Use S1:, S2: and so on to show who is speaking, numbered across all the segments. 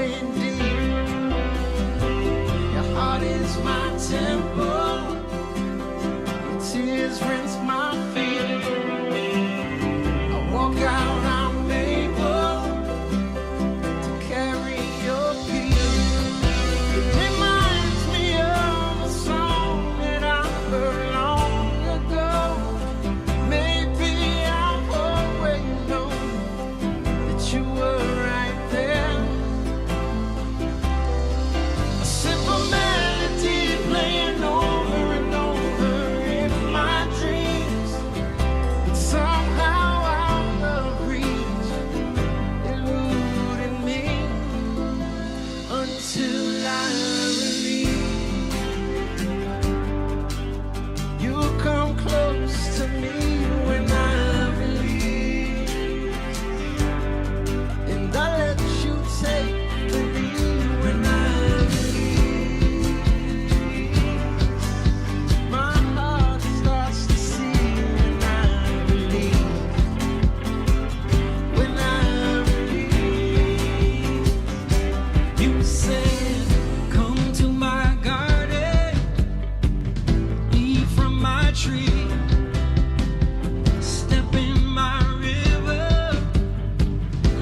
S1: going deep. Your heart is my temple. Your tears rinse my feet. I walk out, I'm able to carry your peace. It reminds me of a song that I heard long ago. Maybe I've always known that you were right there. A simple melody playing over and over in my dreams. But somehow out of reach, eluding me until I release. You come close to me when I release, and I let you take the lead when I release. My heart starts to see when I release. When I release, you said, "Come to my garden, eat from my tree, step in my river,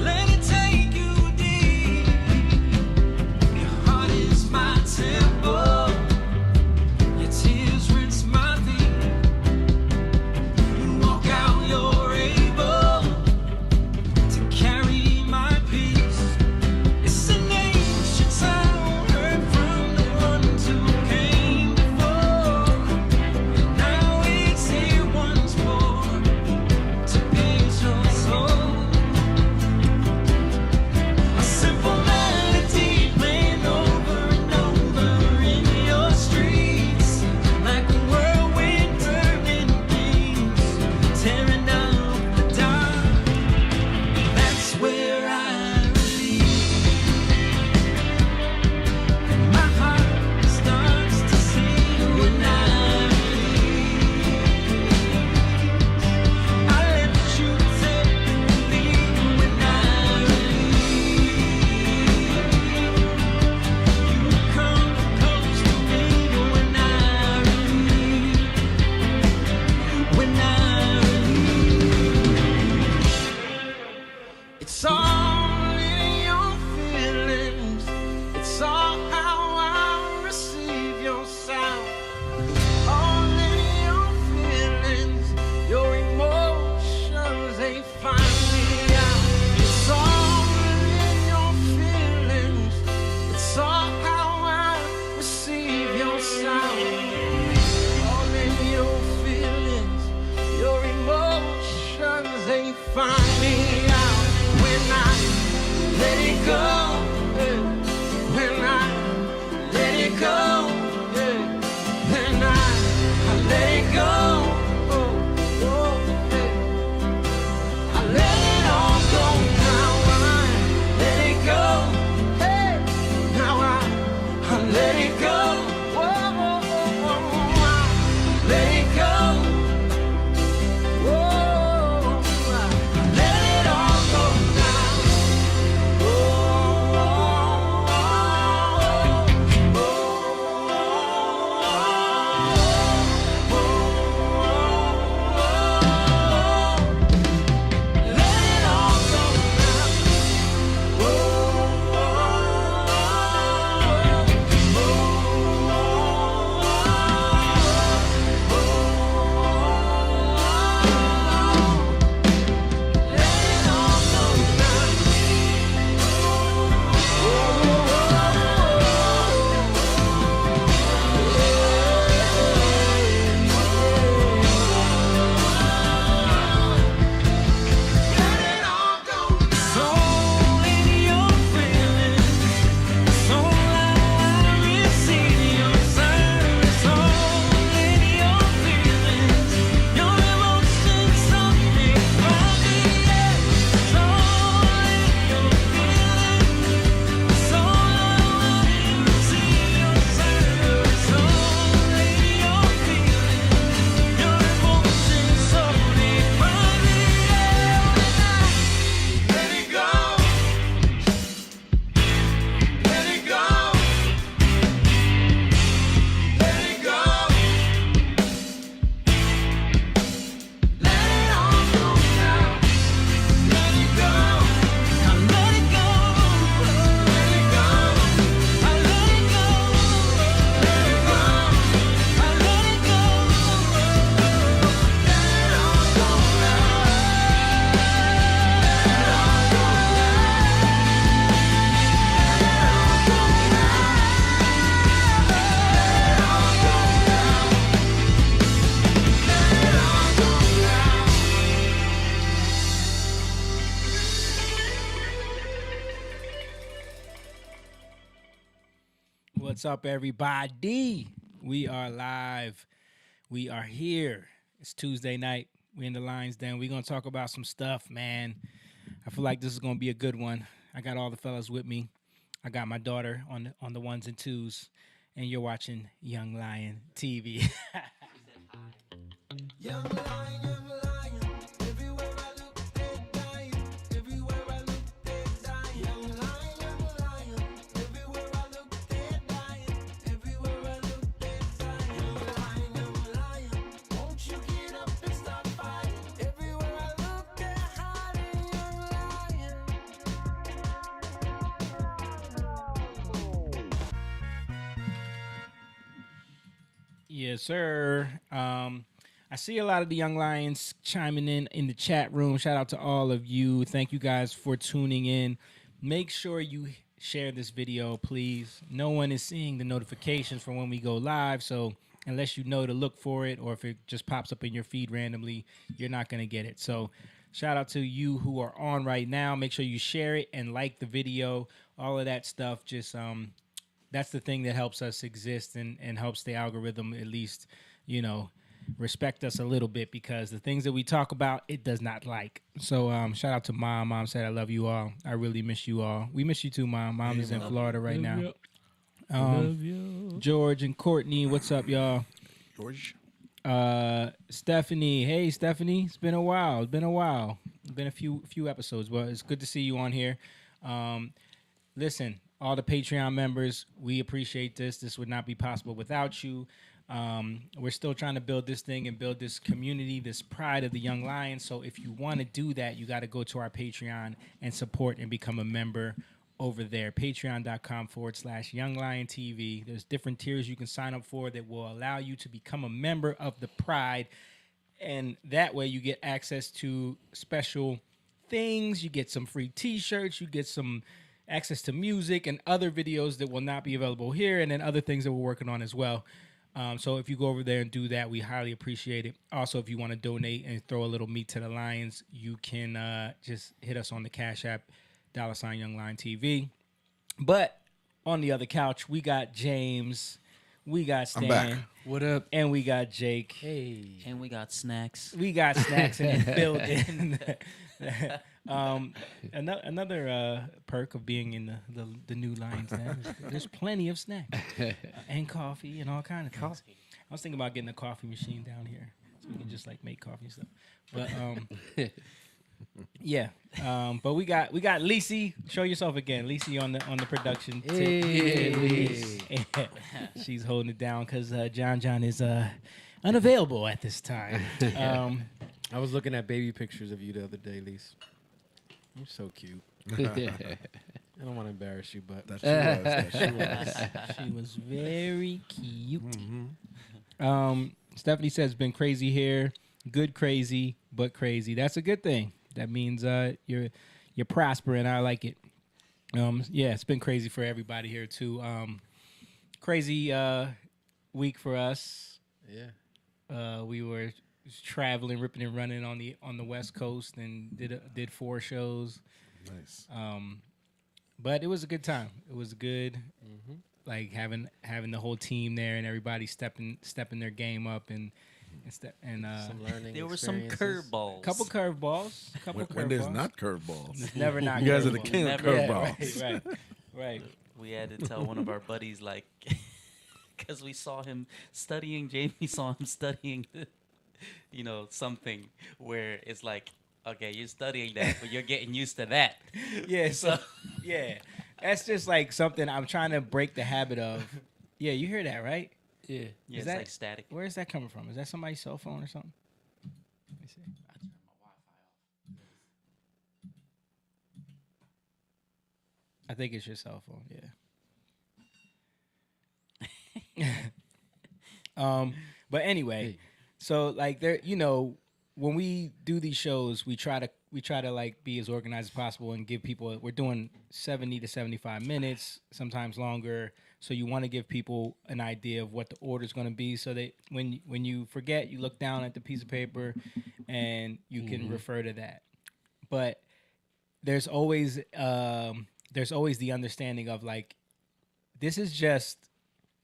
S1: let it take you deep. Your heart is my temple, your tears rinse my feet. You walk out, you're able to carry my peace. It's an ancient sound heard from the ones who came before. Now it's here once more to pierce your soul. A simple melody playing over and over in your streets, like a whirlwind turning things, tearing down the dark. That's where I release. And my heart starts to sing when I release. I let you take the lead when I release. You come close to me when I release. When I release, it's all in your feelings. It's all how I receive your sound. All in your feelings, your emotions, they find me out. It's all in your feelings. It's all how I receive your sound. All in your feelings, your emotions, they find me out. When I let it go, when I let it go, when I let it go, I let it all go now. I let it go, hey, now I let it go, I let it go. Whoa, I let it all go now.
S2: What's up, everybody? We are live. We are here. It's Tuesday night. We're in the Lions Den. We're gonna talk about some stuff, man. I feel like this is gonna be a good one. I got all the fellas with me. I got my daughter on the ones and twos, and you're watching Young Lion TV.
S1: Young lion, everywhere I look, they're dying. Everywhere I look, they're dying. Young lion, everywhere I look, they're dying. Everywhere I look, they're dying. Young lion, won't you get up and start fighting? Everywhere I look, they're hiding. Young lion.
S2: Yes, sir. I see a lot of the Young Lions chiming in the chat room. Shout out to all of you. Thank you guys for tuning in. Make sure you share this video, please. No one is seeing the notifications for when we go live, so unless you know to look for it or if it just pops up in your feed randomly, you're not going to get it. So shout out to you who are on right now. Make sure you share it and like the video. All of that stuff, just that's the thing that helps us exist and helps the algorithm at least, respect us a little bit, because the things that we talk about, it does not like. So shout out to Mom. Mom said, I love you all. I really miss you all. We miss you too, Mom. Mom is in Florida right now.
S3: Love you.
S2: George and Courtney, what's up, y'all?
S3: George.
S2: Stephanie. Hey, Stephanie. It's been a while. It's been a few episodes, but it's good to see you on here. Listen, all the Patreon members, we appreciate this. This would not be possible without you. We're still trying to build this thing and build this community, this pride of the Young Lions. So if you want to do that, you got to go to our Patreon and support and become a member over there. Patreon.com/YoungLionTV. There's different tiers you can sign up for that will allow you to become a member of the pride. And that way you get access to special things. You get some free t-shirts. You get some access to music and other videos that will not be available here, and then other things that we're working on as well. So if you go over there and do that, we highly appreciate it. Also, if you want to donate and throw a little meat to the Lions, you can just hit us on the Cash App, $YoungLionTV. But on the other couch, we got James, we got Stan,
S3: I'm back.
S4: What up?
S2: and we got Jake.
S4: Hey.
S5: And we got snacks.
S2: We got snacks in the building. Another perk of being in the new Lions Den is there's plenty of snacks and coffee and all kind of things. I was thinking about getting a coffee machine down here so we can just like make coffee and stuff. But yeah. But we got Lisi. Show yourself again, Lisi on the production.
S4: Hey.
S2: She's holding it down because John is unavailable at this time.
S4: I was looking at baby pictures of you the other day, Lise. You're so cute. I don't want to embarrass you, but
S3: That she was.
S2: She was very cute. Stephanie says, been crazy here. Good crazy, but crazy. That's a good thing. That means you're prospering. I like it. Yeah, it's been crazy for everybody here too. Crazy week for us.
S4: yeah.
S2: We were traveling, ripping and running on the West Coast, and did 4 shows.
S3: Nice.
S2: But it was a good time. It was good, like having the whole team there and everybody stepping their game up and
S4: Some learning
S5: There were some
S4: experiences.
S5: curveballs.
S2: couple curveballs.
S3: When there's not curveballs.
S2: It's never not.
S3: You guys are the
S2: curveballs.
S3: king of
S5: Never.
S2: Yeah,
S3: curveballs.
S2: right.
S5: We had to tell one of our buddies, like, because we saw him studying. Jamie saw him studying, something where it's like, okay, you're studying that, but you're getting used to that.
S2: Yeah, so yeah, that's just like something I'm trying to break the habit of. Yeah, you hear that, right?
S4: Yeah.
S5: Yeah, it's
S2: that-
S5: like static.
S2: Where is that coming from? Is that somebody's cell phone or something? Let me see. I think it's your cell phone. Yeah. But anyway,
S4: Hey.
S2: so like there, when we do these shows, we try to like be as organized as possible and give people. We're doing 70 to 75 minutes, sometimes longer. So you want to give people an idea of what the order is going to be, so that when you forget, you look down at the piece of paper, and you can refer to that. But there's always the understanding of like, this is just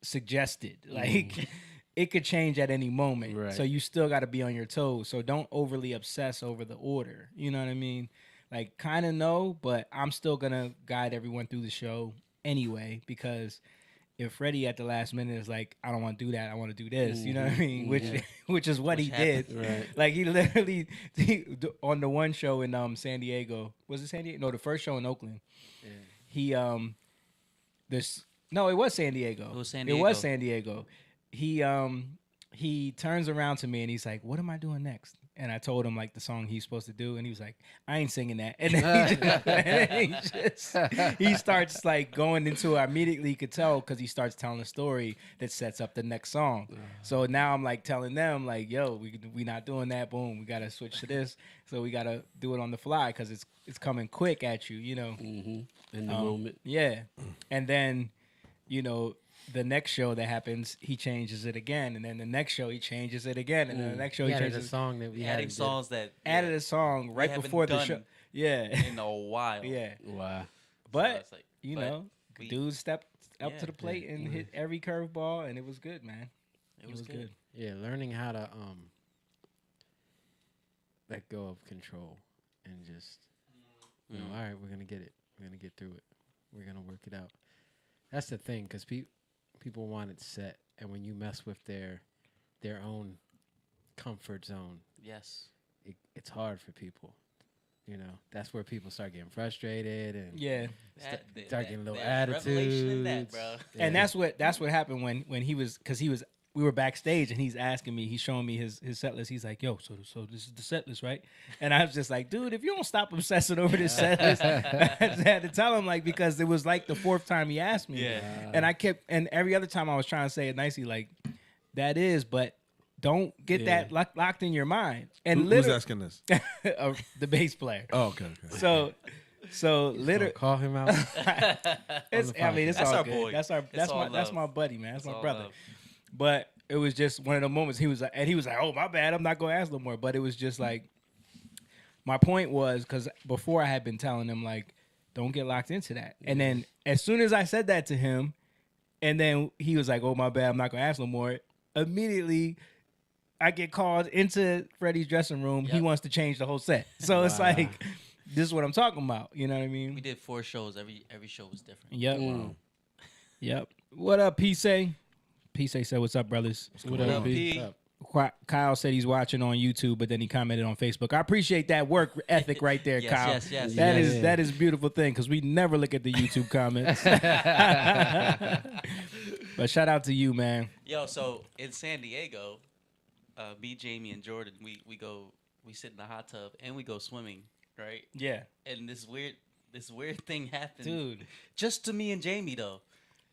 S2: suggested. Like it could change at any moment.
S6: Right.
S2: So you still got to be on your toes. So don't overly obsess over the order. You know what I mean? Like kind of know, but I'm still going to guide everyone through the show anyway, because if Freddie at the last minute is like, I don't want to do that, I want to do this, you know what I mean? Which is what he did.
S6: Right.
S2: Like he literally on the one show in San Diego, was it San Diego? No, the first show in Oakland.
S4: Yeah.
S2: He no, it was San Diego.
S5: It was San
S2: It was
S5: Diego.
S2: San Diego. He turns around to me and he's like, "What am I doing next?" And I told him like the song he's supposed to do, and he was like, "I ain't singing that." And then he starts like going into. I immediately could tell because he starts telling a story that sets up the next song. So now I'm like telling them like, "Yo, we not doing that. Boom, we gotta switch to this. So we gotta do it on the fly because it's coming quick at you, you know."
S6: In the moment.
S2: Yeah, and then the next show that happens, he changes it again, and then the next show he changes it again, and then the next show
S4: He
S2: he
S4: added a
S2: changes.
S4: song that we
S5: Adding
S4: had
S5: songs that
S2: Added a song right
S5: haven't
S2: before the
S5: done
S2: show. Yeah,
S5: in a while.
S2: yeah.
S6: Wow.
S2: But
S5: it's like-
S2: you
S5: but
S2: know,
S5: we-
S2: dude stepped up
S5: Yeah.
S2: to the plate and hit every curveball, and it was good, man.
S5: It was good.
S4: Yeah, learning how to let go of control and just all right, we're gonna get it. We're gonna get through it. We're gonna work it out. That's the thing, because people want it set, and when you mess with their own comfort zone,
S5: Yes.
S4: it's hard for people. You know, that's where people start getting frustrated and
S2: Yeah,
S4: start getting little
S5: there's revelation in that,
S4: attitudes.
S5: bro.
S2: and that's what happened when he was, because we were backstage and he's asking me, he's showing me his set list. He's like, "Yo, so this is the set list, right?" And I was just like, "Dude, if you don't stop obsessing over this set list," I had to tell him like, because it was like the fourth time he asked me,
S5: Yeah.
S2: and I kept, and every other time I was trying to say it nicely, like, "That is," but don't get that locked in your mind. And
S3: Who's
S2: literally,
S3: asking this?
S2: the bass player.
S3: Oh, okay.
S2: So literally,
S4: Call him out.
S2: it's
S5: That's
S2: all
S5: our
S2: good.
S5: boy.
S2: That's
S5: It's all
S2: that's
S5: love.
S2: my buddy, man. That's my
S5: all
S2: brother.
S5: love.
S2: But it was just one of the moments he was like, "Oh, my bad. I'm not gonna ask no more." But it was just like, my point was, because before I had been telling him like, don't get locked into that. And then as soon as I said that to him, and then he was like, "Oh, my bad. I'm not gonna ask no more." Immediately, I get called into Freddie's dressing room. He
S5: Yep.
S2: wants to change the whole set. So it's like, this is what I'm talking about. You know what I mean?
S5: We did 4 shows. Every show was different.
S2: Yep. Yep. What up, P-Say? P-Say said, "What's up, brothers?"
S6: What
S5: What
S6: up,
S5: up,
S6: B?
S5: P?
S2: Kyle said he's watching on YouTube, but then he commented on Facebook. I appreciate that work ethic right there,
S5: Yes,
S2: Kyle.
S5: yes.
S2: That is a beautiful thing, because we never look at the YouTube comments. But shout out to you, man.
S5: Yo, so in San Diego, me, Jamie, and Jordan, we sit in the hot tub and we go swimming, right?
S2: Yeah,
S5: And this weird thing happened,
S2: dude.
S5: just to me and Jamie though.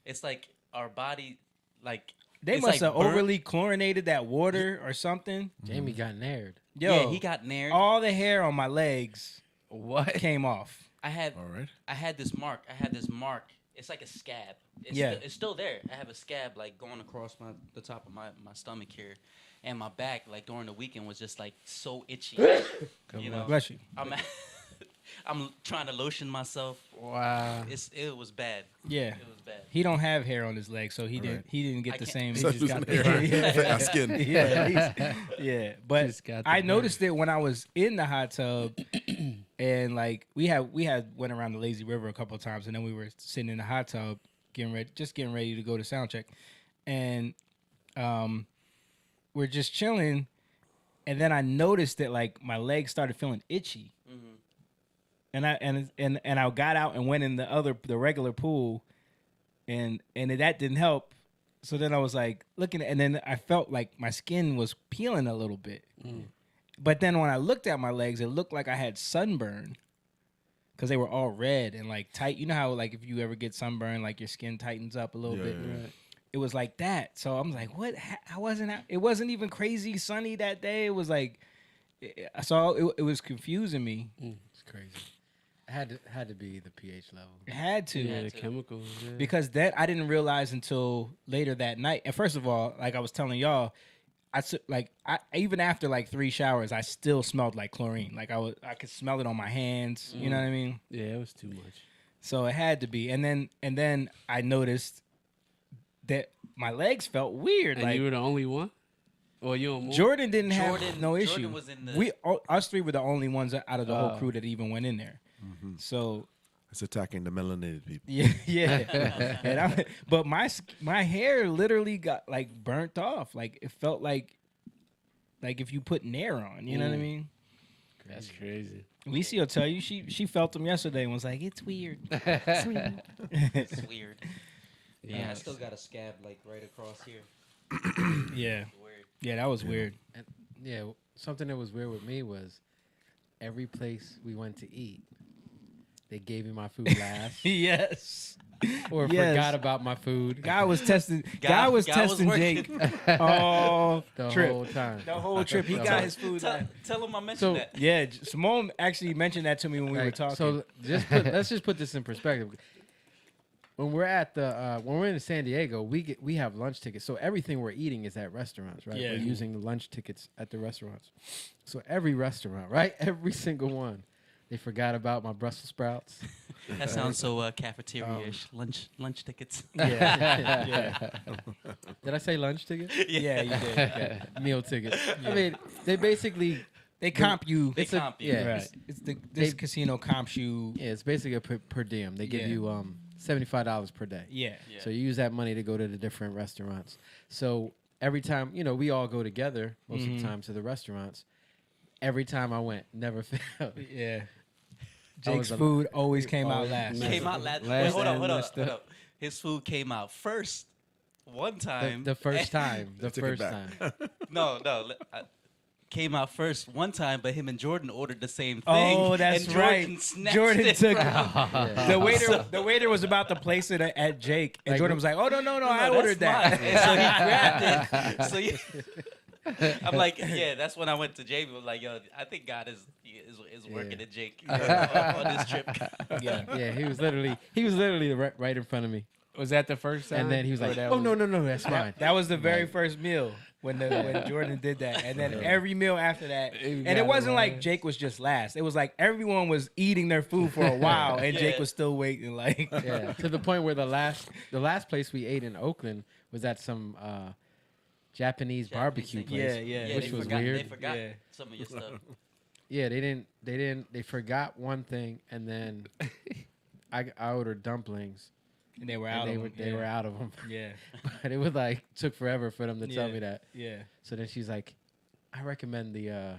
S5: It's like our body, like
S2: They
S5: it's
S2: must
S5: like
S2: have
S5: burnt.
S2: overly chlorinated that water or something.
S4: Jamie got nared.
S2: Yo,
S5: Yeah, he got nared.
S2: all the hair on my legs
S6: What?
S2: came off.
S5: I had
S3: All right.
S5: this mark. It's like a scab. It's still there. I have a scab like going across the top of my stomach here, and my back like during the weekend was just like so itchy. You know,
S2: Bless you.
S5: I'm trying to lotion myself.
S6: Wow.
S5: It was bad.
S2: Yeah.
S5: It was bad.
S2: He don't have hair on his legs, so he
S3: Right.
S2: didn't get
S5: I
S2: the
S5: can't-
S2: same.
S3: So
S2: He just got
S3: losing hair.
S2: yeah.
S3: Skin.
S2: Yeah. But
S6: Just got the
S2: I
S6: hair.
S2: noticed it when I was in the hot tub, and like we had went around the lazy river a couple of times, and then we were sitting in the hot tub getting ready to go to sound check, and we're just chilling, and then I noticed that like my legs started feeling itchy. And I got out and went in the regular pool, and that didn't help. So then I was like looking, and then I felt like my skin was peeling a little bit. But then when I looked at my legs, it looked like I had sunburn, because they were all red and like tight. You know how like if you ever get sunburn, like your skin tightens up a little bit.
S3: Yeah.
S2: It was like that. So I'm like, what? It wasn't even crazy sunny that day. It was like, so it was confusing me.
S4: It's crazy. It had to be the pH level.
S2: It had to.
S6: Yeah, the chemicals. Yeah.
S2: Because then I didn't realize until later that night. And first of all, like I was telling y'all, I even after like 3 showers, I still smelled like chlorine. Like I could smell it on my hands. You know what I mean?
S6: Yeah, it was too much.
S2: So it had to be. And then I noticed that my legs felt weird.
S6: And
S2: like
S6: you were the only one? Or you don't move?
S2: Jordan didn't have no
S5: Jordan
S2: issue.
S5: was in the-
S2: We us three were the only ones out of the whole crew that even went in there. So
S3: It's attacking the melanated people.
S2: yeah. But my hair literally got like burnt off. Like it felt like if you put Nair on. You know what I mean?
S6: That's crazy.
S2: Lisa will tell you she felt them yesterday and was like, it's weird.
S5: It's weird. Yeah, I
S6: Yes.
S5: still got a scab like right across here.
S2: Yeah.
S5: Weird.
S2: Yeah, that was weird.
S4: And yeah, something that was weird with me was every place we went to eat, they gave me my food last
S2: Yes.
S4: or
S2: Yes.
S4: forgot about my food
S2: Guy was testing.
S5: Guy was
S2: testing
S5: working.
S2: Jake. Oh,
S4: the
S2: trip.
S4: whole time.
S2: The whole trip. He got his food.
S5: Tell him I mentioned
S4: So-
S5: that.
S2: Yeah, Simone actually mentioned that to me when we were
S4: Like,
S2: talking.
S4: So let's just put this in perspective. When we're at the when we're in San Diego, we have lunch tickets. So everything we're eating is at restaurants, right?
S2: Yeah.
S4: We're using the lunch tickets at the restaurants. So every restaurant, right? Every single one. They forgot about my Brussels sprouts.
S5: That sounds so cafeteria-ish. Lunch tickets.
S2: yeah, yeah,
S4: Did I say lunch tickets?
S2: yeah, you did. Yeah.
S4: Meal tickets. I mean, they basically
S2: They comp you.
S5: They
S4: It's a-
S5: comp you.
S4: yeah.
S2: Right. It's this
S4: They-
S2: casino comps you.
S4: yeah, it's basically a per diem. They give
S2: Yeah.
S4: you $75 per day.
S2: Yeah.
S5: Yeah.
S4: So you use that money to go to the different restaurants. So every time, we all go together most of the time to the restaurants. Every time I went, never failed.
S2: Yeah.
S4: I was
S2: Jake's
S4: a-
S2: food always came out
S4: always
S2: last.
S5: Came out last.
S6: Last
S5: Wait, hold
S6: and
S5: on, hold on,
S6: messed
S5: hold
S6: up.
S5: on. His food came out first. One time.
S4: The first time. The
S3: Took it
S4: first time.
S3: back.
S5: No. Came out first one time, but him and Jordan ordered the same thing.
S2: Oh, that's
S5: and
S2: right.
S5: Jordan snatched
S2: Jordan
S5: it
S2: took
S4: Yeah.
S2: the waiter was about to place it at Jake, and
S4: Like,
S2: Jordan was like, "Oh no,
S5: No,
S2: I
S5: that's
S2: ordered that."
S5: mine. And so he grabbed it. So I'm like, yeah. That's when I went to Jamie. Was like, yo, I think God is working
S4: Yeah.
S5: at Jake on this trip.
S2: Yeah.
S4: Yeah, he was literally right in front of me.
S2: Was that the first time?
S4: And then he was
S2: Or
S4: like,
S2: that
S4: "Oh
S2: was-
S4: no, that's mine."
S2: That was the very first meal when Jordan did that, and then every meal after that,
S6: You
S2: and
S6: got
S2: it
S6: it
S2: wasn't like
S6: last.
S2: Jake was just last. It was like everyone was eating their food for a while, and Jake
S5: Yeah.
S2: was still waiting. Like,
S4: Yeah, to the point where the last place we ate in Oakland was at some Japanese barbecue place.
S2: Yeah, yeah.
S5: Yeah,
S4: which
S5: they
S4: was
S5: forgot,
S4: weird.
S5: They forgot
S2: Yeah.
S5: some of your stuff.
S4: Yeah, they forgot one thing, and then I ordered dumplings,
S2: and they were
S4: and
S2: out.
S4: they
S2: of
S4: were
S2: them.
S4: they were out of them.
S2: Yeah,
S4: But it was like took forever for them to tell
S2: Yeah.
S4: me that.
S2: yeah.
S4: So then she's like, "I recommend the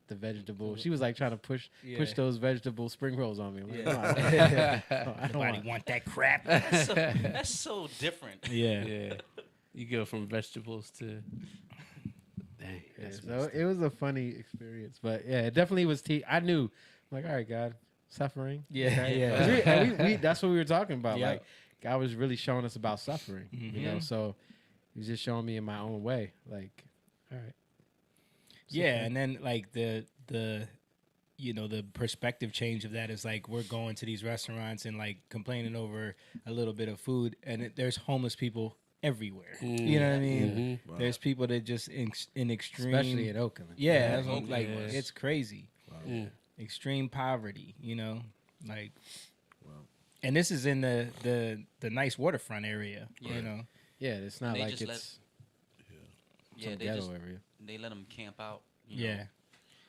S4: vegetable." She was like trying to push
S2: Yeah.
S4: those vegetable spring rolls on me. I'm like,
S2: Yeah.
S4: "No, I don't
S2: Nobody
S4: want."
S2: want that crap.
S5: That's so different.
S2: Yeah.
S6: Yeah. You go from vegetables to. Dang.
S4: Yeah,
S6: That's
S4: so it was a funny experience, but yeah, it definitely was. I knew, I'm like, all right, God, suffering.
S2: Yeah,
S4: Okay.
S2: yeah.
S4: 'Cause we that's what we were talking about.
S2: Yeah.
S4: Like, God was really showing us about suffering. You know,
S2: Mhm.
S4: so He was just showing me in my own way. Like, all right.
S2: Yeah, and then like the the perspective change of that is like we're going to these restaurants and like complaining over a little bit of food, and there's homeless people everywhere. You know what I mean?
S6: Mhm.
S2: There's people that just in extreme,
S4: Especially in Oakland.
S2: yeah, that's what,
S5: Oakland
S2: like
S5: was-
S2: it's crazy,
S6: Mm.
S2: extreme poverty. You know, like, and this is in the nice waterfront area.
S5: Yeah.
S2: You know,
S4: Yeah, it's not
S5: They
S4: like
S5: just
S4: it's
S5: Yeah,
S4: some
S5: they
S4: ghetto
S5: just
S4: area.
S5: they let them camp out. You know.
S2: yeah,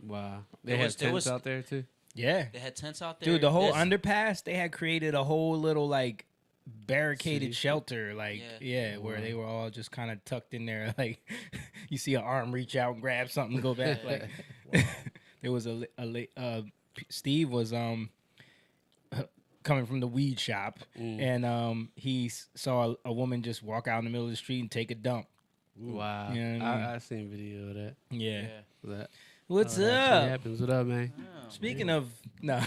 S6: Wow.
S5: There
S6: They
S5: was-
S6: have
S5: there
S6: tents
S5: was-
S6: out there too.
S2: yeah.
S5: They had tents out there.
S2: Dude, the whole
S5: There's-
S2: underpass, they had created a whole little like barricaded
S4: City.
S2: selter, like
S5: Yeah.
S2: where they were all just kind of tucked in there. Like you see an arm reach out and grab something, and go back. Like there was Steve was coming from the weed shop, and he saw a woman just walk out in the middle of the street and take a dump.
S6: Wow.
S2: You know what I mean?
S6: I seen video of that.
S2: Yeah.
S5: Yeah.
S6: That
S2: What's
S6: that actually
S2: up?
S6: happens. What up, man?
S5: Oh.
S2: Speaking of no.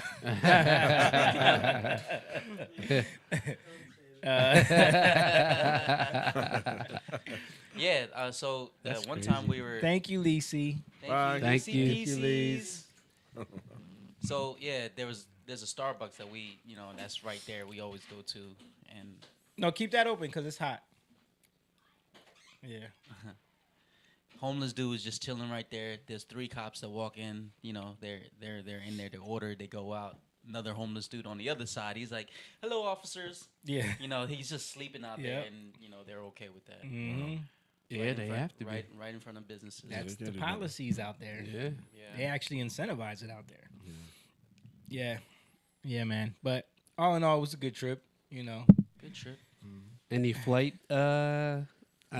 S5: Yeah. So
S6: That's
S5: one
S6: crazy.
S5: time we were.
S2: Thank you, Lisi.
S3: Bye.
S6: Thank you.
S5: PCs. So yeah, there's a Starbucks that we and that's right there. We always go to, and
S2: No, keep that open because it's hot. Yeah.
S5: homeless dude is just chilling right there. There's 3 cops that walk in. They're in there to order. They go out. another homeless dude on the other side. He's like, "Hello, officers."
S2: Yeah.
S5: You know, he's just sleeping out there,
S2: Yep.
S5: and they're okay with that.
S2: Mm-hmm.
S6: Yeah,
S5: Right in
S6: they
S5: front-
S6: have to
S5: right, right in front of businesses.
S2: That's
S3: they
S2: the
S3: do that.
S2: policies out there.
S6: be. Yeah.
S5: yeah.
S2: They actually incentivize it out there. Yeah. Yeah, man. But all in all, it was a good trip.
S5: Good trip.
S6: Any flight? I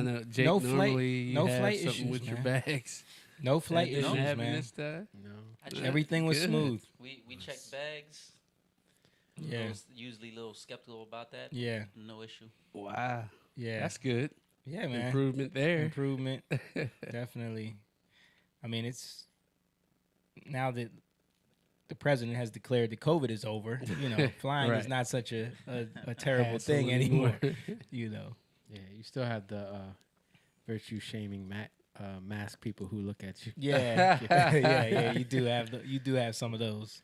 S6: know Jake
S2: No flight-
S6: normally you
S2: no
S6: have
S2: flight
S6: something
S2: issues,
S6: with your
S2: man.
S6: bags.
S2: No flight
S6: That didn't
S2: issues,
S6: happen
S2: man.
S6: this time?
S4: No.
S5: I checked,
S2: Everything was
S6: Good.
S2: smooth.
S5: we checked bags.
S2: Yeah.
S5: Usually a little skeptical about that.
S2: Yeah.
S5: No issue.
S6: Wow.
S2: Yeah.
S6: That's good.
S2: Yeah, man.
S6: Improvement there.
S2: Improvement. Definitely. I mean, it's now that the president has declared that COVID is over, flying is
S6: Right.
S2: not such a terrible
S6: Hassle
S2: thing anymore. You know.
S4: Yeah, you still have the virtue shaming mask people who look at you.
S2: Yeah. yeah. You do have some of those.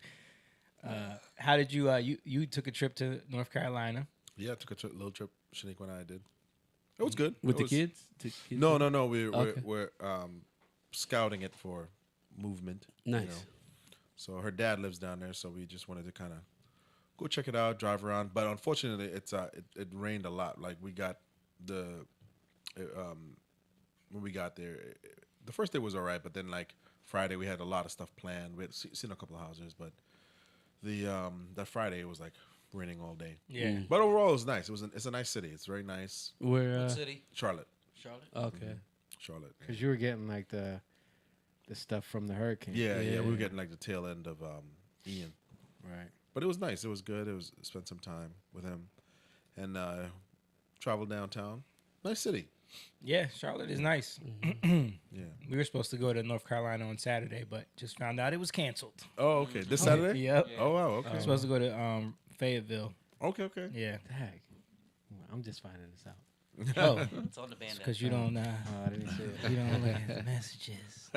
S2: How did you you took a trip to North Carolina?
S3: Yeah, I took a little trip. Shaniqua and I did. It was good.
S6: With
S3: It
S6: the
S3: was-
S6: kids?
S3: No. We're
S6: Okay.
S3: we're scouting it for movement.
S6: Nice.
S3: So her dad lives down there, so we just wanted to kind of go check it out, drive around. But unfortunately, it rained a lot. Like we got when we got there, the first day was all right, but then like Friday we had a lot of stuff planned. We had seen a couple of houses, but the that Friday it was like raining all day.
S2: Yeah.
S3: But overall, it was nice. It's a nice city. It's very nice.
S6: Where?
S5: What city?
S3: Charlotte.
S5: Charlotte.
S6: Okay.
S3: Charlotte.
S4: Because you were getting like the stuff from the hurricane.
S3: Yeah, we were
S6: Yeah.
S3: getting like the tail end of Ian.
S4: Right.
S3: But it was nice. It was good. It was spent some time with him, and traveled downtown. Nice city.
S2: Yeah, Charlotte is nice.
S3: Yeah.
S2: We were supposed to go to North Carolina on Saturday, but just found out it was canceled.
S3: Oh, okay. This Saturday.
S2: Yep.
S3: Oh wow. Okay.
S2: We're supposed to go to Fayetteville.
S3: Okay.
S2: Yeah.
S4: Dang. I'm just finding this out.
S2: Oh,
S5: It's on the band.
S2: because you don't
S4: Oh, I didn't see it.
S2: you don't look at the messages.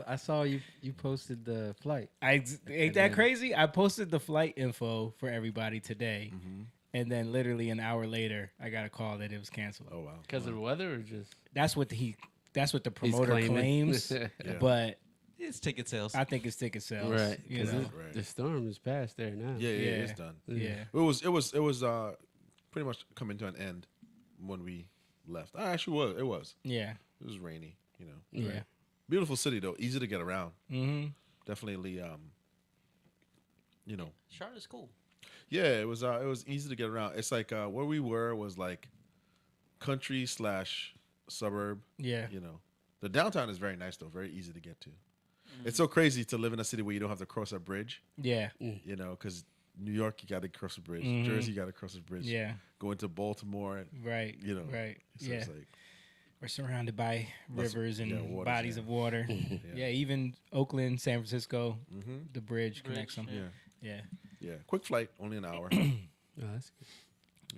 S4: I saw you posted the flight.
S2: Ain't that crazy? I posted the flight info for everybody today,
S3: Mm-hmm.
S2: and then literally an hour later, I got a call that it was canceled.
S3: Oh wow.
S6: Because of the weather or just?
S2: That's what the
S6: He's
S2: promoter
S6: claiming?
S2: claims,
S3: Yeah.
S2: but
S5: It's ticket sales.
S2: I think it's ticket sales.
S6: Right.
S2: You
S6: Because
S2: know.
S3: Right.
S6: the storm is past there now.
S3: Yeah,
S2: Yeah.
S3: it's done.
S2: Yeah.
S3: It was pretty much coming to an end when we left. Actually, it was.
S2: Yeah.
S3: It was rainy.
S2: Yeah.
S3: Beautiful city though. Easy to get around.
S2: Mm-hmm.
S3: Definitely.
S5: Charlotte's cool.
S3: Yeah, it was easy to get around. It's like where we were was like country / suburb.
S2: Yeah.
S3: The downtown is very nice though, very easy to get to. It's so crazy to live in a city where you don't have to cross a bridge.
S2: Yeah.
S3: Because New York you got to cross a bridge,
S2: Mhm.
S3: Jersey you got to cross a bridge.
S2: Yeah.
S3: Going to Baltimore,
S2: Right. Right.
S3: So
S2: Yeah.
S3: it's like
S2: We're surrounded by
S3: Lots of-
S2: rivers and
S3: waters,
S2: bodies
S3: yeah.
S2: of water. Yeah. Even Oakland, San Francisco,
S3: hmm
S2: the bridge connects them.
S3: yeah,
S2: Yeah.
S3: quick flight, only an hour.
S6: Oh, that's good.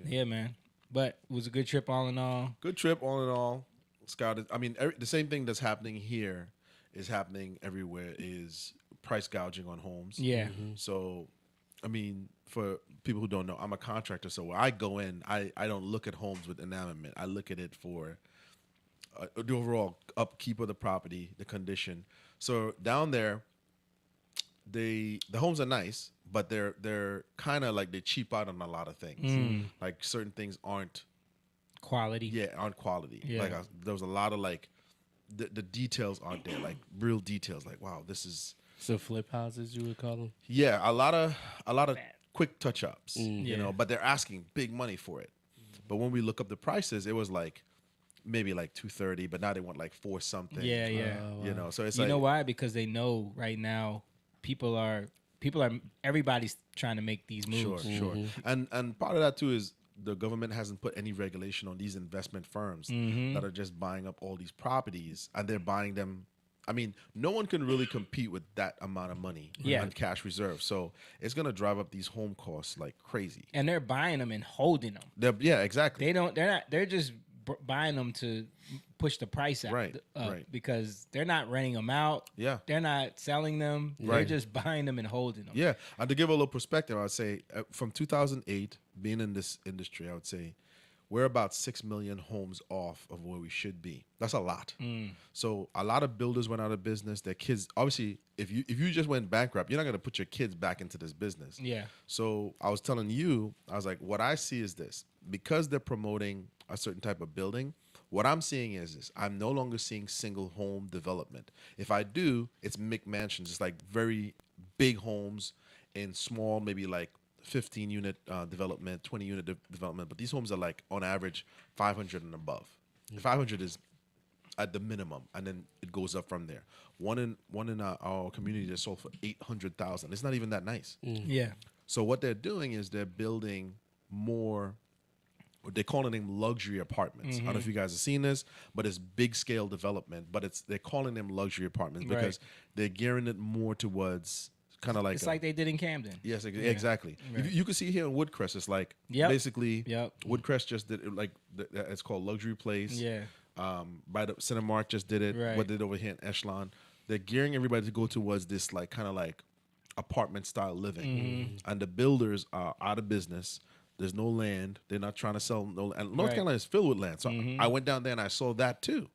S2: Yeah, man. But it was a good trip all in all.
S3: Good trip, all in all. Scott, I mean, the same thing that's happening here is happening everywhere. Is price gouging on homes.
S2: Yeah.
S3: So, I mean, for people who don't know, I'm a contractor. So when I go in, I don't look at homes with enamorment. I look at it for the overall upkeep of the property, the condition. So down there, the homes are nice, but they're kind of like they cheap out on a lot of things. Like certain things aren't
S2: Quality.
S3: aren't quality.
S2: Yeah.
S3: Like there was a lot of like the details aren't there, like real details. Like wow, this is
S6: So flip houses, you would call them?
S3: a lot of quick touch ups,
S2: Yeah.
S3: but they're asking big money for it. But when we look up the prices, it was like maybe like 230, but now they want like 4 something.
S2: Yeah. Yeah.
S3: So it's
S2: You
S3: like
S2: know why? Because they know right now people are everybody's trying to make these moves.
S3: Sure. And part of that too is the government hasn't put any regulation on these investment firms that are just buying up all these properties, and they're buying them. I mean, no one can really compete with that amount of money on cash reserve. So it's gonna drive up these home costs like crazy.
S2: And they're buying them and holding them.
S3: Yeah, exactly.
S2: They're just buying them to push the price up,
S3: Right, right.
S2: because they're not renting them out.
S3: Yeah.
S2: They're not selling them. They're
S3: Right.
S2: just buying them and holding them.
S3: Yeah, and to give a little perspective, I would say from 2008, being in this industry, I would say we're about 6 million homes off of where we should be. That's a lot. So a lot of builders went out of business. Their kids, obviously, if you just went bankrupt, you're not going to put your kids back into this business.
S2: Yeah.
S3: So I was telling you, I was like, what I see is this. Because they're promoting a certain type of building, what I'm seeing is this. I'm no longer seeing single home development. If I do, it's McMansions. It's like very big homes in small, maybe like 15 unit development, 20 unit development, but these homes are like on average 500 and above. 500 is at the minimum, and then it goes up from there. One in our community that sold for 800,000. It's not even that nice.
S2: Yeah.
S3: So what they're doing is they're building more. They're calling them luxury apartments. I don't know if you guys have seen this, but it's big scale development. But they're calling them luxury apartments because they're gearing it more towards. Kind of like
S2: It's like they did in Camden.
S3: Yes, exactly.
S2: Right.
S3: You can see here in Woodcrest, it's like basically Woodcrest just did it, like it's called Luxury Place.
S2: Yeah.
S3: By the Cinemark just did it.
S2: Right.
S3: What did over here in Echelon? They're gearing everybody to go towards this like kind of like apartment style living, and the builders are out of business. There's no land. They're not trying to sell no. And North Carolina is filled with land. So I went down there and I saw that too.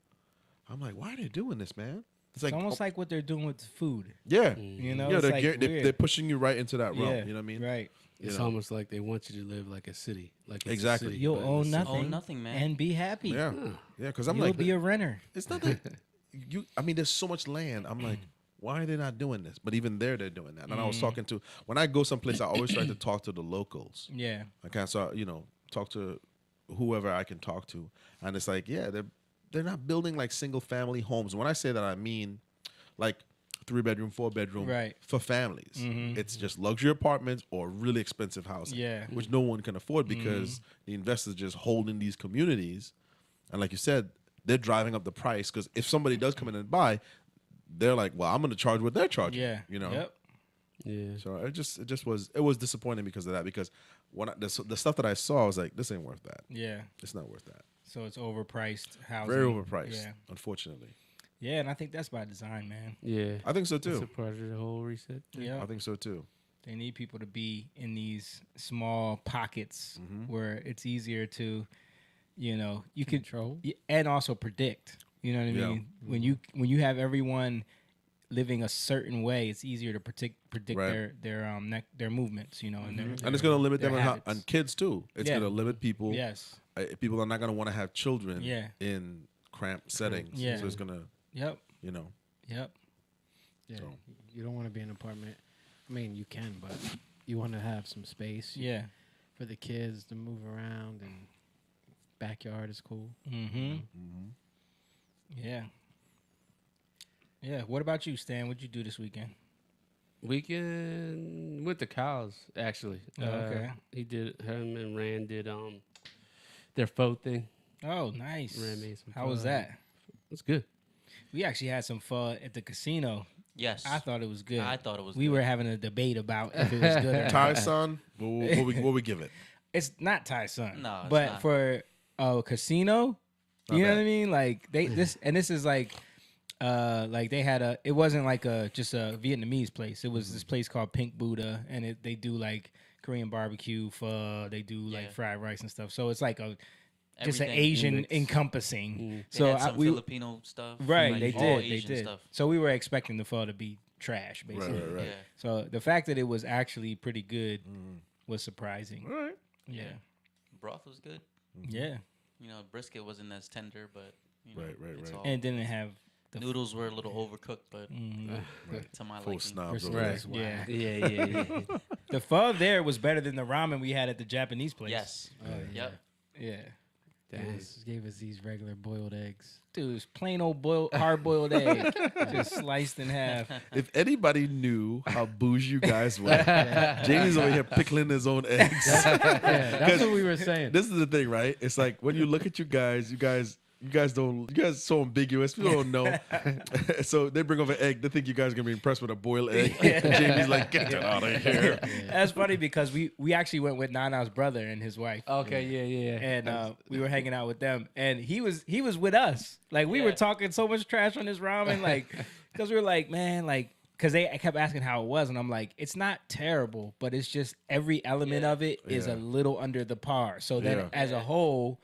S3: I'm like, why are they doing this, man? It's like
S2: almost like what they're doing with food.
S3: Yeah,
S2: You know,
S3: yeah.
S2: it's
S3: They're,
S2: like
S3: they're
S2: weird.
S3: pushing you right into that realm.
S2: Yeah,
S3: You know what I mean?
S2: Right.
S6: It's almost like they want you to live like a city. Like it's a
S3: Exactly.
S6: city,
S2: You'll
S6: but
S2: own
S6: it's a-
S2: nothing.
S5: Own nothing, man.
S2: And be happy.
S3: Yeah, yeah. Because I'm
S2: You'll
S3: like,
S2: be a renter.
S3: it's not that you. I mean, there's so much land. I'm like, why are they not doing this? But even there, they're doing that. And I was talking to when I go someplace, I always try to talk to the locals.
S2: Yeah.
S3: I kind of talk to whoever I can talk to, and it's like, yeah, they're not building like single family homes. When I say that, I mean like 3-bedroom, 4-bedroom
S2: Right.
S3: for families. It's just luxury apartments or really expensive housing,
S2: Yeah.
S3: which no one can afford because the investors just holding these communities, and like you said, they're driving up the price because if somebody does come in and buy, they're like, well, I'm going to charge what they're charging.
S2: Yeah.
S3: you know.
S2: Yep.
S3: Yeah. So it was disappointing because of that. Because when the stuff that I saw, I was like, this ain't worth that.
S2: Yeah.
S3: It's not worth that.
S2: So it's overpriced housing.
S3: Very overpriced.
S2: Yeah.
S3: Unfortunately.
S2: Yeah, and I think that's by design, man.
S6: Yeah,
S3: I think so
S6: it's
S3: too.
S6: a part of the whole reset.
S2: Yeah.
S3: I think so too.
S2: They need people to be in these small pockets where it's easier to, you can
S4: Control.
S2: and also predict. You know what I
S3: Yeah.
S2: mean? When you have everyone living a certain way, it's easier to predict
S3: Right.
S2: their movements. And
S3: And it's going to limit
S2: their
S3: them
S2: habits.
S3: on kids too. It's
S2: Yeah.
S3: going to limit people.
S2: Yes.
S3: People are not going to want to have children.
S2: Yeah.
S3: In cramped settings.
S2: Yeah.
S3: So it's going to,
S2: Yep.
S3: Yep.
S4: Yeah,
S3: So.
S4: you don't want to be in an apartment. I mean, you can, but you want to have some space
S2: Yeah.
S4: for the kids to move around, and backyard is cool.
S2: Mm-hmm. Yeah. Yeah. What about you, Stan? What'd you do this weekend?
S6: Weekend with the cows, actually.
S2: Oh, okay.
S6: Him and Rand did their faux thing.
S2: Oh, nice.
S6: Rand made some
S2: How was
S6: pho.
S2: that?
S6: It's good.
S2: We actually had some fun at the casino.
S5: Yes.
S2: I thought it was good.
S5: I thought it was
S2: We
S5: good.
S2: were having a debate about if it was good or not.
S3: Ty son, what we give it?
S2: It's not Ty son.
S5: No, it's
S2: but
S5: not.
S2: for a casino,
S3: Not
S2: you know
S3: bad.
S2: what I mean? Like this is like they had it wasn't like just a Vietnamese place. It was this place called Pink Buddha, and they do like Korean barbecue, pho. They do like
S5: Yeah.
S2: fried rice and stuff. So it's like just an
S5: Everything.
S2: Asian
S6: Mix.
S2: encompassing.
S5: They
S2: So
S5: had some
S2: we
S5: Filipino stuff.
S2: right,
S5: like
S2: they
S5: all
S2: did,
S5: Asian
S2: they did.
S5: stuff.
S2: So we were expecting the pho to be trash,
S3: Right,
S2: basically.
S3: right, right.
S5: Yeah.
S2: So the fact that it was actually pretty good was surprising.
S3: All right.
S2: Yeah,
S5: Broth was good.
S2: yeah,
S5: Brisket wasn't as tender, but
S3: Right.
S5: it's all-
S2: and it didn't have the
S5: noodles were a little overcooked, but to my
S3: Full
S5: liking.
S3: snobs over
S2: Right.
S3: there.
S2: Yeah,
S6: Yeah.
S2: the pho there was better than the ramen we had at the Japanese place.
S5: Yes. Yep.
S2: Yeah.
S4: Gave us these regular boiled eggs.
S2: Dude, it's plain old hard boiled egg, just sliced in half.
S3: If anybody knew how bougie you guys were, Jamie's over here pickling his own eggs.
S4: Yeah, that's what we were saying.
S3: This is the thing, right? It's like when you look at you guys so ambiguous. People don't know. So they bring over egg. They think you guys are gonna be impressed with a boiled egg. Jamie's like, get that out of here.
S2: That's funny because we actually went with Nana's brother and his wife.
S6: Okay. Yeah.
S2: And we were hanging out with them, and he was with us. Like we were talking so much trash on his ramen, like because we were like, man, like because they kept asking how it was, and I'm like, it's not terrible, but it's just every element of it is a little under the par. So then, as a whole,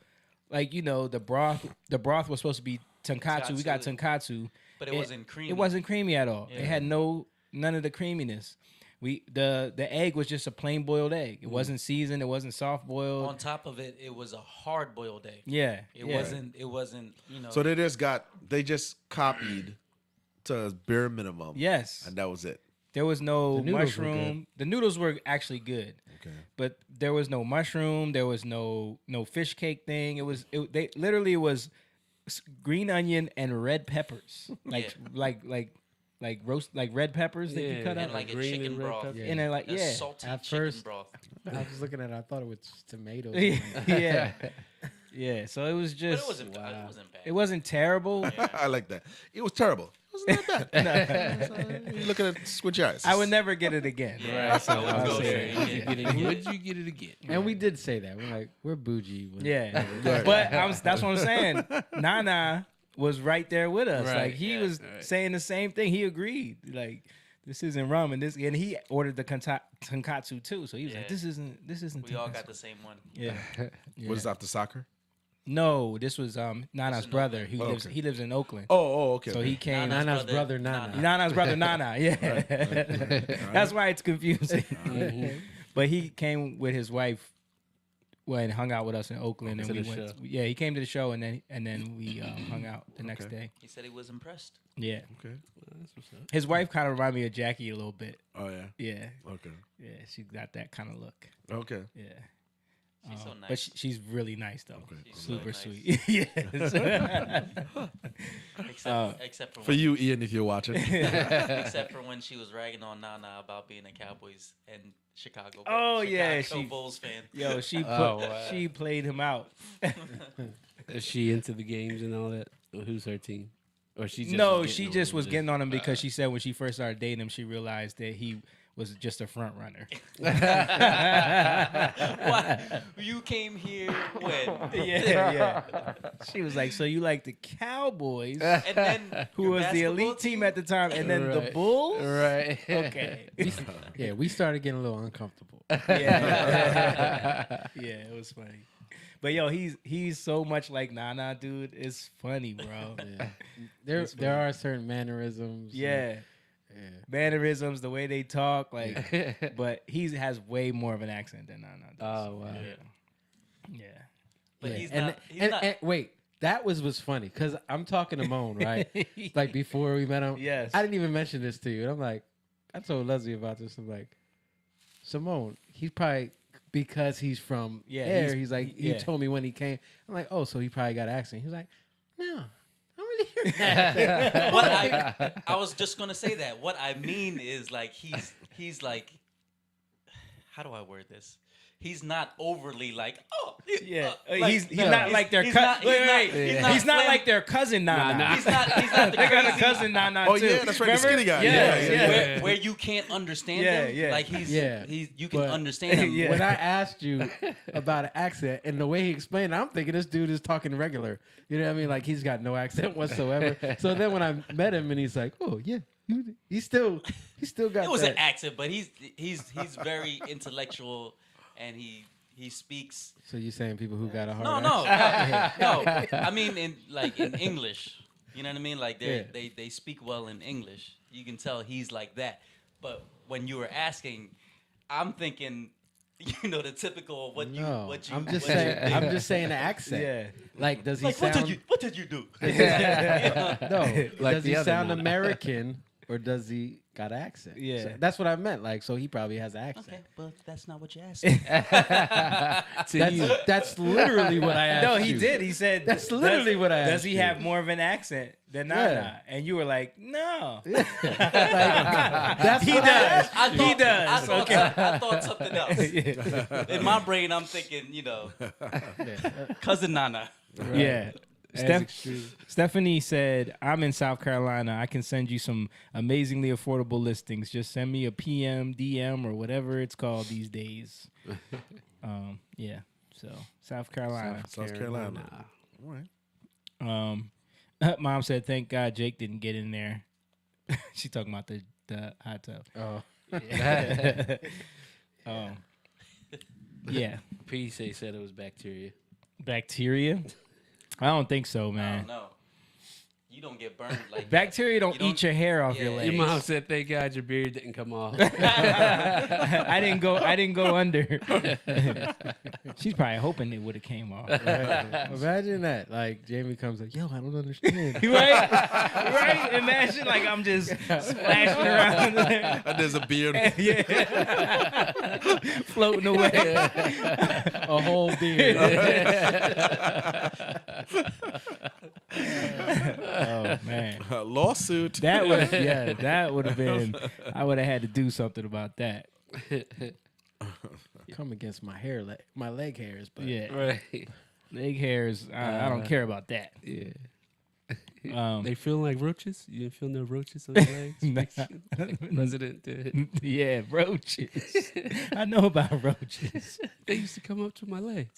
S2: like the broth was supposed to be tonkatsu. We got tonkatsu,
S5: but it wasn't creamy.
S2: It wasn't creamy at all.
S5: Yeah.
S2: It had none of the creaminess. The egg was just a plain boiled egg. It wasn't seasoned. It wasn't soft boiled.
S5: On top of it, it was a hard boiled egg.
S2: Yeah,
S5: it wasn't. It wasn't.
S3: So they just copied to bare minimum.
S2: Yes,
S3: and that was it.
S2: There was no
S4: noodles were
S2: mushroom. The noodles were actually good.
S3: Okay.
S2: But there was no mushroom. There was no fish cake thing. It was green onion and red peppers, like roast red peppers that you cut
S5: and
S2: up,
S5: like a
S6: green
S5: chicken
S6: and red
S5: broth.
S6: pepper.
S2: and then like
S5: A salty
S4: At
S5: chicken
S4: first-
S5: broth.
S4: I was looking at it. I thought it was tomatoes.
S2: yeah, yeah. So it was
S5: But
S2: just
S5: it wasn't bad.
S2: it wasn't terrible.
S3: I like that. It was terrible. It wasn't that bad. You look at it, squint your eyes.
S2: I would never get it again.
S5: Right, so
S2: I'll
S5: go
S2: say
S5: there.
S2: it.
S6: Would you get it again?
S4: And we did say that. We're like, we're bougie.
S2: Yeah, but that's what I'm saying. Nana was right there with us.
S6: Right,
S2: Like he was saying the same thing. He agreed. Like this isn't ramen. And he ordered the tonkatsu too. So he was like, this isn't.
S5: We all
S2: tonkatsu.
S5: got the same one.
S2: Yeah. Yeah.
S3: Was it after soccer?
S2: No, this was Nana's
S5: in
S2: brother.
S5: Oakland.
S2: He lives in Oakland.
S3: Oh, okay.
S2: So he came.
S4: Nana's brother, Nana.
S2: Nana's brother Nana. Yeah. That's why it's confusing. But he came with his wife and hung out with us in Oakland, and
S6: To
S2: we
S6: the
S2: went.
S6: show.
S2: Yeah, he came to the show, and then we hung out the next day.
S5: He said he was impressed.
S2: Yeah.
S3: Okay.
S6: That's what's up.
S2: His wife kind of reminded me of Jackie a little bit.
S3: Oh yeah.
S2: Yeah.
S3: Okay.
S2: Yeah, she got that kind of look.
S3: Okay.
S2: Yeah.
S5: She's so nice.
S2: But she's really nice though.
S5: She's
S2: Super
S5: really
S2: sweet. yes.
S5: except for
S3: For you, Ian, if you're watching.
S5: except for when she was ragging on Nana about being a Cowboys and Chicago.
S2: Oh, yeah,
S5: Chicago
S2: she-
S5: Bulls fan.
S2: Yo, she played him out.
S6: Is she into the games and all that? Or who's her team? Or she just
S2: No,
S6: was
S2: she
S6: getting
S2: just
S6: on
S2: was
S6: him
S2: getting on him because she said when she first started dating him, she realized that he was just a front runner.
S5: What? You came here when?
S2: yeah. She was like, so you like the Cowboys,
S5: And then
S2: who
S5: your
S2: was the
S5: basketball
S2: elite team at the time, and then the
S6: Right.
S2: Bulls?
S6: Right.
S2: Okay.
S4: Yeah, we started getting a little uncomfortable.
S2: Yeah. Yeah, it was funny. But yo, he's so much like Nana, dude. It's funny, bro.
S4: Yeah. There are certain mannerisms.
S2: Yeah.
S4: Yeah.
S2: Mannerisms, the way they talk, like, but he has way more of an accent than Nana does.
S6: Oh wow.
S2: Yeah.
S5: But
S4: Yeah.
S5: he's
S4: and,
S5: not. He's
S4: and,
S5: not.
S4: and wait, that was funny because I'm talking to Moan, right? Like before we met him.
S2: Yes.
S4: I didn't even mention this to you. And I'm like, I told Leslie about this. I'm like, Simone, he's probably because he's from there. He's like, he told me when he came. I'm like, oh, so he probably got an accent. He was like, no, I don't really hear that.
S5: What I was just gonna say that. What I mean is like he's like, how do I word this? He's not overly like, oh
S2: Yeah,
S5: like,
S2: he's not like their cousin. He's not like their cousin Nana.
S5: He's not the
S2: They got a
S5: crazy-
S2: cousin Nana
S3: Oh
S2: too.
S3: yeah, that's right.
S2: Remember?
S3: The skinny guy.
S2: Yes, yeah.
S5: Where you can't understand
S2: Yeah,
S5: him.
S2: yeah.
S5: Like he's you can
S4: But-
S5: understand him.
S2: Yeah.
S4: When I asked you about an accent and the way he explained it, I'm thinking this dude is talking regular. You know what I mean? Like he's got no accent whatsoever. So then when I met him and he's like, oh yeah, he still got
S5: It was
S4: that.
S5: an accent, but he's very intellectual and he speaks.
S4: So you saying people who got a hard
S5: No.
S4: accent?
S5: I mean in English. You know what I mean? Like
S4: Yeah.
S5: they speak well in English. You can tell he's like that. But when you were asking, I'm thinking, the typical what you.
S4: I'm just saying.
S5: think.
S4: I'm just saying the accent.
S2: Yeah.
S4: Like, does he
S5: Like
S4: sound?
S5: what did you do?
S4: No.
S6: Like
S4: Does
S6: the
S4: he
S6: other
S4: sound
S6: Nana.
S4: American or does he got an accent?
S2: Yeah.
S4: So that's what I meant. Like, so he probably has an accent.
S5: Okay, but that's not what you asked.
S4: That's literally what I asked.
S2: No, he
S4: you.
S2: did. He said
S4: That's literally what I
S2: Does
S4: asked
S2: he
S4: you.
S2: have more of an accent than Nana? And you were like, no.
S4: That's
S2: He
S4: what I
S2: does.
S4: asked.
S5: I
S2: He
S5: thought,
S2: does.
S5: I thought,
S2: Okay.
S5: I thought something else. In my brain, I'm thinking, cousin Nana.
S2: Yeah.
S4: As extreme.
S2: Stephanie said, I'm in South Carolina. I can send you some amazingly affordable listings. Just send me a PM, DM, or whatever it's called these days. Yeah. So, South Carolina.
S3: South Carolina. All right.
S2: Mom said, thank God Jake didn't get in there. She talking about the the hot tub.
S4: Oh,
S2: Yeah,
S6: P said it was bacteria.
S2: bacteria. I don't think so,
S5: I
S2: man.
S5: don't know. You don't get burned like
S2: Bacteria
S5: that.
S2: don't eat your hair off your
S5: Yeah.
S2: legs.
S6: Your mom said, "Thank God your beard didn't come off."
S2: I didn't go under. She's probably hoping it would have came off.
S4: imagine that. Like Jamie comes like, "Yo, I don't understand."
S2: Right? Right? Imagine like I'm just splashing around there.
S3: And there's a beard.
S2: Yeah. Floating away.
S4: A whole beard.
S2: Oh man.
S3: Lawsuit.
S2: That would have been I would have had to do something about that.
S4: Come against my hair, my leg hairs, but
S2: Yeah.
S6: Right.
S2: Leg hairs, I don't care about that.
S6: Yeah.
S2: Um,
S6: They feel like roaches? You didn't feel no roaches on your legs? President did.
S2: Yeah, roaches. I know about roaches.
S6: They used to come up to my legs.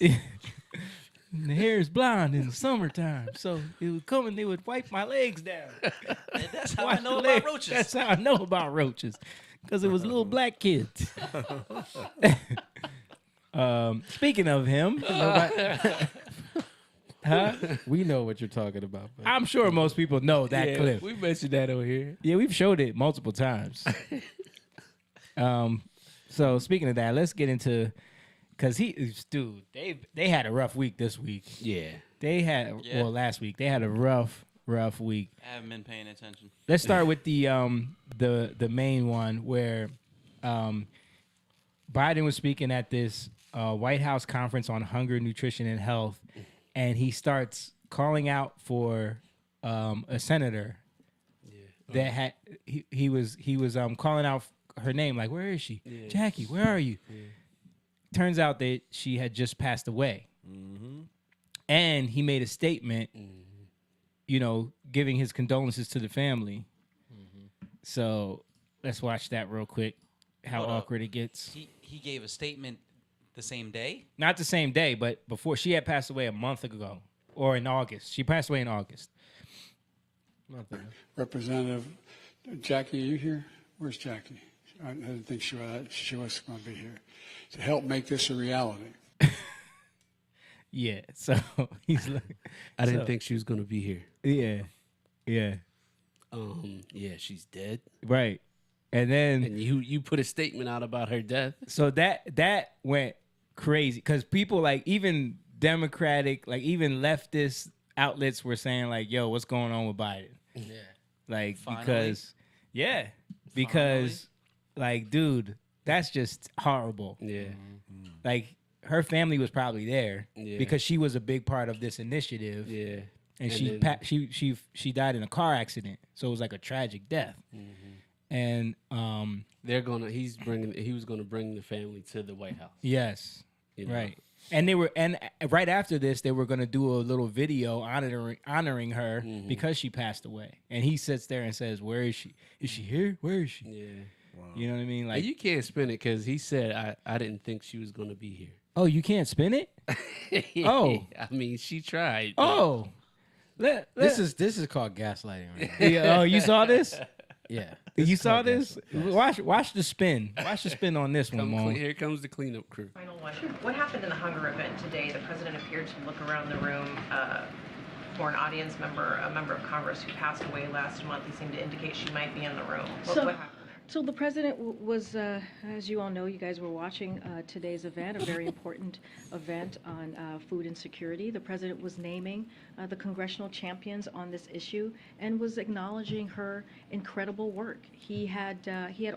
S2: The hair is blonde in the summertime, so it would come and they would wipe my legs down.
S5: And that's how
S2: Wipe
S5: I know
S2: the
S5: about
S2: legs.
S5: roaches.
S2: That's how I know about roaches, because it was little black kids. Speaking of him, huh?
S4: we know what you're talking about. But
S2: I'm sure most people know that
S6: Yeah,
S2: clip.
S6: we mentioned that over here.
S2: Yeah, we've showed it multiple times. So speaking of that, let's get into, because dude, they had a rough week this week.
S6: Yeah.
S2: They had
S5: Yeah.
S2: last week they had a rough week.
S5: I haven't been paying attention.
S2: Let's start with the main one where Biden was speaking at this White House conference on hunger, nutrition, and health, and he starts calling out for a senator that had he was calling out her name, like, where is she?
S6: Yeah.
S2: Jackie, where are you?
S6: Yeah.
S2: Turns out that she had just passed away, and he made a statement, giving his condolences to the family. So let's watch that real quick. How
S5: Hold up.
S2: awkward it gets.
S5: He gave a statement the same day.
S2: Not the same day, but before. She had passed away a month ago, or in August. She passed away in August.
S7: Representative Jackie, are you here? Where's Jackie? I didn't think she was going to be here to help make this a reality.
S2: Yeah. So he's like,
S6: I didn't think she was going to be here.
S2: yeah, yeah,
S6: Yeah, she's dead.
S2: right. And then
S6: And you put a statement out about her death.
S2: so that went crazy because people, like, even Democratic, like even leftist outlets were saying, like, yo, what's going on with Biden?
S4: yeah,
S2: Like,
S5: Finally?
S2: because like, dude, that's just horrible.
S6: Yeah.
S2: Like, her family was probably there
S6: Yeah.
S2: because she was a big part of this initiative.
S6: Yeah.
S2: And
S6: then-
S2: she died in a car accident, so it was like a tragic death. And
S6: he was gonna bring the family to the White House.
S2: yes,
S6: you know?
S2: right. And right after this, they were gonna do a little video honoring her because she passed away. And he sits there and says, "Where is she? Is she here? Where is she?"
S6: Yeah.
S2: You know what I mean?
S6: Like,
S2: Like,
S6: you can't spin it because he said I didn't think she was gonna be here.
S2: oh, you can't spin it. Oh.
S6: I mean, she tried.
S2: Oh,
S4: this is called gaslighting. Right now.
S2: yeah, oh, you saw this?
S4: Yeah,
S2: You
S4: is
S2: saw
S4: called
S2: this?
S4: gaslighting.
S2: Watch the spin. Watch the spin on this one, Mom.
S6: Here comes the cleanup crew.
S8: Final one. What happened in the hunger event today? The president appeared to look around the room for an audience member, a member of Congress who passed away last month. He seemed to indicate she might be in the room. What happened there?
S9: So the president was, as you all know, you guys were watching today's event, a very important event on food insecurity. The president was naming the congressional champions on this issue and was acknowledging her incredible work. He had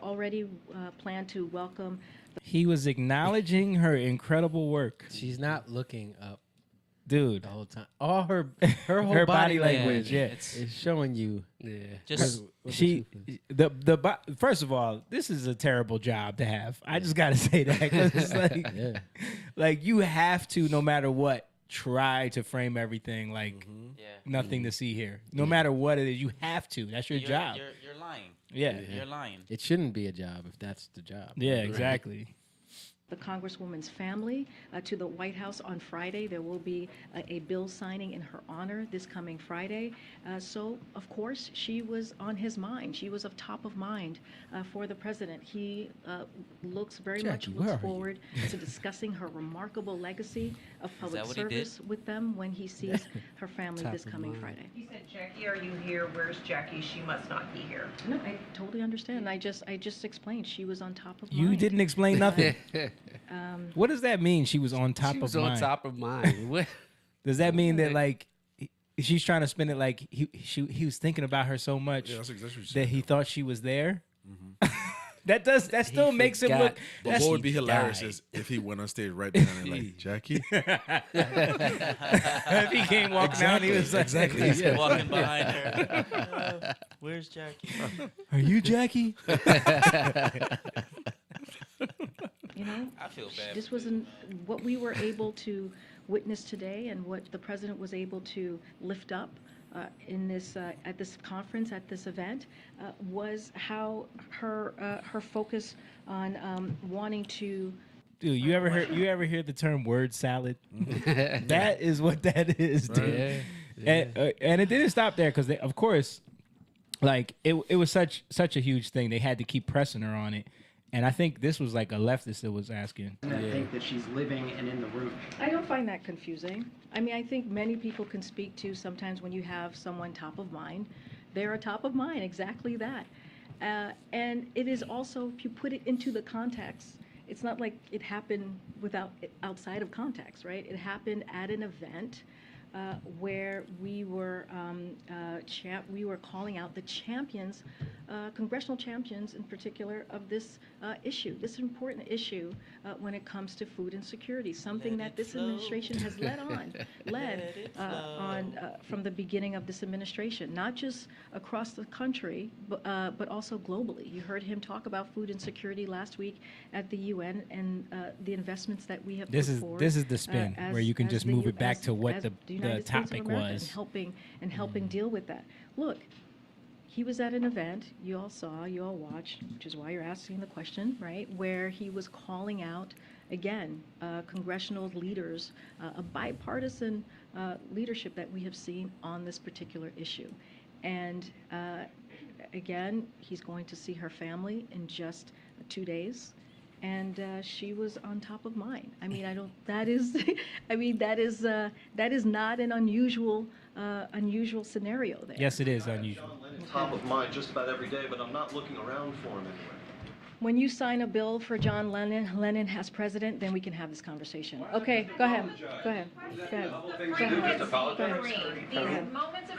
S9: already planned to welcome.
S2: He was acknowledging her incredible work,
S4: She's not looking up
S2: dude.
S4: the whole time. All her whole
S2: Her
S4: body
S2: body language, yeah.
S4: is showing you.
S6: Yeah.
S5: Just
S4: what
S2: She,
S4: the truth
S2: first of all, this is a terrible job to have. I just gotta say that because it's like,
S4: is. Yeah.
S2: like, you have to, no matter what, try to frame everything like
S5: yeah.
S2: nothing to see here. No matter what it is, you have to. That's your job.
S5: You're lying.
S2: Yeah.
S5: You're lying.
S4: It shouldn't be a job if that's the job.
S2: Yeah, exactly.
S9: the Congresswoman's family to the White House on Friday. There will be a bill signing in her honor this coming Friday. So, of course, she was on his mind. She was of top of mind for the president. He looks very much
S2: Jackie, where
S9: looks
S2: are you?
S9: forward to discussing her remarkable legacy of public
S5: that what he did?
S9: service with them when he sees her family
S6: Top
S9: this
S6: of
S9: coming
S6: mind.
S9: Friday.
S8: He said, Jackie, are you here? Where's Jackie? She must not be here.
S9: No, I totally understand. I just explained she was on top of
S2: You
S9: mind.
S2: didn't explain nothing. What does that mean? She was on top
S6: She
S2: of
S6: was
S2: mind.
S6: on top of mine. What?
S2: Does that mean that like she's trying to spin it like he was thinking about her so much
S3: Yeah, that's exactly what she
S2: that
S3: said.
S2: he thought she was there? that still makes him
S6: forgot.
S2: look.
S3: But
S2: That's,
S3: what would be hilarious
S6: died.
S3: is if he went on stage right then and like, Jackie?
S2: if he came walking out, and he was like,
S3: Exactly.
S2: Yeah.
S5: Walking behind her. Where's Jackie?
S2: "Are you Jackie?"
S9: You know,
S5: I feel bad.
S9: this wasn't what we were able to witness today, and what the president was able to lift up in this at this conference, at this event, was how her focus on wanting to.
S2: Dude, you ever hear the term word salad? That is what that is, dude.
S6: Yeah.
S2: And it didn't stop there because of course, like it was such a huge thing. They had to keep pressing her on it. And I think this was like a leftist that was asking.
S10: I think that she's living and in the room.
S9: I don't find that confusing. I mean, I think many people can speak to sometimes when you have someone top of mind, they're a top of mind, exactly that. And it is also, if you put it into the context, it's not like it happened outside of context, right? It happened at an event where we were calling out the champions, congressional champions in particular, of this issue, this important issue when it comes to food insecurity, something that this administration has led on from the beginning of this administration, not just across the country, but also globally. You heard him talk about food insecurity last week at the UN and the investments that we have put forward.
S2: This is the spin where you can just move it back to what the
S9: United States of
S2: topic
S9: America,
S2: was.
S9: and helping deal with that. Look, he was at an event you all saw, you all watched, which is why you're asking the question, right? Where he was calling out again congressional leaders, a bipartisan leadership that we have seen on this particular issue, and again, he's going to see her family in just 2 days. And she was on top of mind. I mean, that is not an unusual scenario there.
S2: Yes, it is unusual.
S11: John Lennon top of mind just about every day, but I'm not looking around for him anywhere.
S9: When you sign a bill for John Lennon as president, then we can have this conversation. Okay, go ahead. Go ahead. Go ahead.
S8: These moments of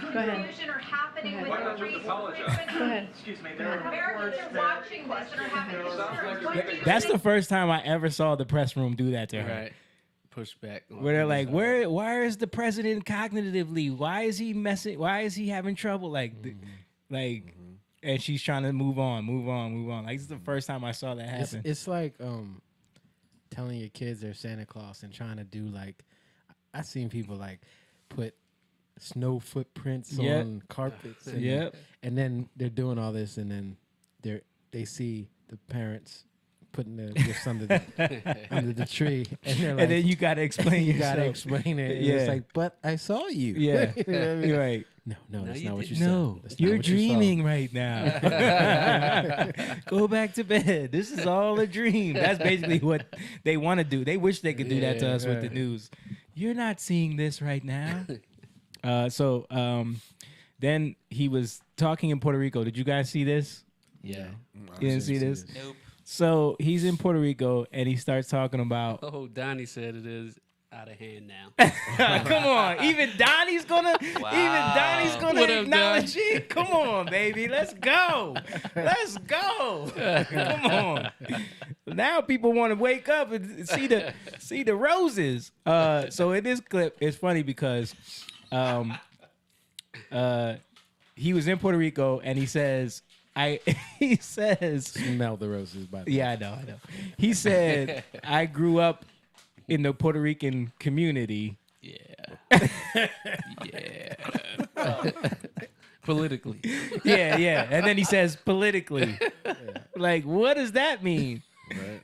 S9: Go ahead.
S8: confusion are happening with
S9: Go
S8: the race.
S9: Go ahead.
S10: Excuse me,
S8: Americans are watching this and are having concerns. What do you
S2: That's
S8: think?
S2: the first time I ever saw the press room do that to her.
S6: Right. Push back. on
S2: Where they're like,
S6: things.
S2: where is the president cognitively? Why is he messing? Why is he having trouble? Like, and she's trying to move on. Like, this is the first time I saw that happen.
S4: It's like telling your kids they're Santa Claus and trying to do like I've seen people like put snow footprints
S2: Yep.
S4: on carpets and,
S2: Yep.
S4: and then they're doing all this and then they see the parents putting the gifts under the tree and they're like,
S2: and then you gotta explain
S4: you
S2: yourself.
S4: gotta explain it. And
S2: Yeah.
S4: it's like, but I saw you.
S2: Yeah,
S4: You know what I mean?
S2: you're right.
S4: No, that's
S6: you
S4: not what you
S6: didn't.
S2: No,
S4: said. That's not
S2: you're
S4: what you saw.
S2: dreaming right now. Go back to bed. This is all a dream. That's basically what they want to do. They wish they could do that to
S4: Yeah,
S2: us with the
S4: right.
S2: news. You're not seeing this right now. Then he was talking in Puerto Rico. Did you guys see this?
S4: Yeah.
S2: You didn't see this?
S5: Nope.
S2: So he's in Puerto Rico and he starts talking about.
S6: Oh, Donnie said it is out of hand now.
S2: Come on, even Donnie's gonna
S6: What up,
S2: acknowledge it. Come on, baby, let's go. Come on. Now people want to wake up and see the roses. So in this clip, it's funny because he was in Puerto Rico and he says.
S4: Smell the roses, by the way.
S2: Yeah, I know. He said, I grew up in the Puerto Rican community.
S6: Yeah. Yeah. Politically.
S2: Yeah. And then he says politically. Like, what does that mean?
S3: Right.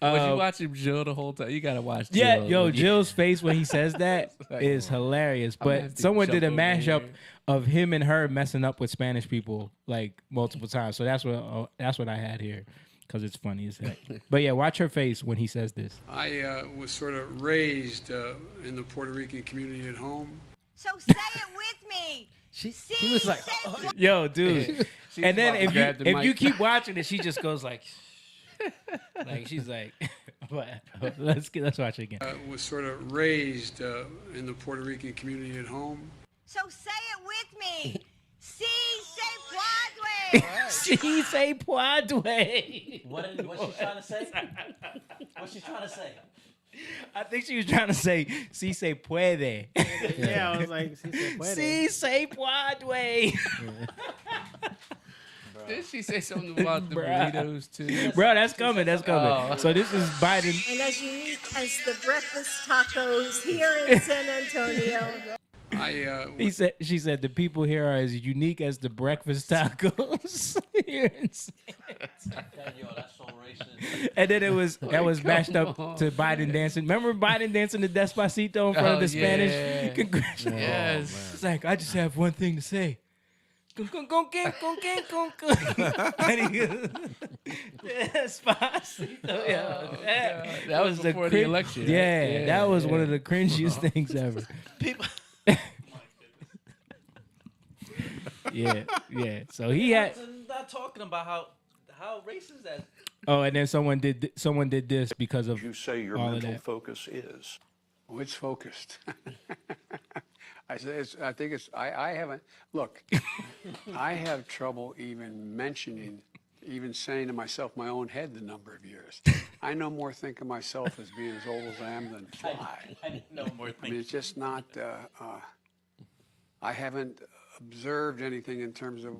S6: Was you watching Jill the whole time? You gotta watch. Jill.
S2: Yeah, yo, Jill's face when he says that
S6: Like,
S2: is hilarious.
S6: I'm gonna have
S2: But
S6: to
S2: someone did a
S6: jump over
S2: mashup
S6: here.
S2: of him and her messing up with Spanish people like multiple times. So that's what I had here because it's funny as heck. But yeah, watch her face when he says this.
S7: I was sort of raised in the Puerto Rican community at home.
S12: So say it with me.
S4: She was like,
S2: Yo, dude. And then
S6: about to grab the
S2: if you
S6: mic.
S2: keep watching it, she just goes like she's like, what? Let's watch it again.
S7: Was sort of raised in the Puerto Rican community at home.
S12: So say it with me. Si se puede.
S2: Si se puede.
S5: What's she trying to say? What's she trying to say?
S2: I think she was trying to say si se puede.
S4: yeah, I was like, si se puede.
S2: Si se puede.
S6: Did she say something about the
S2: Bruh.
S6: burritos too?
S2: Bro, that's coming. That's coming.
S6: Oh.
S2: So this is Biden.
S12: And as unique as the breakfast tacos here in San Antonio.
S2: She said the people here are as unique as the breakfast tacos. Here in San
S5: Yo, that's so racist.
S2: And then that was mashed up
S6: on.
S2: to Biden dancing. Remember Biden dancing to Despacito in front of the Spanish
S6: yeah.
S2: congressional?
S6: Yes.
S2: It's like, I just have one thing to say. And he goes, Despacito. Yeah,
S6: That was before the election, right?
S2: Yeah, that was one of the cringiest things ever.
S5: People.
S2: Yeah. So he had.
S5: Not talking about how racist that.
S2: Oh, and then someone did this because of
S11: You say your
S2: all of
S11: mental
S2: that.
S11: focus is.
S7: Oh, it's focused. I think it's. I haven't. Look, I have trouble even saying to myself, my own head, the number of years. I no more think of myself as being as old as I am than fly.
S5: I no more
S7: I mean, it's just not. I haven't observed anything in terms of.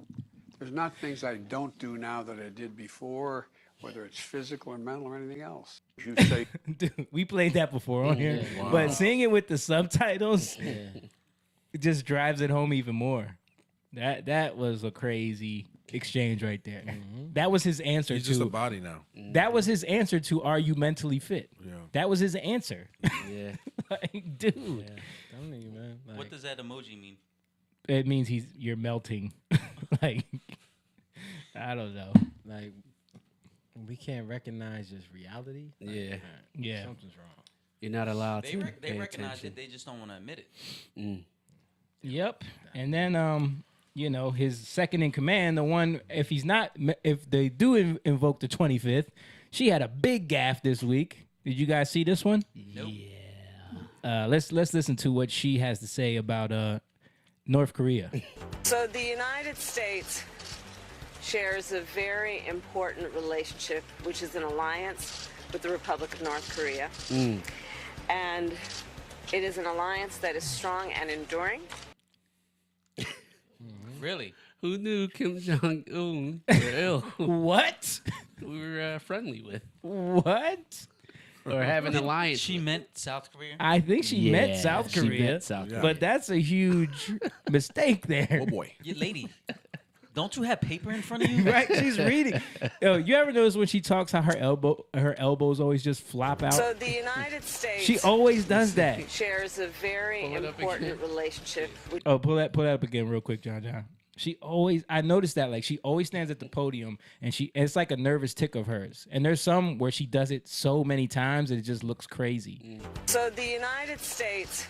S7: There's not things I don't do now that I did before, whether it's physical or mental or anything else.
S11: You say.
S2: Dude, we played that before on here, but seeing it with the subtitles, it just drives it home even more. That was a crazy exchange right there. That was his answer
S3: He's
S2: to
S3: just a body now.
S2: That was his answer to "Are you mentally fit?"
S3: Yeah.
S2: That was his answer.
S6: Yeah.
S2: Like, dude,
S4: I'm telling you, man. Like,
S5: What does that emoji mean?
S2: it means you're melting. Like, I don't know.
S4: like, we can't recognize just reality. Like,
S6: Yeah.
S2: Yeah.
S4: Something's wrong.
S6: You're not allowed
S5: They
S6: to.
S5: they
S6: pay
S5: recognize
S6: attention.
S5: it. They just don't want to admit it.
S6: Mm.
S2: Yep. And then his second in command, the one if they do invoke the 25th, she had a big gaffe this week. Did you guys see this one?
S5: Nope.
S2: Yeah. Let's listen to what she has to say about North Korea.
S13: So the United States shares a very important relationship, which is an alliance with the Republic of North Korea. And it is an alliance that is strong and enduring.
S5: Really?
S6: Who knew Kim Jong Un were ill?
S2: What?
S6: We were friendly with,
S2: What?
S6: or have an alliance.
S5: She meant South Korea.
S2: I think she meant
S6: Yeah,
S2: South
S6: she
S2: Korea,
S6: meant South Korea.
S2: but that's a huge mistake there.
S3: Oh boy.
S5: You lady, don't you have paper in front of you?
S2: Right? She's reading. Yo, you ever notice when she talks how her elbows always just flop out?
S13: So the United States
S2: She always does that.
S13: shares a very
S6: Pull it up
S13: important
S6: again.
S13: relationship with
S2: Oh, pull that up again real quick, John. I noticed that, like, she always stands at the podium and it's like a nervous tick of hers. And there's some where she does it so many times that it just looks crazy.
S13: So the United States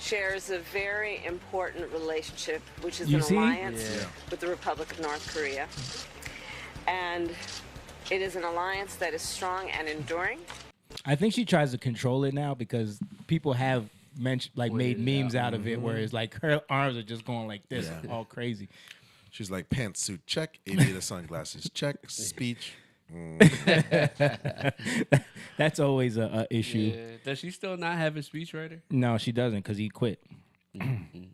S13: shares a very important relationship, which is
S2: You
S13: an
S2: see?
S13: alliance
S6: Yeah.
S13: with the Republic of North Korea. And it is an alliance that is strong and enduring.
S2: I think she tries to control it now because people have made memes out of it where it's like her arms are just going like this,
S3: Yeah.
S2: all crazy.
S3: She's like pantsuit check, aviator sunglasses check, speech.
S2: That's always a issue.
S6: Yeah. Does she still not have a speechwriter?
S2: No, she doesn't because he quit. And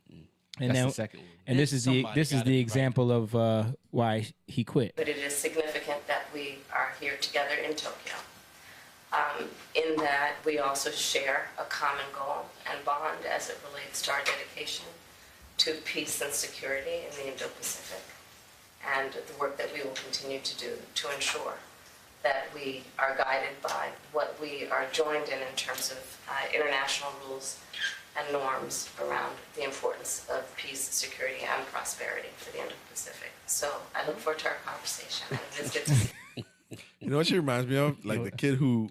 S6: That's
S2: then,
S6: the second one.
S2: and this is
S5: Somebody gotta
S2: the
S5: write
S2: example of why he quit.
S13: But it is significant that we are here together in Tokyo. In that we also share a common goal and bond as it relates to our dedication to peace and security in the Indo-Pacific, and the work that we will continue to do to ensure that we are guided by what we are joined in terms of international rules and norms around the importance of peace, security, and prosperity for the Indo-Pacific. So I look forward to our conversation, and it's good to see.
S3: You know what she reminds me of? Like the kid who,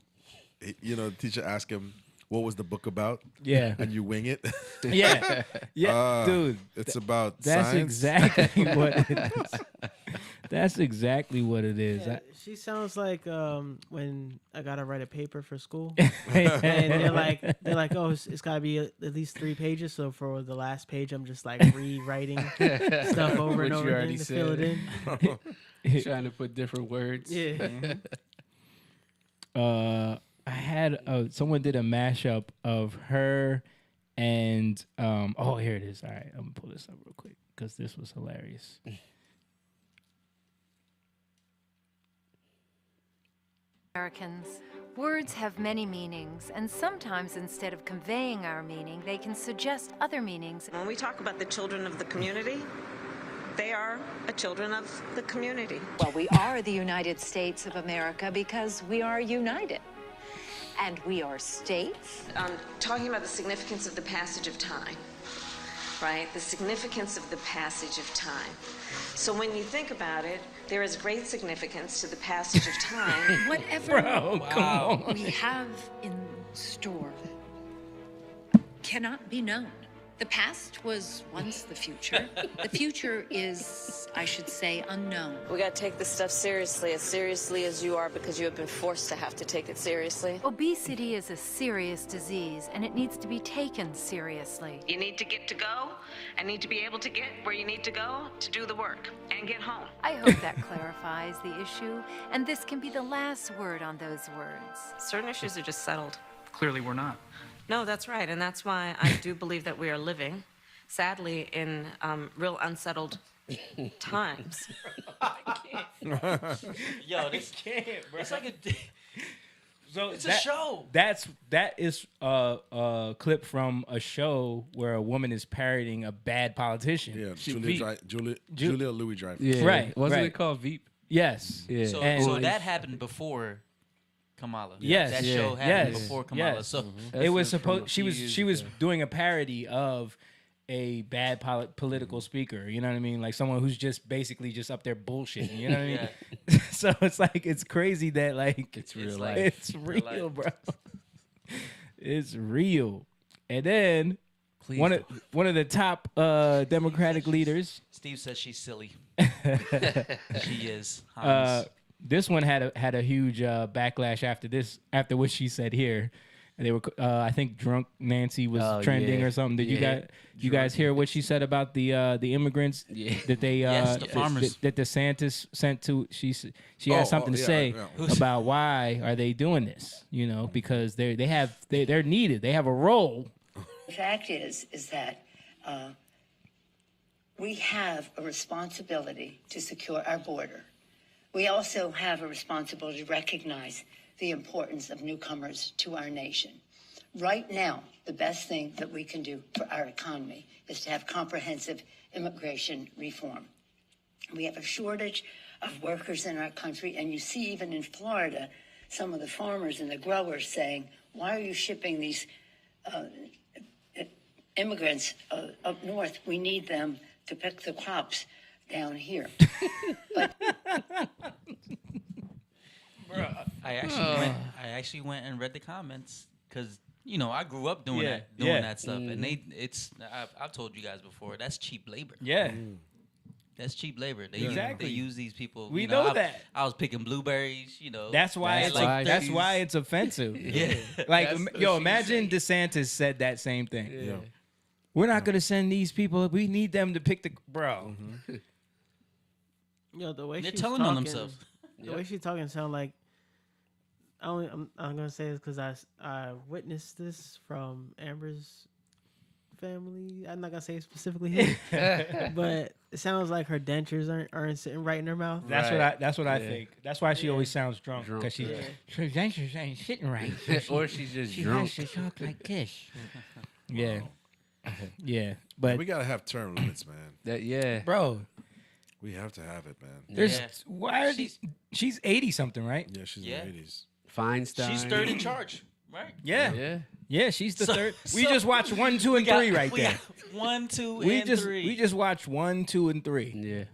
S3: you know, the teacher asked him, what was the book about?
S2: Yeah.
S3: And you wing it?
S2: Yeah. Yeah, dude.
S3: It's about
S2: That's
S3: science.
S2: exactly what it is. That's exactly what it is.
S14: Yeah, she sounds like when I gotta write a paper for school, and they're like, oh, it's gotta be at least 3 pages. So for the last page, I'm just like rewriting stuff over and over again to fill it in.
S6: Trying to put different words.
S14: Yeah.
S2: I had someone did a mashup of her and oh, here it is. All right, I'm gonna pull this up real quick because this was hilarious.
S15: Americans, words have many meanings, and sometimes instead of conveying our meaning, they can suggest other meanings.
S13: When we talk about the children of the community, they are children of the community.
S15: Well, we are the United States of America because we are united. And we are states.
S13: Talking about the significance of the passage of time, right? The significance of the passage of time. So when you think about it, there is great significance to the passage of time.
S15: Whatever
S2: come on.
S15: we have in store cannot be known. The past was once the future. The future is, I should say, unknown.
S13: We got to take this stuff seriously as you are, because you have been forced to have to take it seriously.
S15: Obesity is a serious disease, and it needs to be taken seriously.
S13: You need to get to go and need to be able to get where you need to go to do the work and get home.
S15: I hope that clarifies the issue, and this can be the last word on those words.
S8: Certain issues are just settled.
S10: Clearly, we're not.
S8: No, that's right, and that's why I do believe that we are living, sadly, in real unsettled times.
S5: Yo, this
S2: can't, bro.
S5: It's like a.
S2: So
S5: It's a show.
S2: That is a clip from a show where a woman is parroting a bad politician.
S3: Yeah,
S2: Veep.
S3: Julia Louis-Dreyfus.
S6: Yeah.
S2: Right.
S6: Wasn't
S2: right.
S6: it called Veep?
S2: Yes.
S6: Yeah.
S5: So,
S2: And-
S5: so that happened before Kamala.
S2: Yes.
S5: That
S2: Yeah.
S5: show happened
S2: Yes.
S5: before Kamala.
S2: Yes.
S5: So
S2: It was
S6: from a
S2: supposed. She
S6: few
S2: was.
S6: years
S2: She was
S6: ago.
S2: doing a parody of a bad political speaker. You know what I mean? Like someone who's just basically just up there bullshitting. You know what I mean? So it's like it's crazy that like
S6: It's real
S5: like-
S6: life.
S2: it's real, bro. It's real. And then
S6: Please
S2: one of the top Democratic leaders.
S5: Steve says she's silly. She is. Hans.
S2: This one had a huge backlash after what she said here. And they were, I think, drunk Nancy was trending or something. Did you guys hear what she said about the immigrants that they
S5: Yes, the farmers.
S2: that DeSantis sent to? She had something to say about why are they doing this? You know, because they're needed. They have a role.
S16: The fact is that we have a responsibility to secure our border. We also have a responsibility to recognize the importance of newcomers to our nation. Right now, the best thing that we can do for our economy is to have comprehensive immigration reform. We have a shortage of workers in our country, and you see even in Florida, some of the farmers and the growers saying, why are you shipping these immigrants up north? We need them to pick the crops down here.
S5: I actually went and read the comments because I grew up doing that stuff, and I've told you guys before, that's cheap labor.
S2: Yeah.
S5: That's cheap labor. They
S2: Exactly.
S5: use these people.
S2: We know that.
S5: I was picking blueberries.
S2: That's why that's why it's offensive.
S5: Yeah.
S2: Like
S6: That's what
S2: yo,
S6: she
S2: imagine DeSantis said that same thing. Yeah. We're not gonna send these people. We need them to pick the bro.
S14: Yo, the way
S5: They're
S14: she's
S5: telling
S14: talking,
S5: on themselves.
S14: The way she's talking sound like. I'm gonna say this because I witnessed this from Amber's family. I'm not gonna say it specifically here, but it sounds like her dentures aren't sitting right in her mouth.
S2: That's what I think. That's why she always sounds drunk because her dentures ain't sitting right.
S6: Or she's just drunk.
S2: She has to talk like this. Yeah, yeah. But
S3: we gotta have term limits, man.
S6: Yeah.
S2: bro,
S3: We have to have it, man.
S2: There's why are she's 80 something, right?
S3: Yeah, she's in her 80s.
S6: Feinstein.
S5: She's third in charge, right?
S2: Yeah, she's the third. We just watched 1, 2, and 3 right there.
S5: 1, 2,
S2: We
S5: and
S2: just
S5: 3.
S2: we just watched 1, 2, and 3.
S6: Yeah.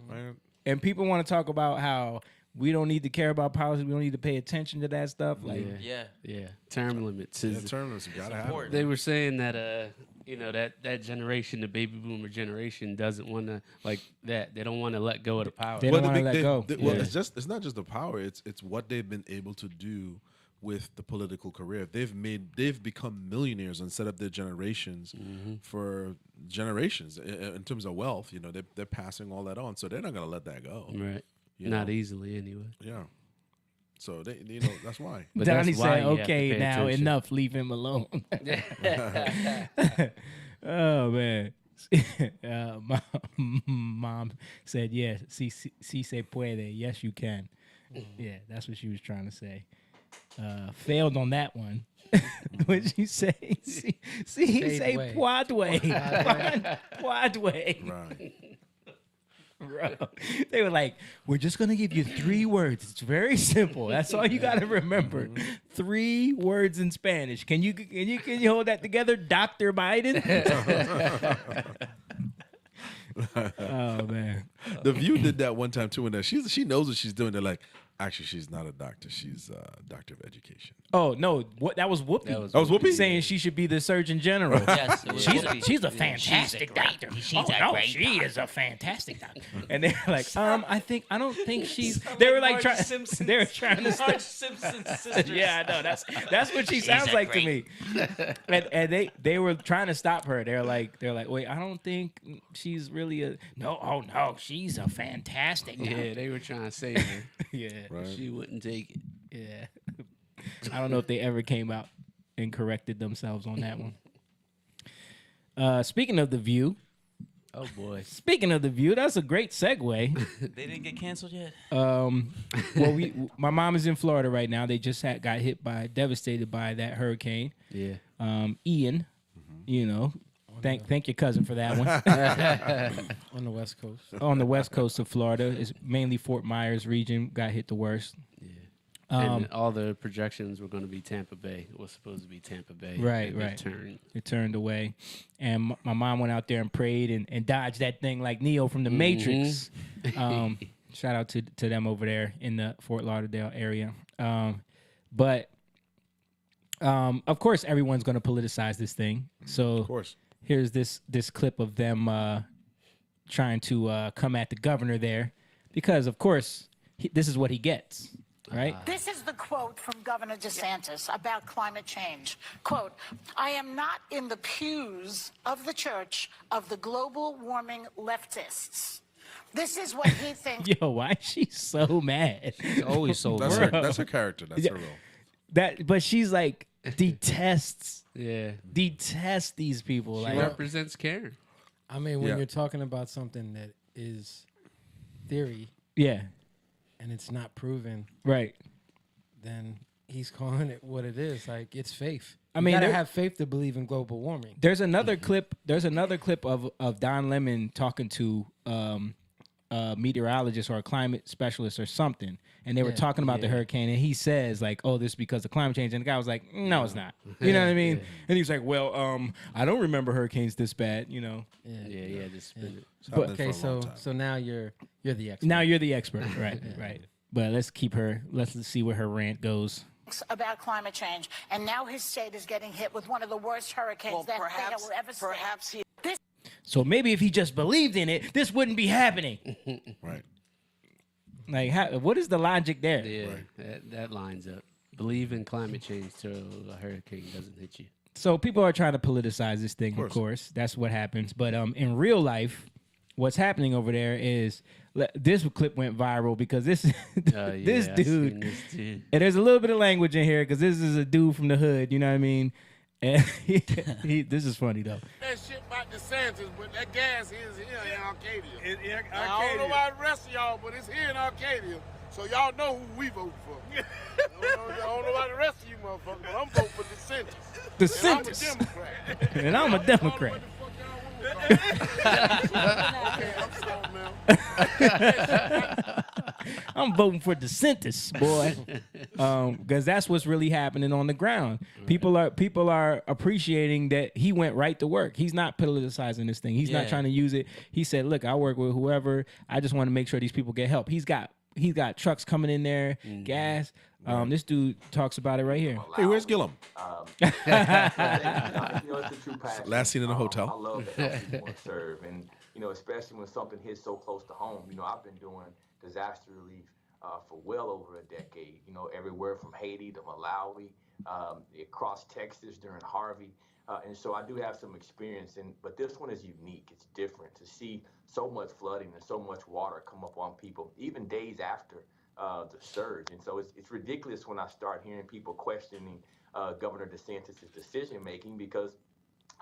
S2: And people want to talk about how we don't need to care about policy. We don't need to pay attention to that stuff. Like,
S6: yeah. Term limits.
S3: Yeah, term limits. You gotta have it.
S6: They were saying that that generation, the baby boomer generation, doesn't want to like that. They don't want to let go of the power.
S2: They don't want to let go.
S3: Well, it's not just the power. It's what they've been able to do with the political career. They've become millionaires and set up their generations for generations in terms of wealth. You know, they're passing all that on, so they're not gonna let that go.
S6: Right.
S3: You
S6: Not
S3: know?
S6: Easily, anyway.
S3: Yeah. So that's why.
S6: But
S2: Donnie
S6: that's why
S2: said,
S6: you have to
S2: "Okay,
S6: pay
S2: now
S6: attention.
S2: enough. Leave him alone." Oh man. My mom said, "Yes, si se puede. Yes, you can." Yeah, that's what she was trying to say. Failed on that one. What'd she say? Si se puede. Puede.
S3: Right.
S2: Bro, they were like, "We're just gonna give you 3 words. It's very simple. That's all you gotta remember. 3 words in Spanish. Can you hold that together, Dr. Biden?" Oh man,
S3: The View did that one time too. And she knows what she's doing. They're like, actually, she's not a doctor. She's a doctor of education.
S2: Oh no, that was Whoopi.
S3: That was Whoopi?
S2: saying she should be the Surgeon General.
S5: Yes, it was Whoopi.
S2: she's a fantastic doctor. She is a fantastic doctor. And they're like, I don't think she's. They were like trying. They were trying to.
S5: Marge Simpson's sister.
S2: Yeah, I know. That's what she sounds like to me. And they were trying to stop her. They're like, wait, I don't think she's really a. No, oh no, she's a fantastic doctor.
S6: Yeah, they were trying to save her.
S2: Yeah,
S6: She wouldn't take it.
S2: yeah. I don't know if they ever came out and corrected themselves on that one. Speaking of The View.
S6: Oh, boy.
S2: Speaking of The View, that's a great segue.
S5: They didn't get canceled yet?
S2: Well, my mom is in Florida right now. They just got devastated by that hurricane.
S6: Yeah.
S2: Ian, you know. Thank your cousin for that one.
S4: On the West Coast.
S2: On the West Coast of Florida. It's mainly Fort Myers region got hit the worst.
S6: Yeah. And all the projections were going to be Tampa Bay. It was supposed to be Tampa Bay.
S2: Right. It turned away. And my mom went out there and prayed and dodged that thing like Neo from the Matrix. Shout out to them over there in the Fort Lauderdale area. But of course, everyone's going to politicize this thing. So
S3: Of course.
S2: Here's this clip of them trying to come at the governor there. Because, of course, this is what he gets. Right?
S17: This is the quote from Governor DeSantis about climate change. Quote, "I am not in the pews of the church of the global warming leftists." This is what he thinks.
S2: Yo, why is she so mad?
S6: She's always so
S3: That's
S6: mad.
S3: that's her character. That's her role.
S2: But she's like detests
S6: Yeah.
S2: these people.
S6: She
S2: Like
S6: represents Karen.
S4: I mean, when
S3: Yeah.
S4: you're talking about something that is theory
S2: yeah,
S4: and it's not proven,
S2: right.
S4: then he's calling it what it is. Like, it's faith.
S2: I
S4: You
S2: mean,
S4: gotta
S2: there-
S4: have faith to believe in global warming.
S2: There's another clip. There's another clip of Don Lemon talking to a meteorologist or a climate specialist or something, and they were
S4: Yeah,
S2: talking about the hurricane, and he says like, "Oh, this is because of climate change," and the guy was like, "No, it's not." You know what I mean? And he's like, "Well, I don't remember hurricanes this bad," you know.
S6: Yeah, just spin it.
S3: It's happened
S4: Okay,
S3: for a long
S4: so
S3: time.
S4: now you're the expert.
S2: Now you're the expert, right? Right. But let's see where her rant goes.
S17: About climate change, and now his state is getting hit with one of the worst hurricanes that they will ever see. Perhaps he.
S2: So maybe if he just believed in it, this wouldn't be happening.
S3: Right.
S2: Like, what is the logic there?
S6: Yeah, that lines up. Believe in climate change so a hurricane doesn't hit you.
S2: So people are trying to politicize this thing, of course. That's what happens. But in real life, what's happening over there is this clip went viral because this this
S6: I
S2: dude,
S6: seen this dude.
S2: and there's a little bit of language in here because this is a dude from the hood. You know what I mean? And this is funny though.
S18: That shit about DeSantis, but that gas is here in Arcadia. Now, I don't know about the rest of y'all, but it's here in Arcadia. So y'all know who we vote for. I don't know about the rest of you motherfuckers, but I'm voting for DeSantis.
S2: DeSantis.
S18: And I'm a Democrat.
S2: And I'm a Democrat.
S18: I'm sorry, man.
S2: I'm voting for DeSantis, boy, because that's what's really happening on the ground. People are appreciating that he went right to work. He's not politicizing this thing. He's not trying to use it. He said, "Look, I work with whoever. I just want to make sure these people get help." He's got trucks coming in there, gas. This dude talks about it right here.
S3: Hey, where's Gillum?
S19: It's a true passion.
S3: Last seen in a hotel.
S19: I love to help people and serve, and especially when something hits so close to home. I've been doing disaster relief for well over a decade. Everywhere from Haiti to Malawi, across Texas during Harvey, and so I do have some experience. But this one is unique. It's different to see so much flooding and so much water come up on people, even days after the surge. And so it's ridiculous when I start hearing people questioning Governor DeSantis' decision making, because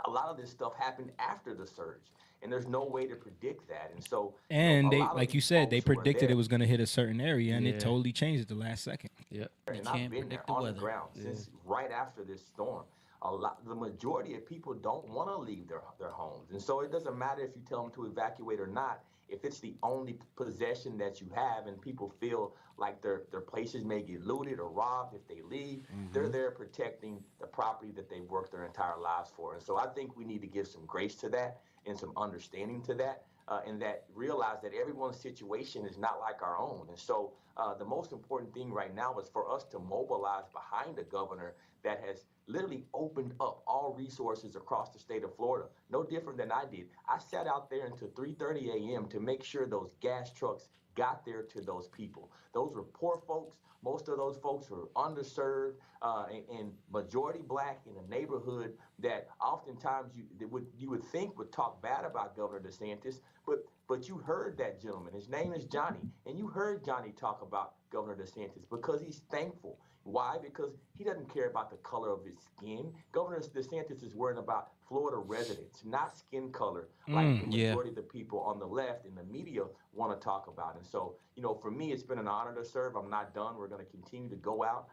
S19: a lot of this stuff happened after the surge, and there's no way to predict that. And so,
S2: and they, like you said, they predicted it was going to hit a certain area, and it totally changed at the last second.
S19: Yep. And I've been there on the ground since right after this storm. The majority of people don't want to leave their homes, and so it doesn't matter if you tell them to evacuate or not. If it's the only possession that you have, and people feel like their places may get looted or robbed if they leave, they're there protecting the property that they've worked their entire lives for. And so I think we need to give some grace to that and some understanding to that, and that realize that everyone's situation is not like our own. And so the most important thing right now is for us to mobilize behind a governor that has literally opened up all resources across the state of Florida, no different than I did. I sat out there until 3:30 a.m. to make sure those gas trucks got there to those people. Those were poor folks. Most of those folks were underserved and majority black in a neighborhood that oftentimes you would think would talk bad about Governor DeSantis, but you heard that gentleman. His name is Johnny, and you heard Johnny talk about Governor DeSantis because he's thankful. Why? Because he doesn't care about the color of his skin. Governor DeSantis is worrying about Florida residents, not skin color, like the majority of the people on the left in the media want to talk about. And so, for me, it's been an honor to serve. I'm not done. We're going to continue to go out.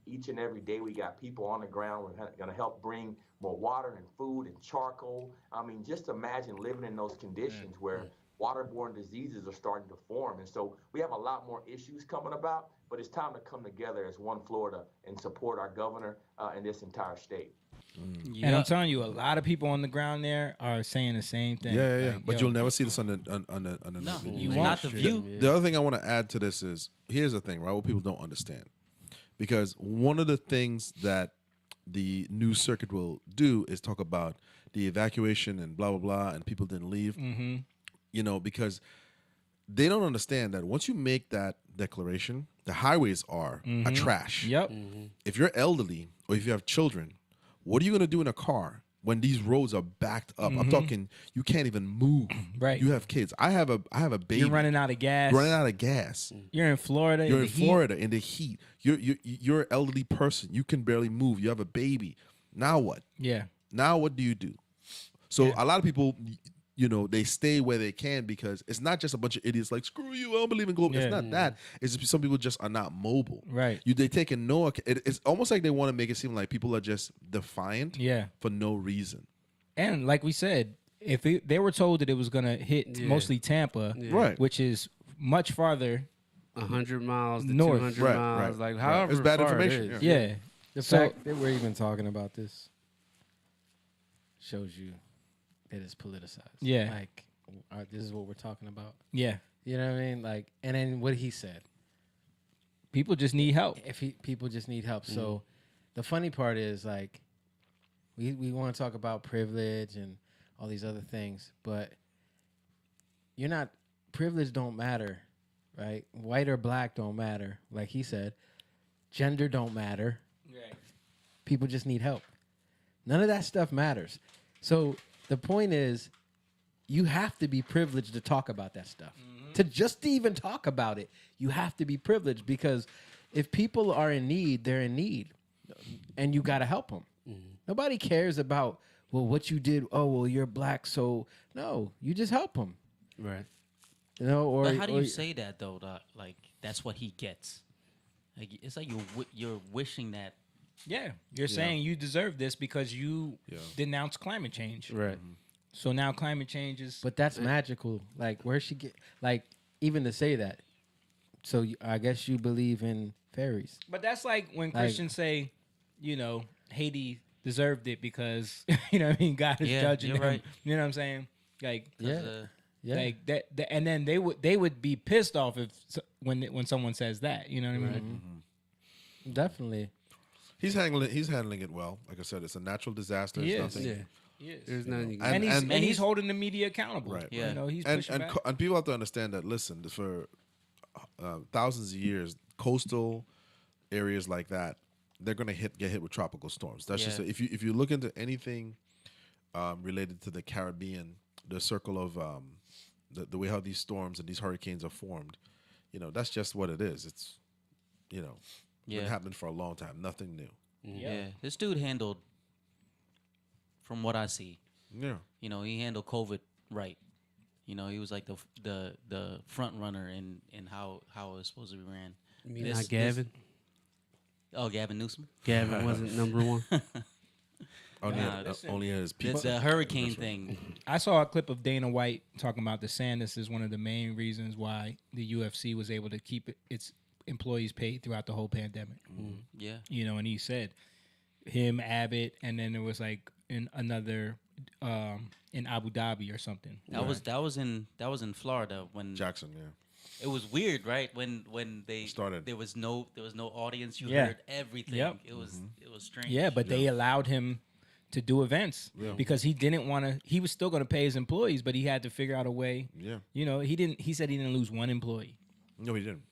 S19: Each and every day we got people on the ground. We're going to help bring more water and food and charcoal. I mean, just imagine living in those conditions where waterborne diseases are starting to form. And so we have a lot more issues coming about, but it's time to come together as one Florida and support our governor and this entire state.
S2: And I'm telling you, a lot of people on the ground there are saying the same thing.
S3: Yeah.
S2: Like,
S3: but you'll never see this on the
S5: No,
S3: news.
S5: you won't. Not the view.
S3: The other thing I want to add to this is, here's the thing, right? What people don't understand. Because one of the things that the news circuit will do is talk about the evacuation and blah, blah, blah, and people didn't leave. Because they don't understand that once you make that declaration, the highways are a trash.
S2: Yep.
S3: If you're elderly or if you have children, what are you going to do in a car when these roads are backed up? I'm talking, you can't even move.
S2: Right.
S3: You have kids. I have a baby.
S2: You're running out of gas. You're in Florida.
S3: You're in Florida in the heat. You're an elderly person. You can barely move. You have a baby. Now what?
S2: Yeah.
S3: Now what do you do? So a lot of people, they stay where they can because it's not just a bunch of idiots like, screw you, I don't believe in global. It's not that. It's just some people just are not mobile.
S2: Right.
S3: They take it's almost like they want to make it seem like people are just defiant for no reason.
S2: And like we said, if they were told that it was going to hit mostly Tampa,
S3: right,
S2: which is much farther,
S6: 100 miles to
S2: north,
S6: 200 miles, like however
S3: it's bad
S6: far
S3: information.
S6: It is.
S2: Yeah.
S4: The fact that we're even talking about this shows you that it's politicized.
S2: Yeah.
S4: Like, this is what we're talking about.
S2: Yeah.
S4: You know what I mean? Like, and then what he said.
S2: People just need help.
S4: People just need help. So the funny part is, like, we want to talk about privilege and all these other things, but privilege don't matter, right? White or black don't matter. Like he said, gender don't matter.
S2: Right.
S4: People just need help. None of that stuff matters. So the point is, you have to be privileged to talk about that stuff. To even talk about it, you have to be privileged, because if people are in need, they're in need, and you got to help them. Nobody cares about, what you did. Oh, well, you're black, so no, you just help them.
S6: Right.
S5: But how do you say that though? Like that's what he gets. Like it's like you're wishing that.
S2: Yeah, you're saying you deserve this because you denounce climate change.
S6: Right.
S2: So now climate change is.
S4: But that's magical. Like, where she get, like, even to say that. So I guess you believe in fairies.
S2: But that's like when
S4: Like-
S2: Christians say, Haiti deserved it because what I mean, God is
S5: Yeah,
S2: judging
S5: you're
S2: them.
S5: right.
S2: You know what I'm saying? Like,
S4: Yeah.
S2: like that, and then they would be pissed off if when someone says that. You know what I mean?
S4: Definitely.
S3: He's handling it well. Like I said, it's a natural disaster.
S2: He
S3: It's
S2: is.
S3: nothing.
S2: He is.
S6: There's nothing you can
S2: And he's holding the media accountable.
S3: Right.
S2: You know, he's
S3: and
S2: pushing back.
S3: and people have to understand that. Listen, for thousands of years, coastal areas like that, they're gonna get hit with tropical storms. That's just if you look into anything related to the Caribbean, the circle of the way how these storms and these hurricanes are formed, that's just what it is. It's been happening for a long time. Nothing new.
S5: Yeah, this dude handled, from what I see, he handled COVID right. He was like the front runner in how it was supposed to be ran.
S6: You mean not Gavin?
S5: Gavin Newsom.
S6: Gavin wasn't number one.
S3: Only his people.
S5: The hurricane thing.
S2: I saw a clip of Dana White talking about DeSantis is one of the main reasons why the UFC was able to keep its employees paid throughout the whole pandemic.
S5: Yeah.
S2: And he said him, Abbott, and then there was like another in Abu Dhabi or something.
S5: That was in Florida when
S3: Jackson. Yeah.
S5: It was weird, right? When they
S3: started,
S5: there was no audience. You
S2: Yeah.
S5: heard everything.
S2: Yep.
S5: It was strange.
S2: Yeah, but they allowed him to do events because he didn't want to. He was still going to pay his employees, but he had to figure out a way.
S3: Yeah.
S2: He didn't. He said he didn't lose one employee.
S3: No, he didn't.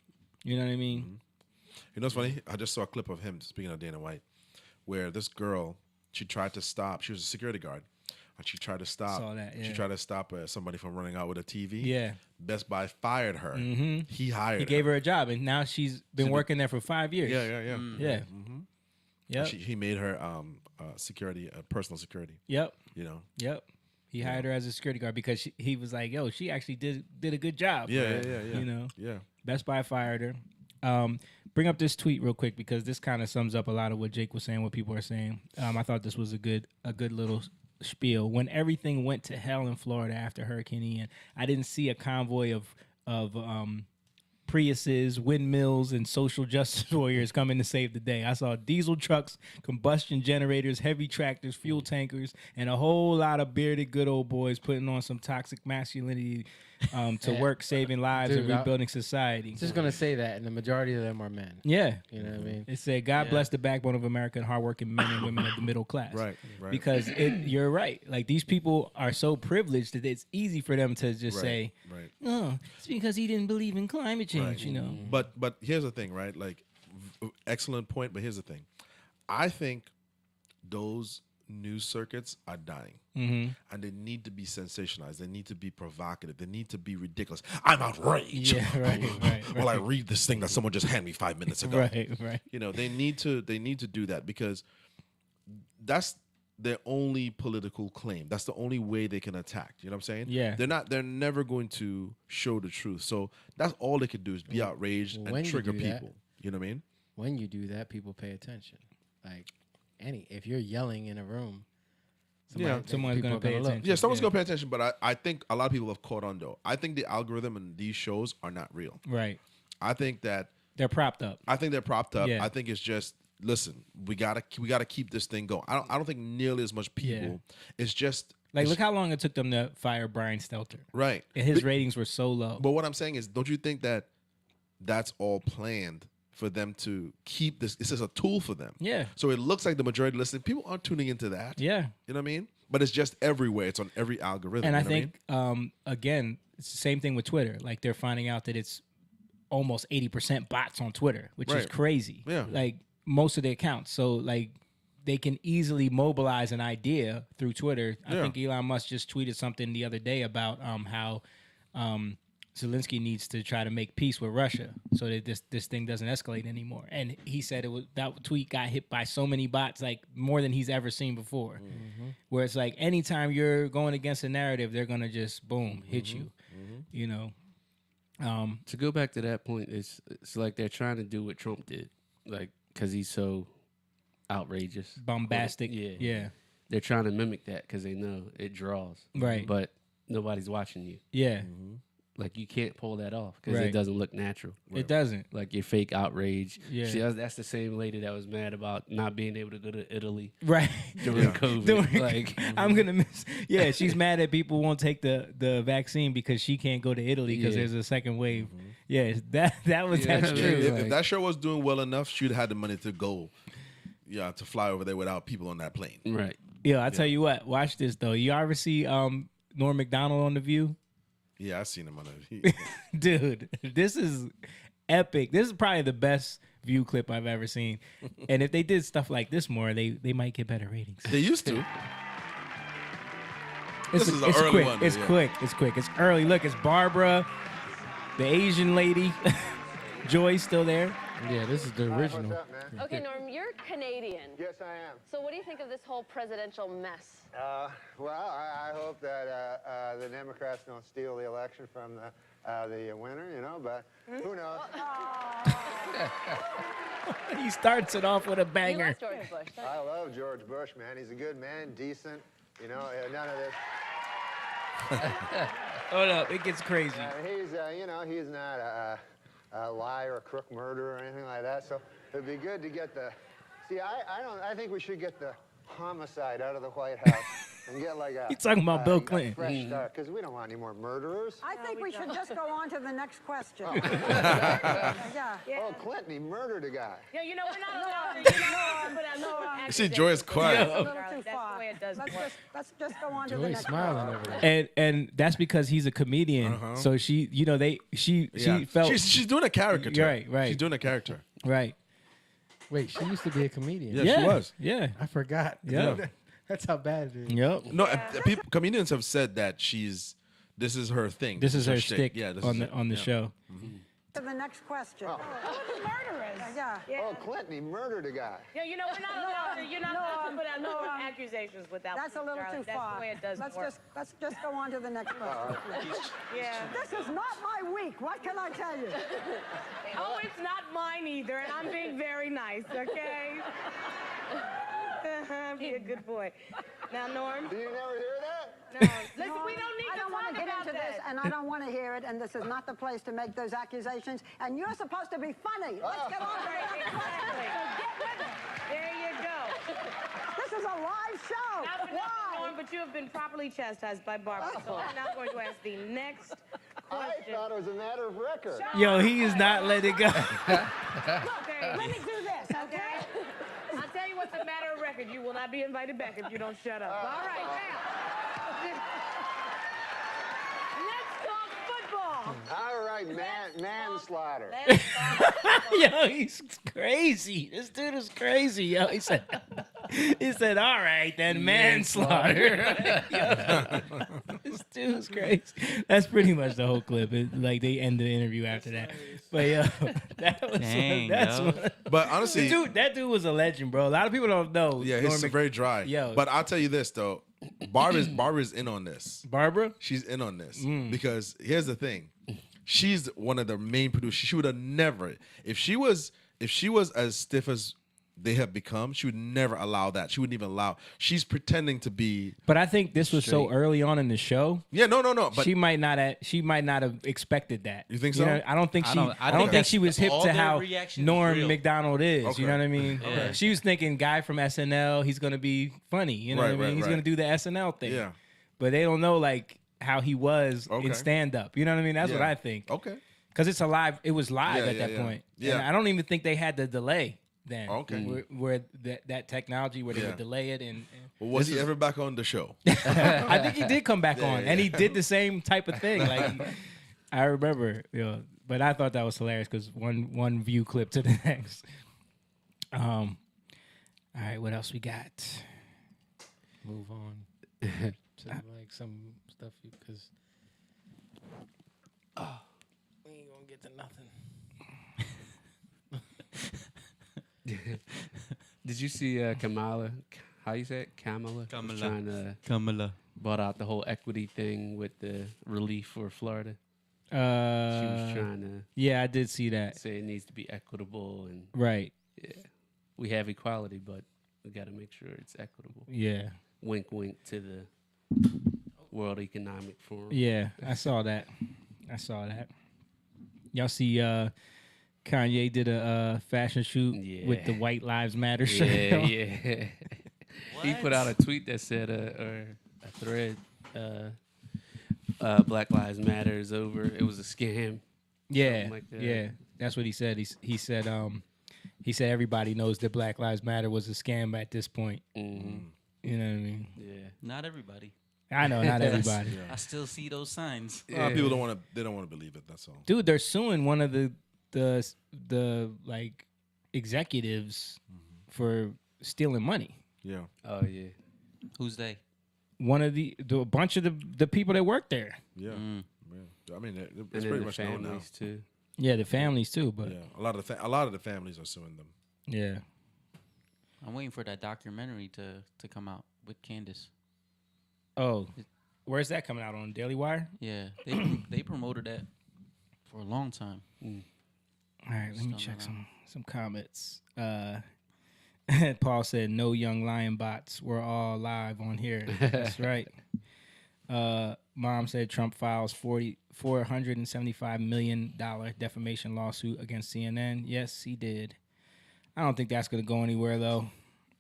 S2: You know what I mean?
S3: What's funny? I just saw a clip of him, speaking of Dana White, where this girl, she tried to stop. She was a security guard. And she tried to stop.
S2: Saw that,
S3: She
S2: yeah.
S3: tried to stop somebody from running out with a TV.
S2: Yeah.
S3: Best Buy fired her.
S2: Mhm.
S3: He hired
S2: He
S3: her.
S2: gave her a job, and now she's been
S3: She
S2: working there for 5 years.
S3: Yeah.
S2: Yeah.
S3: Mm-hmm.
S2: Yep.
S3: He made her security, personal security.
S2: Yep.
S3: Yep.
S2: He hired her as a security guard because he was like, "Yo, she actually did a good job."
S3: Yeah.
S2: Yeah. Best Buy fired her. Bring up this tweet real quick because this kind of sums up a lot of what Jake was saying, what people are saying. I thought this was a good little spiel. When everything went to hell in Florida after Hurricane Ian, I didn't see a convoy of Priuses, windmills, and social justice warriors coming to save the day. I saw diesel trucks, combustion generators, heavy tractors, fuel tankers, and a whole lot of bearded good old boys putting on some toxic masculinity to work saving lives and rebuilding society.
S4: Just gonna say that, and the majority of them are men.
S2: Yeah.
S4: You know what I mean?
S2: It said, God bless the backbone of America and hardworking men and women of the middle class.
S3: Right.
S2: Because you're right. Like, these people are so privileged that it's easy for them to just say, oh, it's because he didn't believe in climate change,
S3: But here's the thing, right? Like, excellent point, but here's the thing. I think those news circuits are dying. And they need to be sensationalized. They need to be provocative. They need to be ridiculous. I'm outraged.
S2: Yeah, right.
S3: Well, I read this thing that someone just handed me 5 minutes ago.
S2: Right.
S3: They need to do that because that's their only political claim. That's the only way they can attack. You know what I'm saying?
S2: Yeah.
S3: They're never going to show the truth. So that's all they could do is be outraged
S4: When
S3: and
S4: you
S3: trigger
S4: do
S3: people.
S4: that-
S3: You know what I mean?
S4: When you do that, people pay attention. Like if you're yelling in a room,
S2: someone's gonna pay attention.
S3: Yeah, someone's gonna pay attention, but I think a lot of people have caught on though. I think the algorithm in these shows are not real.
S2: Right.
S3: I think that
S2: they're propped up.
S3: I think they're propped up.
S2: Yeah.
S3: I think it's just listen, we gotta keep this thing going. I don't think nearly as much people. It's just
S2: like look how long it took them to fire Brian Stelter.
S3: Right.
S2: And his ratings were so low.
S3: But what I'm saying is, don't you think that that's all planned for them to keep this? This is a tool for them.
S2: Yeah.
S3: So it looks like the majority listening. People aren't tuning into that.
S2: Yeah.
S3: You know what I mean? But it's just everywhere. It's on every algorithm.
S2: And I
S3: you know what
S2: think, again, it's the same thing with Twitter. Like they're finding out that it's almost 80% bots on Twitter, which is
S3: Right.
S2: crazy.
S3: Yeah.
S2: Like most of the accounts. So like they can easily mobilize an idea through Twitter. I
S3: Yeah.
S2: think Elon Musk just tweeted something the other day about how Zelensky needs to try to make peace with Russia so that this thing doesn't escalate anymore. And he said that tweet got hit by so many bots, like more than he's ever seen before. Where it's like anytime you're going against a narrative, they're gonna just boom hit you. You know.
S6: To go back to that point, it's like they're trying to do what Trump did, like because he's so outrageous,
S2: bombastic.
S6: Yeah. they're trying to mimic that because they know it draws.
S2: Right.
S6: But nobody's watching you.
S2: Yeah.
S6: Like you can't pull that off because
S2: Right.
S6: it doesn't look natural.
S2: It doesn't.
S6: Like your fake outrage.
S2: Yeah.
S6: That's the same lady that was mad about not being able to go to Italy.
S2: Right.
S6: During COVID. Like
S2: I'm gonna miss. Yeah, she's mad that people won't take the vaccine because she can't go to Italy because
S6: Yeah.
S2: there's a second wave. Yeah, that's true.
S3: If that show was doing well enough, she'd have had the money to go, to fly over there without people on that plane.
S6: Right.
S2: Yo, I tell you what. Watch this though. You ever see Norm Macdonald on The View?
S3: Yeah, I've seen him on the.
S2: Dude, this is epic. This is probably the best View clip I've ever seen. And if they did stuff like this more, they might get better ratings.
S3: They used to.
S2: It's,
S3: This is an
S2: it's
S3: early
S2: quick.
S3: one,
S2: It's
S3: yeah.
S2: quick. It's quick. It's early. Look, it's Barbara, the Asian lady. Joy's still there.
S4: Yeah, this is the original.
S20: Okay, Norm, you're Canadian.
S21: Yes, I am.
S20: So what do you think of this whole presidential mess?
S21: Well, I hope that the Democrats don't steal the election from the winner, but who knows?
S2: He starts it off with a banger.
S21: George Bush. I love George Bush, man. He's a good man, decent. None of this.
S2: Hold up, it gets crazy.
S21: He's not a liar, a crook, murderer, or anything like that. So it'd be good to get the. See, I think we should get the homicide out of the White House and get like a.
S2: You talking about Bill
S21: a
S2: Clinton?
S21: fresh start, because we don't want any more murderers.
S17: I think we should just go on to the next question.
S21: Yeah. Oh, Clinton, he murdered a guy.
S20: Yeah, we're not allowed to,
S3: You see, Joy is quiet.
S17: That's a little too far. Let's just go on to the
S4: Joy's
S17: next
S4: smiling
S17: question.
S4: over there.
S2: And that's because he's a comedian. So she, she felt
S3: she's doing a caricature.
S2: Right.
S3: She's doing a character.
S2: Right.
S4: Wait, she used to be a comedian.
S3: Yeah, she was.
S2: Yeah.
S4: I forgot.
S3: Yeah.
S4: That's how bad it is.
S2: Yep.
S3: No, comedians have said that this is her thing.
S2: This is her
S3: shtick.
S2: stick
S3: Yeah, this
S2: on
S3: is
S2: the
S3: it.
S2: show.
S17: To the next question.
S21: Murderers.
S17: Yeah.
S21: Oh, Clinton, he murdered a guy.
S20: Yeah, we're not allowed to, put out no accusations without.
S17: That's a little
S20: darling.
S17: too
S20: That's
S17: far.
S20: the way it does
S17: let's
S20: work.
S17: just go on to the next question.
S20: Yeah.
S17: This is not my week. What can I tell you?
S20: Oh, it's not mine either, and I'm being very nice, okay? Be a good boy. Now, Norm.
S21: Do you never hear that?
S20: No. Listen, we don't need
S17: I don't want to get into this, and I don't want to hear it, and this is not the place to make those accusations, and you're supposed to be funny. Let's get on to the next question. So get with it.
S20: There you go.
S17: This is a live show.
S20: Not for nothing,
S17: Why?
S20: Norm, but you have been properly chastised by Barbara. So I'm now going to ask the next question.
S21: I thought it was a matter of record.
S2: Yo, he is not letting it go.
S20: Okay.
S17: Let me do this, okay?
S20: I'll tell you what's a matter of record. You will not be invited back if you don't shut up. All right, now. Let's talk football.
S21: All right, manslaughter.
S2: Yo, he's crazy. This dude is crazy. Yo, he said, all right, then manslaughter. Yo, this dude's crazy. That's pretty much the whole clip. Like they end the interview after that. But yo, that was
S3: Dang,
S2: that's
S3: yo.
S2: one.
S3: But honestly,
S2: that dude was a legend, bro. A lot of people don't know.
S3: Yeah,
S2: Norm
S3: it's
S2: Mac-
S3: very dry.
S2: Yo,
S3: But I'll tell you this though, Barbara's in on this.
S2: Barbara,
S3: she's in on this because here's the thing, she's one of the main producers. She would have never, if she was as stiff as they have become, she would never allow that. She wouldn't even allow. She's pretending to be.
S2: But I think this was so
S3: straight.
S2: early on in the show.
S3: Yeah, no. But
S2: she might not have expected that.
S3: You think so?
S2: I don't think
S3: I
S2: she.
S3: don't-
S2: I
S3: I
S2: don't
S3: think
S2: think she was hip
S5: all
S2: to
S5: their
S2: how
S5: reaction is
S2: Norm
S5: real.
S2: Macdonald is.
S3: Okay.
S2: You know what I mean?
S3: Okay.
S2: She was thinking guy from SNL. He's gonna be funny. You know what I mean? He's gonna do the SNL thing.
S3: Yeah.
S2: But they don't know like how he was
S3: Okay.
S2: in stand up. You know what I mean? That's what
S3: Yeah.
S2: I think.
S3: Okay.
S2: Because it's alive. It was live
S3: Yeah,
S2: at
S3: yeah,
S2: that
S3: yeah.
S2: point.
S3: Yeah.
S2: And I don't even think they had the delay then.
S3: Okay.
S2: Where that technology where they
S3: Yeah.
S2: would delay it and.
S3: Well, was he ever back on the show?
S2: I think he did come back
S3: Yeah,
S2: on,
S3: yeah.
S2: and he did the same type of thing. Like I remember, but I thought that was hilarious because one view clip to the next. All right, what else we got?
S4: Move on to like some stuff because we ain't gonna get to nothing.
S6: Did you see Kamala? How you say it? Kamala?
S5: Kamala.
S6: Trying to
S5: Kamala.
S6: bought out the whole equity thing with the relief for Florida. She
S2: She
S6: was trying to.
S2: Yeah, I did see that.
S6: Say it needs to be equitable and.
S2: Right.
S6: Yeah, we have equality, but we got to make sure it's equitable.
S2: Yeah.
S6: wink, wink to the World Economic Forum.
S2: Yeah, I saw that. Y'all see Kanye did a fashion shoot with the White Lives Matter shirt
S6: Yeah,
S2: on?
S6: yeah. He put out a tweet that said, or a thread, Black Lives Matter is over. It was a scam.
S2: Yeah,
S6: something like that.
S2: yeah. That's what he said. He said everybody knows that Black Lives Matter was a scam at this point.
S6: Mm-hmm.
S2: You know what I mean?
S6: Yeah.
S5: Not everybody.
S2: I know, not everybody.
S5: I still see those signs.
S3: People don't want to. They don't want to believe it. That's all.
S2: Dude, they're suing one of the like executives for stealing money.
S3: Yeah.
S6: Oh yeah.
S5: Who's they?
S2: One of a bunch of the people that work there.
S3: Yeah. Yeah. I mean, it's
S6: And
S3: pretty
S6: then the
S3: much known now.
S6: families too.
S2: Yeah, the families too, but
S3: Yeah, a lot of the families are suing them.
S2: yeah.
S5: I'm waiting for that documentary to come out with Candace.
S2: Oh, where's that coming out on Daily Wire?
S5: Yeah, they promoted that for a long time.
S2: All right, let me
S5: Just
S2: check
S5: don't know.
S2: some comments. Paul said, "No young lion bots. We're all live on here." That's right. Mom said Trump files $475 million defamation lawsuit against CNN. Yes, he did. I don't think that's going to go anywhere though,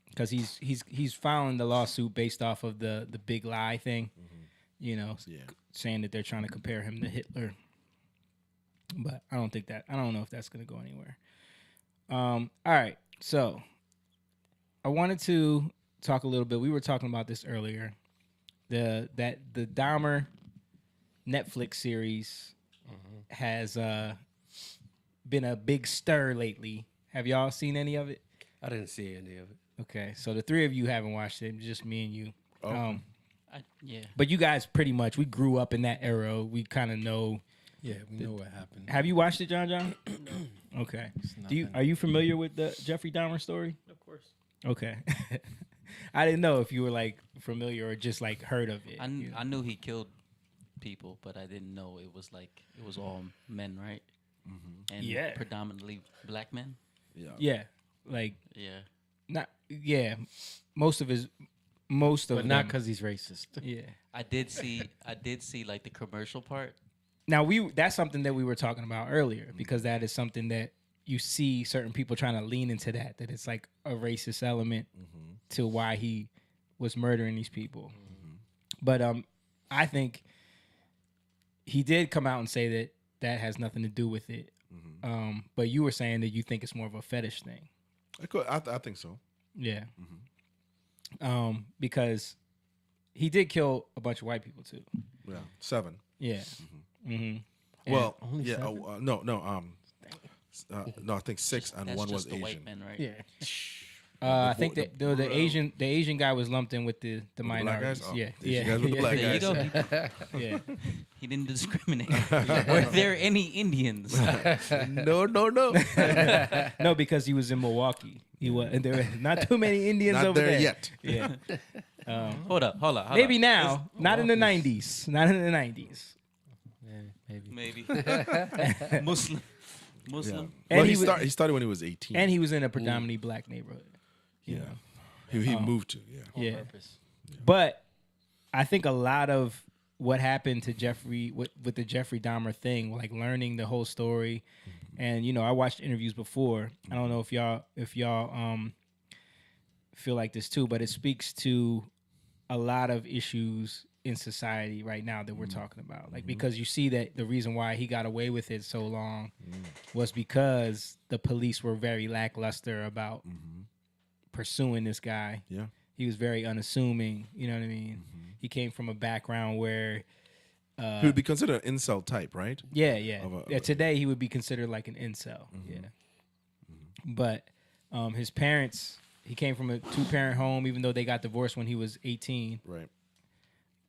S2: because he's filing the lawsuit based off of the big lie thing. You know, saying that they're trying to compare him to Hitler. But I don't know if that's going to go anywhere. All right, so I wanted to talk a little bit. We were talking about this earlier. The Dahmer Netflix series has been a big stir lately. Have y'all seen any of it?
S6: I didn't see any of it.
S2: Okay, so the three of you haven't watched it, just me and you.
S3: Oh.
S5: Yeah.
S2: But you guys pretty much, we grew up in that era. We kind of know.
S4: Yeah, we know what happened.
S2: Have you watched it, John? Okay. Are you familiar with the Jeffrey Dahmer story?
S14: Of course.
S2: Okay. I didn't know if you were like familiar or just like heard of it.
S5: I knew he killed people, but I didn't know it was all men, right? And
S2: Yeah.
S5: predominantly black men.
S3: Yeah.
S2: Yeah. Like
S5: Yeah.
S2: not yeah. Most of
S4: But not
S2: them.
S4: because he's racist.
S2: Yeah.
S5: I did see like the commercial part.
S2: Now that's something that we were talking about earlier because that is something that you see certain people trying to lean into that it's like a racist element to why he was murdering these people. But I think he did come out and say that has nothing to do with it. But you were saying that you think it's more of a fetish thing.
S3: I think so.
S2: Yeah. Because he did kill a bunch of white people too.
S3: Yeah, 7.
S2: Yeah.
S3: Well,
S4: only
S3: yeah.
S4: 7?
S3: No. No, I think 6 and
S5: That's
S3: one was
S5: just the
S3: Asian.
S5: white men, right?
S2: Yeah. I think that the Asian guy was lumped in with the
S3: black
S2: minorities.
S3: guys? Oh,
S2: Yeah,
S3: the Asian
S2: yeah,
S3: guys with the black
S5: There you
S3: guys.
S5: go.
S2: yeah.
S5: He didn't discriminate. Were there any Indians?
S3: No.
S2: No, because he was in Milwaukee. He was, and there were not too many Indians
S3: Not
S2: over
S3: there
S2: there
S3: yet.
S2: Yeah.
S5: Hold up.
S2: Maybe now, not in the '90s. Not in the '90s.
S4: Yeah, maybe.
S5: Maybe. Muslim.
S3: Yeah.
S2: And
S3: Well,
S2: he
S3: he started when he was 18.
S2: And he was in a predominantly black neighborhood. You know.
S3: He moved to. Yeah.
S2: Yeah. But I think a lot of what happened to Jeffrey with the Jeffrey Dahmer thing, like learning the whole story, and I watched interviews before. I don't know if y'all feel like this too, but it speaks to a lot of issues in society right now that we're talking about. Like because you see that the reason why he got away with it so long was because the police were very lackluster about pursuing this guy.
S3: Yeah.
S2: He was very unassuming, you know what I mean? He came from a background where
S3: He would be considered an incel type, right?
S2: yeah. Today he would be considered like an incel. Yeah. But his parents, he came from a 2-parent home, even though they got divorced when he was 18.
S3: Right.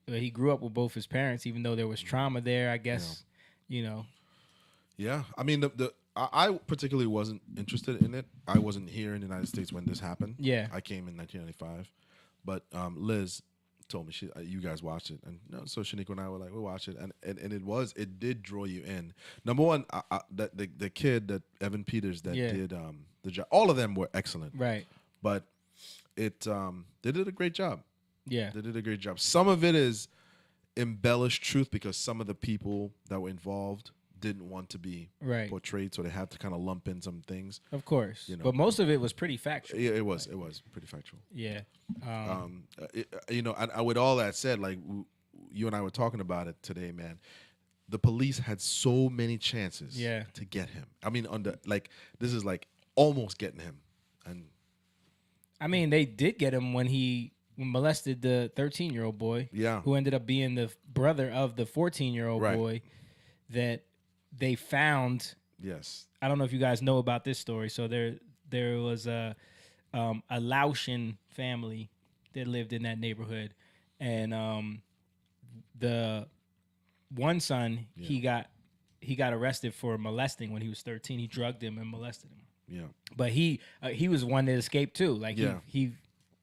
S2: But he grew up with both his parents, even though there was trauma there, I guess.
S3: Yeah. I mean, I particularly wasn't interested in it. I wasn't here in the United States when this happened.
S2: Yeah.
S3: I came in 1995. But Liz told me you guys watched it, and so Shaniqua and I were like, we'll watch it, and it did draw you in. Number one, that the kid that Evan Peters that did the job, all of them were excellent,
S2: right?
S3: But they did a great job.
S2: Yeah.
S3: They did a great job. Some of it is embellished truth because some of the people that were involved didn't want to be portrayed, so they had to kind of lump in some things.
S2: Of course.
S3: You know.
S2: But most of it was pretty factual.
S3: Yeah, it was. It was pretty factual.
S2: Yeah.
S3: You know, with all that said, like you and I were talking about it today, man. The police had so many chances to get him. I mean, this is like almost getting him. And
S2: I mean, they did get him when he molested the 13-year-old boy.
S3: Yeah.
S2: Who ended up being the brother of the 14-year-old boy that they found.
S3: Yes.
S2: I don't know if you guys know about this story. So there was a Laotian family that lived in that neighborhood, and the one son he got arrested for molesting when he was 13. He drugged him and molested him.
S3: Yeah.
S2: But he was one that escaped too. Like he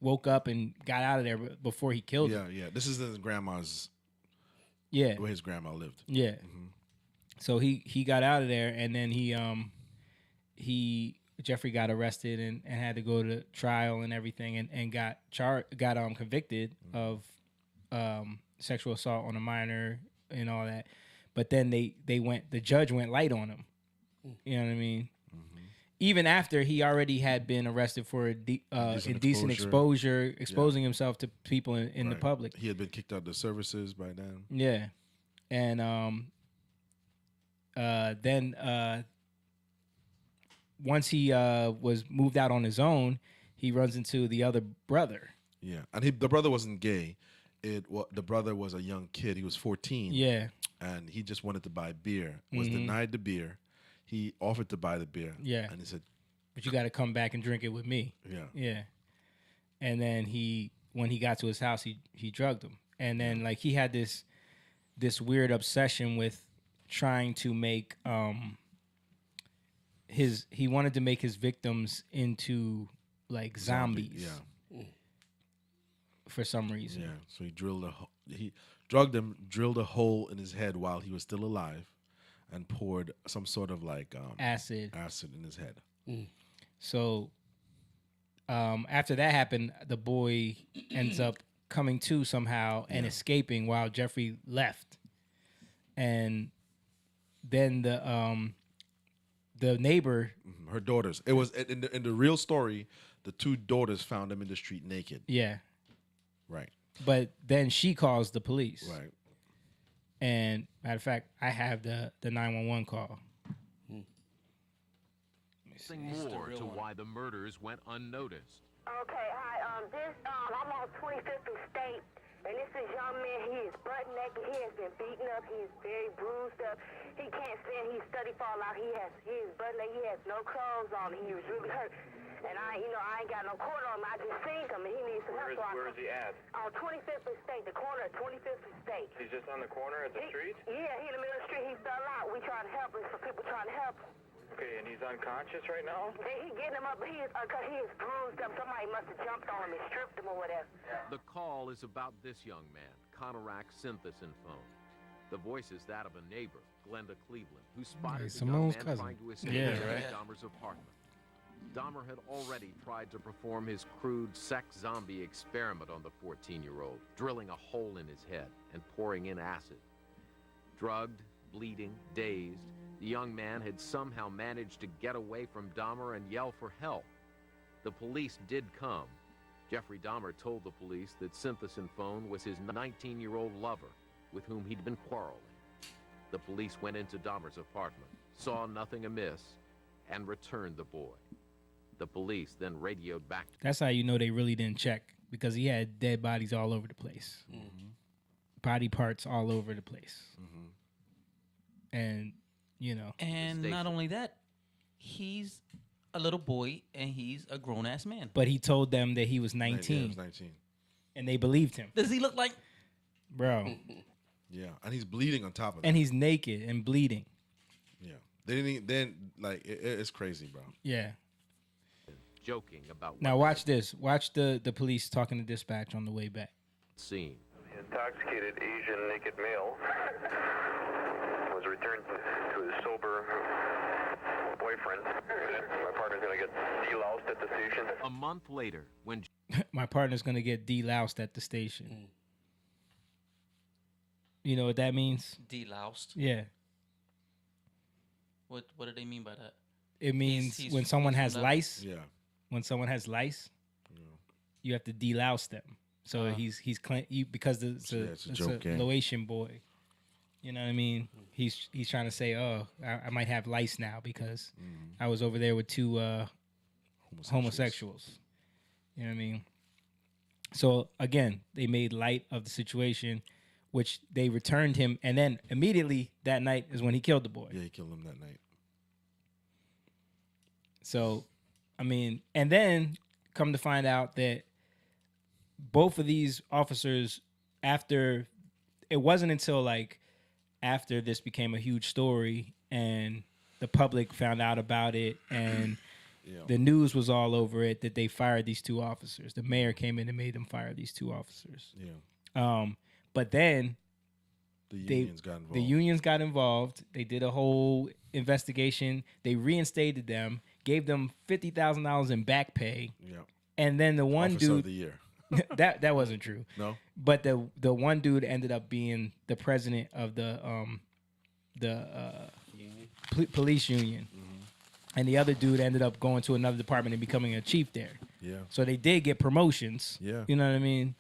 S2: woke up and got out of there before he killed him.
S3: Yeah. This is his grandma's.
S2: Yeah.
S3: Where his grandma lived.
S2: Yeah.
S3: Mm-hmm.
S2: So he got out of there, and then Jeffrey got arrested and had to go to trial and everything, and got convicted of sexual assault on a minor and all that. But then the judge went light on him. You know what I mean? Mm-hmm. Even after he already had been arrested for indecent exposure, exposing himself to people in the public.
S3: He had been kicked out of the services by then.
S2: Yeah. And then once he was moved out on his own, he runs into the other brother.
S3: Yeah, and the brother wasn't gay. The brother was a young kid. He was 14.
S2: Yeah,
S3: and he just wanted to buy beer. Was denied the beer. He offered to buy the beer.
S2: Yeah,
S3: and he said,
S2: "But you got to come back and drink it with me."
S3: Yeah,
S2: yeah. And then when he got to his house, he drugged him, and then like he had this weird obsession with trying to make he wanted to make his victims into like zombies.
S3: Yeah.
S2: For some reason.
S3: Yeah. So he drugged him, drilled a hole in his head while he was still alive, and poured some sort of like acid in his head.
S2: So after that happened, the boy ends up coming to somehow and escaping while Jeffrey left. And then the neighbor,
S3: her daughters. It was in the real story. The two daughters found him in the street naked.
S2: Yeah,
S3: right.
S2: But then she calls the police.
S3: Right.
S2: And matter of fact, I have the 911 call.
S1: Something more to why the murders went unnoticed.
S20: Okay, hi. I'm on 25th and State, and this is young man. He is butt naked. He has been beaten up. He is very bruised up. He can't stand. He's study fall out. He is butt naked. He has no clothes on. He was really hurt. And I ain't got no quarter on him. I just seen him, and he needs some help.
S22: Where is he at?
S20: On 25th and State, the corner of 25th and State.
S22: He's just on the corner of the street?
S20: Yeah, he in the middle of the street. He fell out. We trying to help him. Some people trying to help him.
S22: Okay, and he's unconscious right now?
S20: He getting him up. He is bruised up. Somebody must have jumped on him and stripped him or whatever.
S1: The call is about this young man, Conorak Synthesin phone. The voice is that of a neighbor, Glenda Cleveland, who spotted the young man trying to escape Dahmer's apartment. Dahmer had already tried to perform his crude sex zombie experiment on the 14-year-old, drilling a hole in his head and pouring in acid. Drugged, bleeding, dazed, the young man had somehow managed to get away from Dahmer and yell for help. The police did come. Jeffrey Dahmer told the police that Synthesin phone was his 19-year-old lover, with whom he'd been quarreling. The police went into Dahmer's apartment, saw nothing amiss, and returned the boy. The police then radioed back.
S2: That's how you know they really didn't check, because he had dead bodies all over the place.
S3: Mm-hmm.
S2: Body parts all over the place.
S3: Mm-hmm.
S2: And,
S5: And not only that, he's a little boy and he's a grown-ass man.
S2: But he told them that he was 19.
S3: Yeah, he was 19.
S2: And they believed him.
S5: Does he look like...
S2: Bro.
S3: Yeah, and he's bleeding on top of that.
S2: And he's naked and bleeding.
S3: Yeah. They didn't even, then, like, it's crazy, bro.
S2: Yeah.
S1: Joking about
S2: now watch this. Watch the police talking to dispatch on the way back.
S1: Scene.
S22: The intoxicated Asian naked male was returned to his sober boyfriend. My partner's gonna get deloused at the station.
S1: A month later, when
S2: My partner's gonna get deloused at the station. You know what that means?
S5: Deloused.
S2: Yeah.
S5: What do they mean by that?
S2: It means
S5: He's-
S2: when someone
S5: he's
S2: has
S5: from that-
S2: lice.
S3: Yeah.
S2: When someone has lice, you have to delouse them. So he's because it's a
S3: joke game.
S2: Laotian boy. You know what I mean? He's trying to say, oh, I might have lice now because I was over there with two homosexuals. You know what I mean? So again, they made light of the situation, which they returned him, and then immediately that night is when he killed the boy.
S3: Yeah, he killed him that night.
S2: So, I mean, and then come to find out that both of these officers, after, it wasn't until like after this became a huge story and the public found out about it and the news was all over it, that they fired these two officers. The mayor came in and made them fire these two officers.
S3: Yeah.
S2: But then
S3: the unions got involved.
S2: The unions got involved. They did a whole investigation. They reinstated them, gave them $50,000 in back pay.
S3: Yeah.
S2: And then the one
S3: Officer
S2: dude
S3: of the year.
S2: that wasn't true.
S3: No.
S2: But the one dude ended up being the president of the police union. And the other dude ended up going to another department and becoming a chief there.
S3: Yeah.
S2: So they did get promotions.
S3: Yeah.
S2: You know what I mean?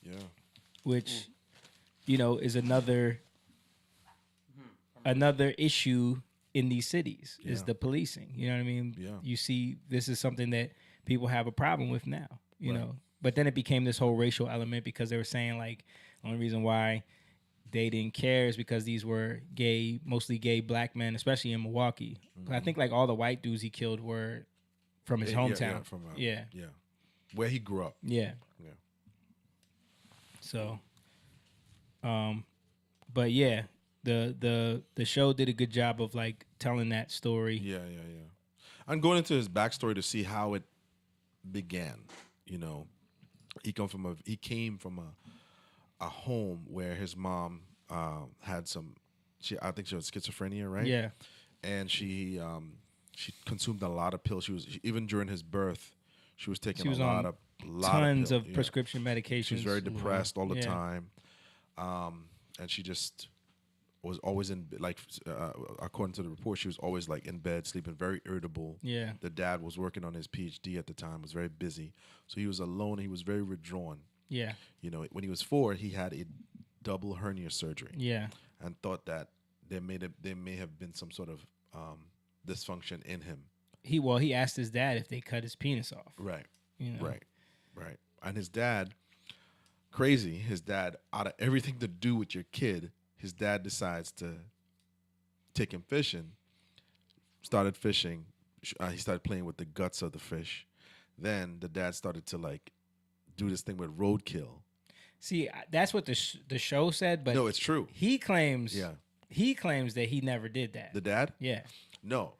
S3: Yeah.
S2: Which, you know, is another issue in these cities is the policing. You know what I mean?
S3: Yeah.
S2: You see, this is something that people have a problem with now, you
S3: Right.
S2: know. But then it became this whole racial element because they were saying like the only reason why they didn't care is because these were mostly gay black men, especially in Milwaukee. I think like all the white dudes he killed were from his hometown.
S3: Yeah. Where he grew up.
S2: Yeah.
S3: Yeah.
S2: So, but yeah, the show did a good job of like telling that story.
S3: Yeah. I'm going into his backstory to see how it began. You know, he came from a home where his mom had I think she had schizophrenia, right?
S2: Yeah.
S3: And she consumed a lot of pills. Even during his birth, she was taking a lot of
S2: tons
S3: of
S2: of prescription medications.
S3: She was very depressed all the time, and she just was always in according to the report, she was always like in bed, sleeping, very irritable.
S2: Yeah.
S3: The dad was working on his PhD at the time, was very busy, so he was alone. He was very withdrawn.
S2: Yeah.
S3: You know, when he was 4, he had a double hernia surgery.
S2: Yeah.
S3: And thought that there may have been some sort of dysfunction in him.
S2: He asked his dad if they cut his penis off.
S3: Right.
S2: You know?
S3: Right. And his dad, crazy, out of everything to do with your kid, his dad decides to take him fishing. Started fishing. He started playing with the guts of the fish. Then the dad started to like do this thing with roadkill.
S2: See, that's what the show said, but
S3: no, it's true.
S2: He claims.
S3: Yeah.
S2: He claims that he never did that.
S3: The dad?
S2: Yeah.
S3: No.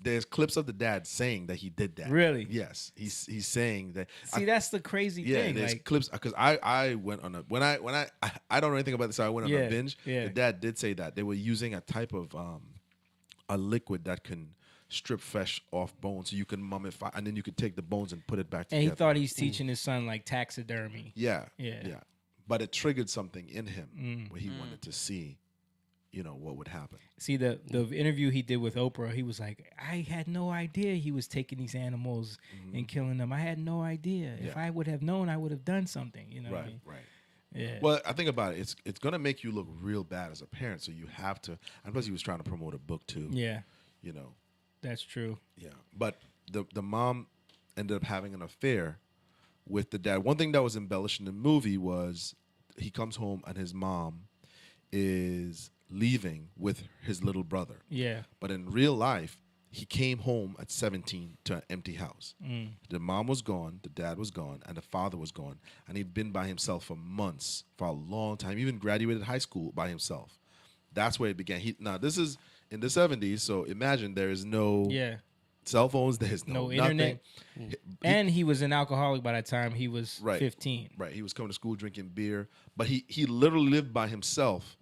S3: There's clips of the dad saying that he did that.
S2: Really?
S3: Yes. He's saying that.
S2: See, that's the crazy thing.
S3: Yeah, there's
S2: like,
S3: clips because I went on I don't know anything about this, so I went on a binge.
S2: Yeah.
S3: The dad did say that they were using a type of a liquid that can strip flesh off bones, so you can mummify, and then you could take the bones and put it back together.
S2: And he thought he's teaching his son like taxidermy.
S3: Yeah.
S2: Yeah.
S3: But it triggered something in him where he wanted to see, you know, what would happen.
S2: See, the interview he did with Oprah, he was like, I had no idea he was taking these animals and killing them. I had no idea.
S3: Yeah.
S2: If I would have known, I would have done something. You know what I mean?
S3: Right.
S2: Yeah.
S3: Well, I think about it. It's going to make you look real bad as a parent, so you have to. And plus, he was trying to promote a book too.
S2: Yeah.
S3: You know.
S2: That's true.
S3: Yeah. But the mom ended up having an affair with the dad. One thing that was embellished in the movie was he comes home and his mom is leaving with his little brother.
S2: Yeah.
S3: But in real life, he came home at 17 to an empty house. The mom was gone, the dad was gone, and the father was gone. And he'd been by himself for months, for a long time, even graduated high school by himself. That's where it began. Now, this is in the 70s, so imagine there is no cell phones, there's no
S2: internet.
S3: Nothing.
S2: And he was an alcoholic by the time he was 15.
S3: Right. He was coming to school drinking beer. But he literally lived by himself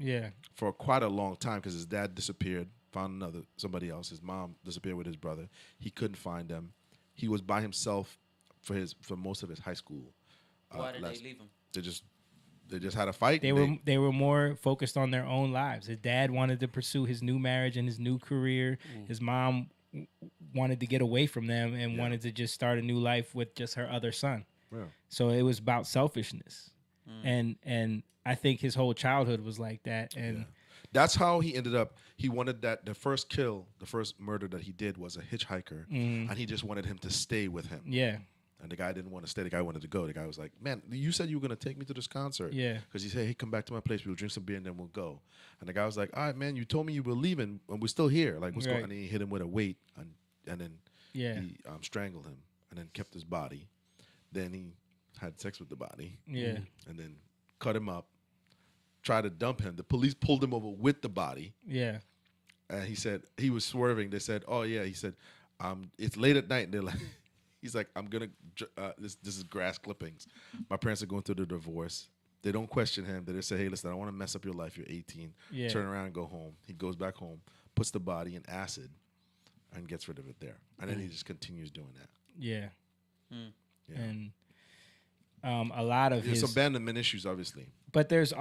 S2: for
S3: quite a long time because his dad disappeared found somebody else. His mom disappeared with his brother. He couldn't find them. He was by himself for most of his high school.
S5: Why did they leave him?
S3: They just had a fight.
S2: They were more focused on their own lives. His dad wanted to pursue his new marriage and his new career. His mom wanted to get away from them and wanted to just start a new life with just her other son.
S3: Yeah.
S2: So it was about selfishness. And I think his whole childhood was like that. And
S3: that's how he ended up. He wanted the first murder that he did was a hitchhiker, and he just wanted him to stay with him.
S2: Yeah.
S3: And the guy didn't want to stay. The guy wanted to go. The guy was like, "Man, you said you were going to take me to this concert."
S2: Yeah.
S3: Because he said, "Hey, come back to my place. We'll drink some beer and then we'll go." And the guy was like, "All right, man, you told me you were leaving and we're still here. Like, what's going on?" And he hit him with a weight and then he strangled him and then kept his body. Then he had sex with the body.
S2: Yeah.
S3: And then cut him up, tried to dump him. The police pulled him over with the body.
S2: Yeah.
S3: And he said, he was swerving. They said, "Oh, yeah." He said, "It's late at night." And they're like, he's like, "I'm going to, this is grass clippings. My parents are going through the divorce." They don't question him. They just say, "Hey, listen, I don't want to mess up your life. You're 18.
S2: Yeah.
S3: Turn around and go home." He goes back home, puts the body in acid, and gets rid of it there. And then he just continues doing that.
S2: Yeah.
S3: Yeah.
S2: And a lot of
S3: There's
S2: his
S3: abandonment issues, obviously.
S2: But there's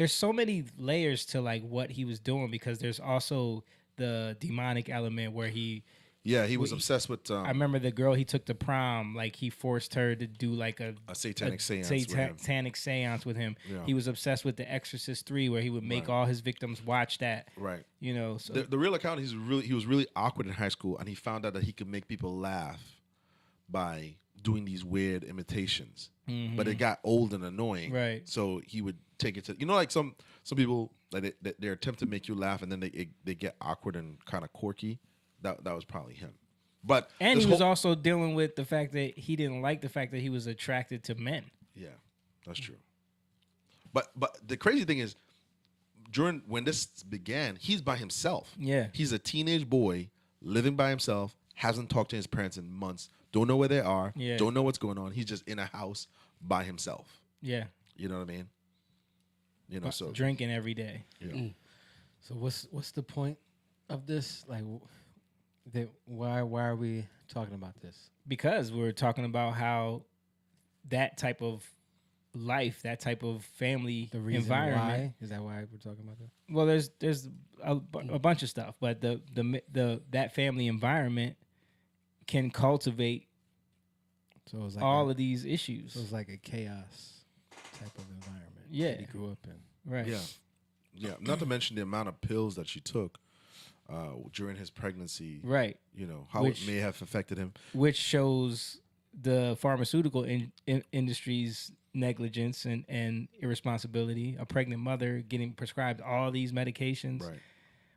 S2: so many layers to like what he was doing, because there's also the demonic element where he
S3: was obsessed with.
S2: I remember the girl he took to prom. Like he forced her to do like a
S3: satanic seance.
S2: Satanic seance with him.
S3: Yeah.
S2: He was obsessed with The Exorcist 3, where he would make all his victims watch that.
S3: Right.
S2: You know. So
S3: the real account, he was really awkward in high school, and he found out that he could make people laugh by doing these weird imitations. But it got old and annoying.
S2: Right.
S3: So he would take it to, like some people, like they attempt to make you laugh, and then they get awkward and kind of quirky. That was probably him. But
S2: and he was also dealing with the fact that he didn't like the fact that he was attracted to men.
S3: Yeah, that's true. But the crazy thing is, when this began, he's by himself.
S2: Yeah.
S3: He's a teenage boy living by himself, hasn't talked to his parents in months, don't know where they are, don't know what's going on. He's just in a house by himself.
S2: Yeah.
S3: You know what I mean? You know, so
S2: drinking every day.
S3: Yeah.
S4: So what's the point of this? Like, why are we talking about this?
S2: Because we're talking about how that type of life, that type of family environment.
S4: Why? Is that why we're talking about that?
S2: Well, there's a bunch of stuff, but that family environment can cultivate
S4: like
S2: all of these issues.
S4: So it's like a chaos type of environment.
S2: Yeah.
S4: that he grew up in.
S2: Right.
S3: Yeah. Not to mention the amount of pills that she took during his pregnancy.
S2: Right.
S3: You know, how it may have affected him.
S2: Which shows the pharmaceutical industry's negligence and irresponsibility. A pregnant mother getting prescribed all these medications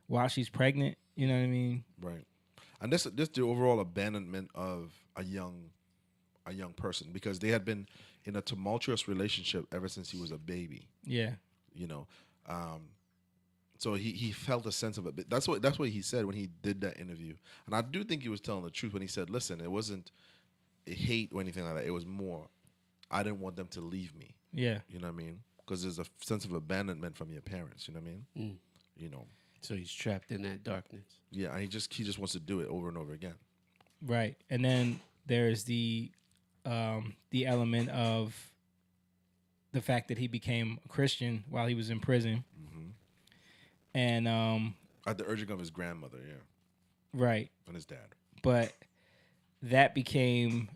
S2: while she's pregnant. You know what I mean?
S3: Right. And this the overall abandonment of a young person, because they had been in a tumultuous relationship ever since he was a baby.
S2: Yeah.
S3: You know, so he felt a sense of it. That's what he said when he did that interview. And I do think he was telling the truth when he said, "Listen, it wasn't a hate or anything like that. It was more, I didn't want them to leave me."
S2: Yeah.
S3: You know what I mean? Because there's a sense of abandonment from your parents. You know what I mean? You know.
S6: So he's trapped in that darkness.
S3: Yeah, and he just wants to do it over and over again.
S2: Right. And then there's the element of the fact that he became a Christian while he was in prison. And
S3: at the urging of his grandmother,
S2: right,
S3: and his dad.
S2: But that became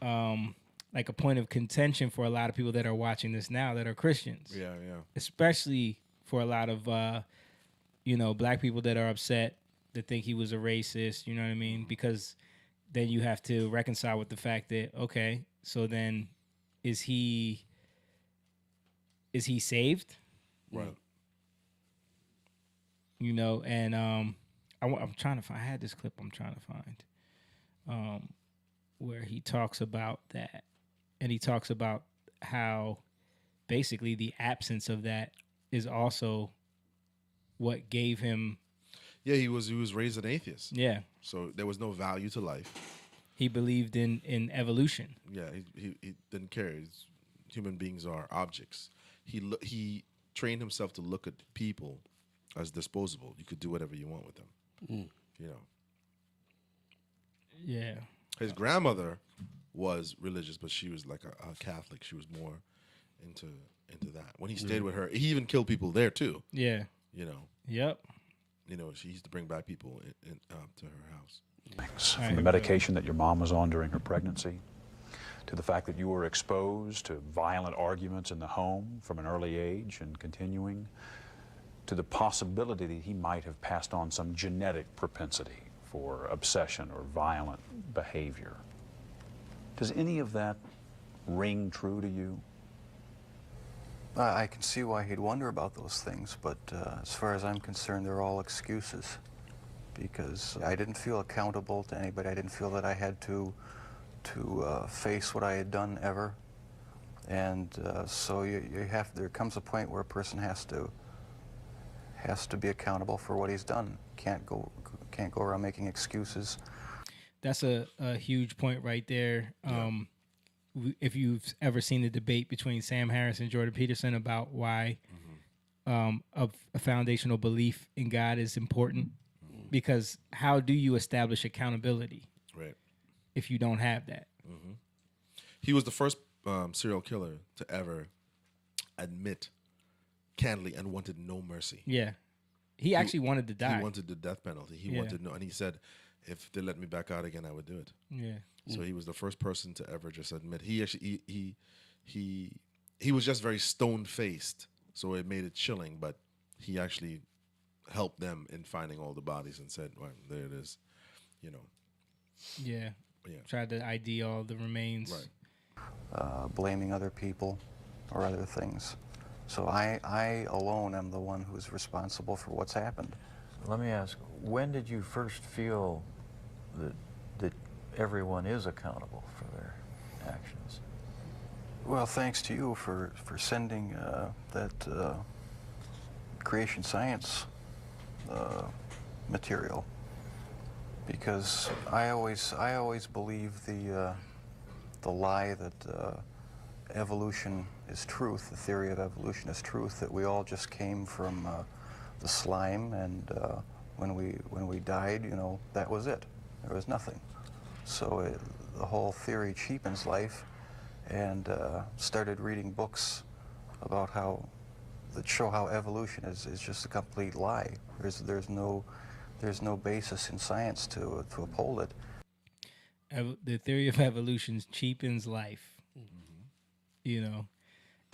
S2: like a point of contention for a lot of people that are watching this now that are Christians.
S3: Yeah.
S2: Especially for a lot of black people that are upset, that think he was a racist. You know what I mean? Because then you have to reconcile with the fact that, okay, so then is he saved?
S3: Right.
S2: You know, and I'm trying to find. I had this clip I'm trying to find, where he talks about that, and he talks about how basically the absence of that is also what gave him.
S3: Yeah, he was raised an atheist.
S2: Yeah,
S3: so there was no value to life.
S2: He believed in evolution.
S3: Yeah, he didn't care. Human beings are objects. He trained himself to look at people as disposable. You could do whatever you want with them. You know.
S2: Yeah.
S3: His grandmother was religious, but she was like a Catholic. She was more into that. When he stayed with her, he even killed people there too.
S2: Yeah.
S3: You know.
S2: Yep.
S3: You know, she used to bring back people to her house.
S9: From the medication that your mom was on during her pregnancy, to the fact that you were exposed to violent arguments in the home from an early age and continuing, to the possibility that he might have passed on some genetic propensity for obsession or violent behavior. Does any of that ring true to you?
S12: I can see why he'd wonder about those things, but as far as I'm concerned, they're all excuses, because I didn't feel accountable to anybody. I didn't feel that I had to face what I had done ever, and so there comes a point where a person has to be accountable for what he's done. Can't go around making excuses. That's a
S2: huge point right there. If you've ever seen the debate between Sam Harris and Jordan Peterson about why a foundational belief in God is important, because how do you establish accountability if you don't have that?
S3: He was the first serial killer to ever admit candidly and wanted no mercy.
S2: Yeah. He actually wanted to die.
S3: He wanted the death penalty. He wanted no, and he said, if they let me back out again, I would do it.
S2: Yeah.
S3: So he was the first person to ever just admit. He actually he was just very stone faced, so it made it chilling. But he actually helped them in finding all the bodies and said, "Well, there it is," you know.
S2: Yeah. Tried to ID all the remains.
S12: Right. Blaming other people or other things. So I alone am the one who's responsible for what's happened.
S23: Let me ask, when did you first feel that everyone is accountable for their actions?
S12: Well, thanks to you for sending that creation science material, because I always believe the lie that evolution is truth, the theory of evolution is truth, that we all just came from the slime, and when we died, you know, that was it. There was nothing. So the whole theory cheapens life, and started reading books about that show how evolution is just a complete lie. There's no basis in science to uphold it.
S2: The theory of evolution cheapens life. You know,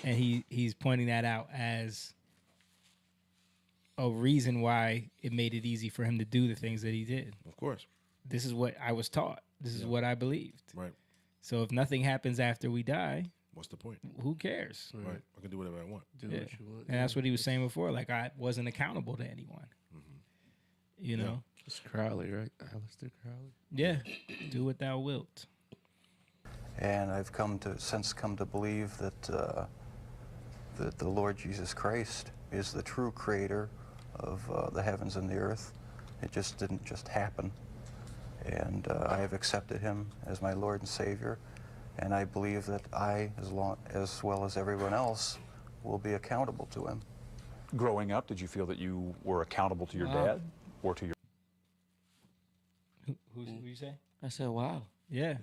S2: and he's pointing that out as a reason why it made it easy for him to do the things that he did.
S3: Of course.
S2: This is what I was taught. This is what I believed.
S3: Right.
S2: So if nothing happens after we die,
S3: what's the point?
S2: Who cares?
S3: Right. I can do whatever I want.
S6: Do what you want.
S2: And that's what he was saying before. Like, I wasn't accountable to anyone. You know?
S6: It's Crowley, right? Aleister Crowley.
S2: Yeah. Do what thou wilt.
S12: And I've since come to believe that the Lord Jesus Christ is the true creator of the heavens and the earth. It just didn't just happen. And I have accepted him as my Lord and Savior. And I believe that I, as well as everyone else, will be accountable to him.
S9: Growing up, did you feel that you were accountable to your dad or to your...
S2: Who you say?
S5: I said, wow.
S2: Yeah.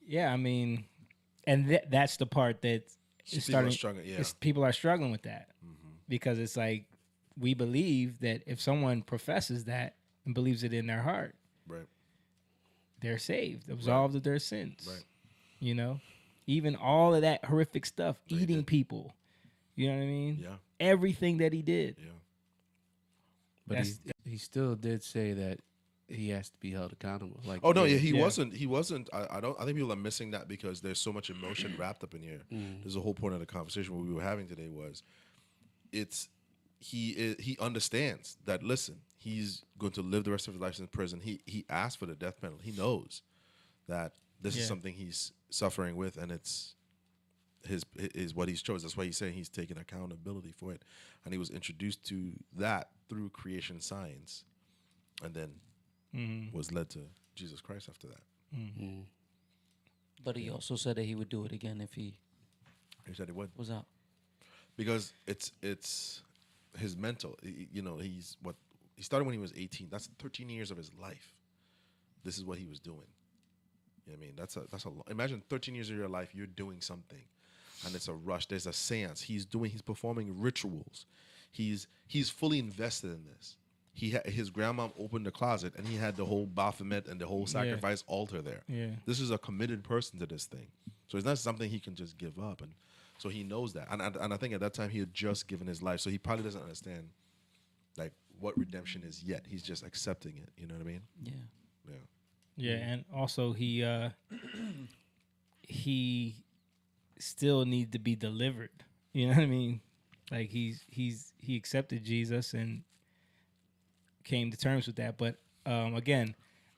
S2: Yeah, I mean, and that's the part that is starting. People are struggling with that because it's like we believe that if someone professes that and believes it in their heart, they're saved, absolved of their sins.
S3: Right.
S2: You know, even all of that horrific stuff, eating people. You know what I mean?
S3: Yeah.
S2: Everything that he did.
S3: Yeah.
S6: But he still did say that he has to be held accountable. Like,
S3: he wasn't. I think people are missing that because there's so much emotion wrapped up in here. There's a whole point of the conversation we were having today was, he understands that. Listen, he's going to live the rest of his life in prison. He asked for the death penalty. He knows that this is something he's suffering with, and it's is what he's chosen. That's why he's saying he's taking accountability for it, and he was introduced to that through creation science, and then was led to Jesus Christ after that.
S5: But he also said that he would do it again if he
S3: said he would.
S5: Was out.
S3: Because it's his mental. You know, he started when he was 18. That's 13 years of his life. This is what he was doing. You know what I mean? That's a imagine 13 years of your life you're doing something, and it's a rush. There's a seance. He's performing rituals. He's fully invested in this. His grandma opened the closet and he had the whole Baphomet and the whole sacrifice altar there.
S2: Yeah.
S3: This is a committed person to this thing. So it's not something he can just give up, and so he knows that. And I think at that time he had just given his life, so he probably doesn't understand like what redemption is yet. He's just accepting it. You know what I mean?
S5: Yeah.
S3: Yeah.
S2: Yeah, and also he still needs to be delivered. You know what I mean? Like he accepted Jesus and came to terms with that. But again,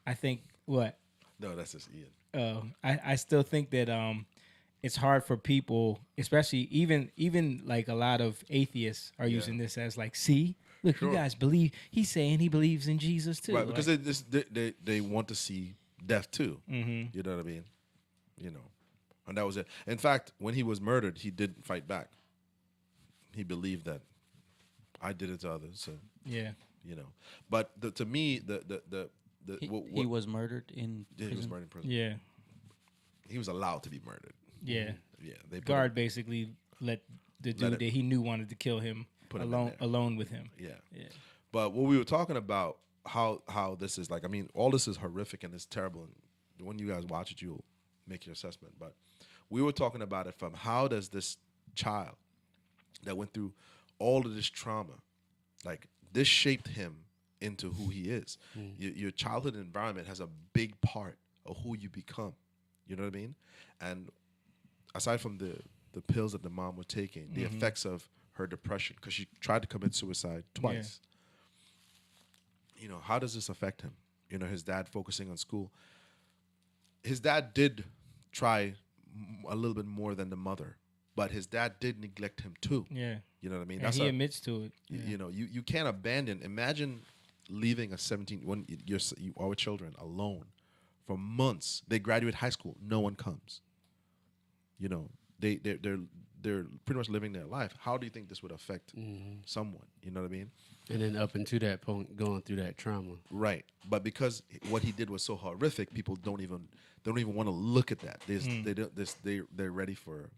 S2: I think what?
S3: No, that's just Ian.
S2: I still think that it's hard for people, especially even like a lot of atheists are using this as like, see, look, you guys believe. He's saying he believes in Jesus too,
S3: right? Because they want to see death too.
S2: Mm-hmm.
S3: You know what I mean? You know, and that was it. In fact, when he was murdered, he didn't fight back. He believed that I did it to others. So
S2: yeah,
S3: you know. But to me,
S5: he was murdered in prison?
S3: He was murdered in prison.
S2: Yeah,
S3: he was allowed to be murdered.
S2: Yeah,
S3: yeah. They
S2: guard basically let the dude that he knew wanted to kill him alone with him.
S3: Yeah,
S2: yeah.
S3: But what we were talking about, how this is like, I mean, all this is horrific and it's terrible. And when you guys watch it, you'll make your assessment. But we were talking about it from how does this child that went through all of this trauma, like this shaped him into who he is. Your childhood environment has a big part of who you become. You know what I mean? And aside from the pills that the mom was taking, the effects of her depression, because she tried to commit suicide twice. Yeah. You know, how does this affect him? You know, his dad focusing on school. His dad did try a little bit more than the mother, but his dad did neglect him too.
S2: Yeah.
S3: You know what I mean?
S2: And he admits to it. Yeah.
S3: You know, you can't abandon. Imagine leaving our children alone for months. They graduate high school, no one comes. You know, they're pretty much living their life. How do you think this would affect someone? You know what I mean?
S6: And then up into that point, going through that trauma.
S3: Right. But because what he did was so horrific, people don't even want to look at that. They're ready for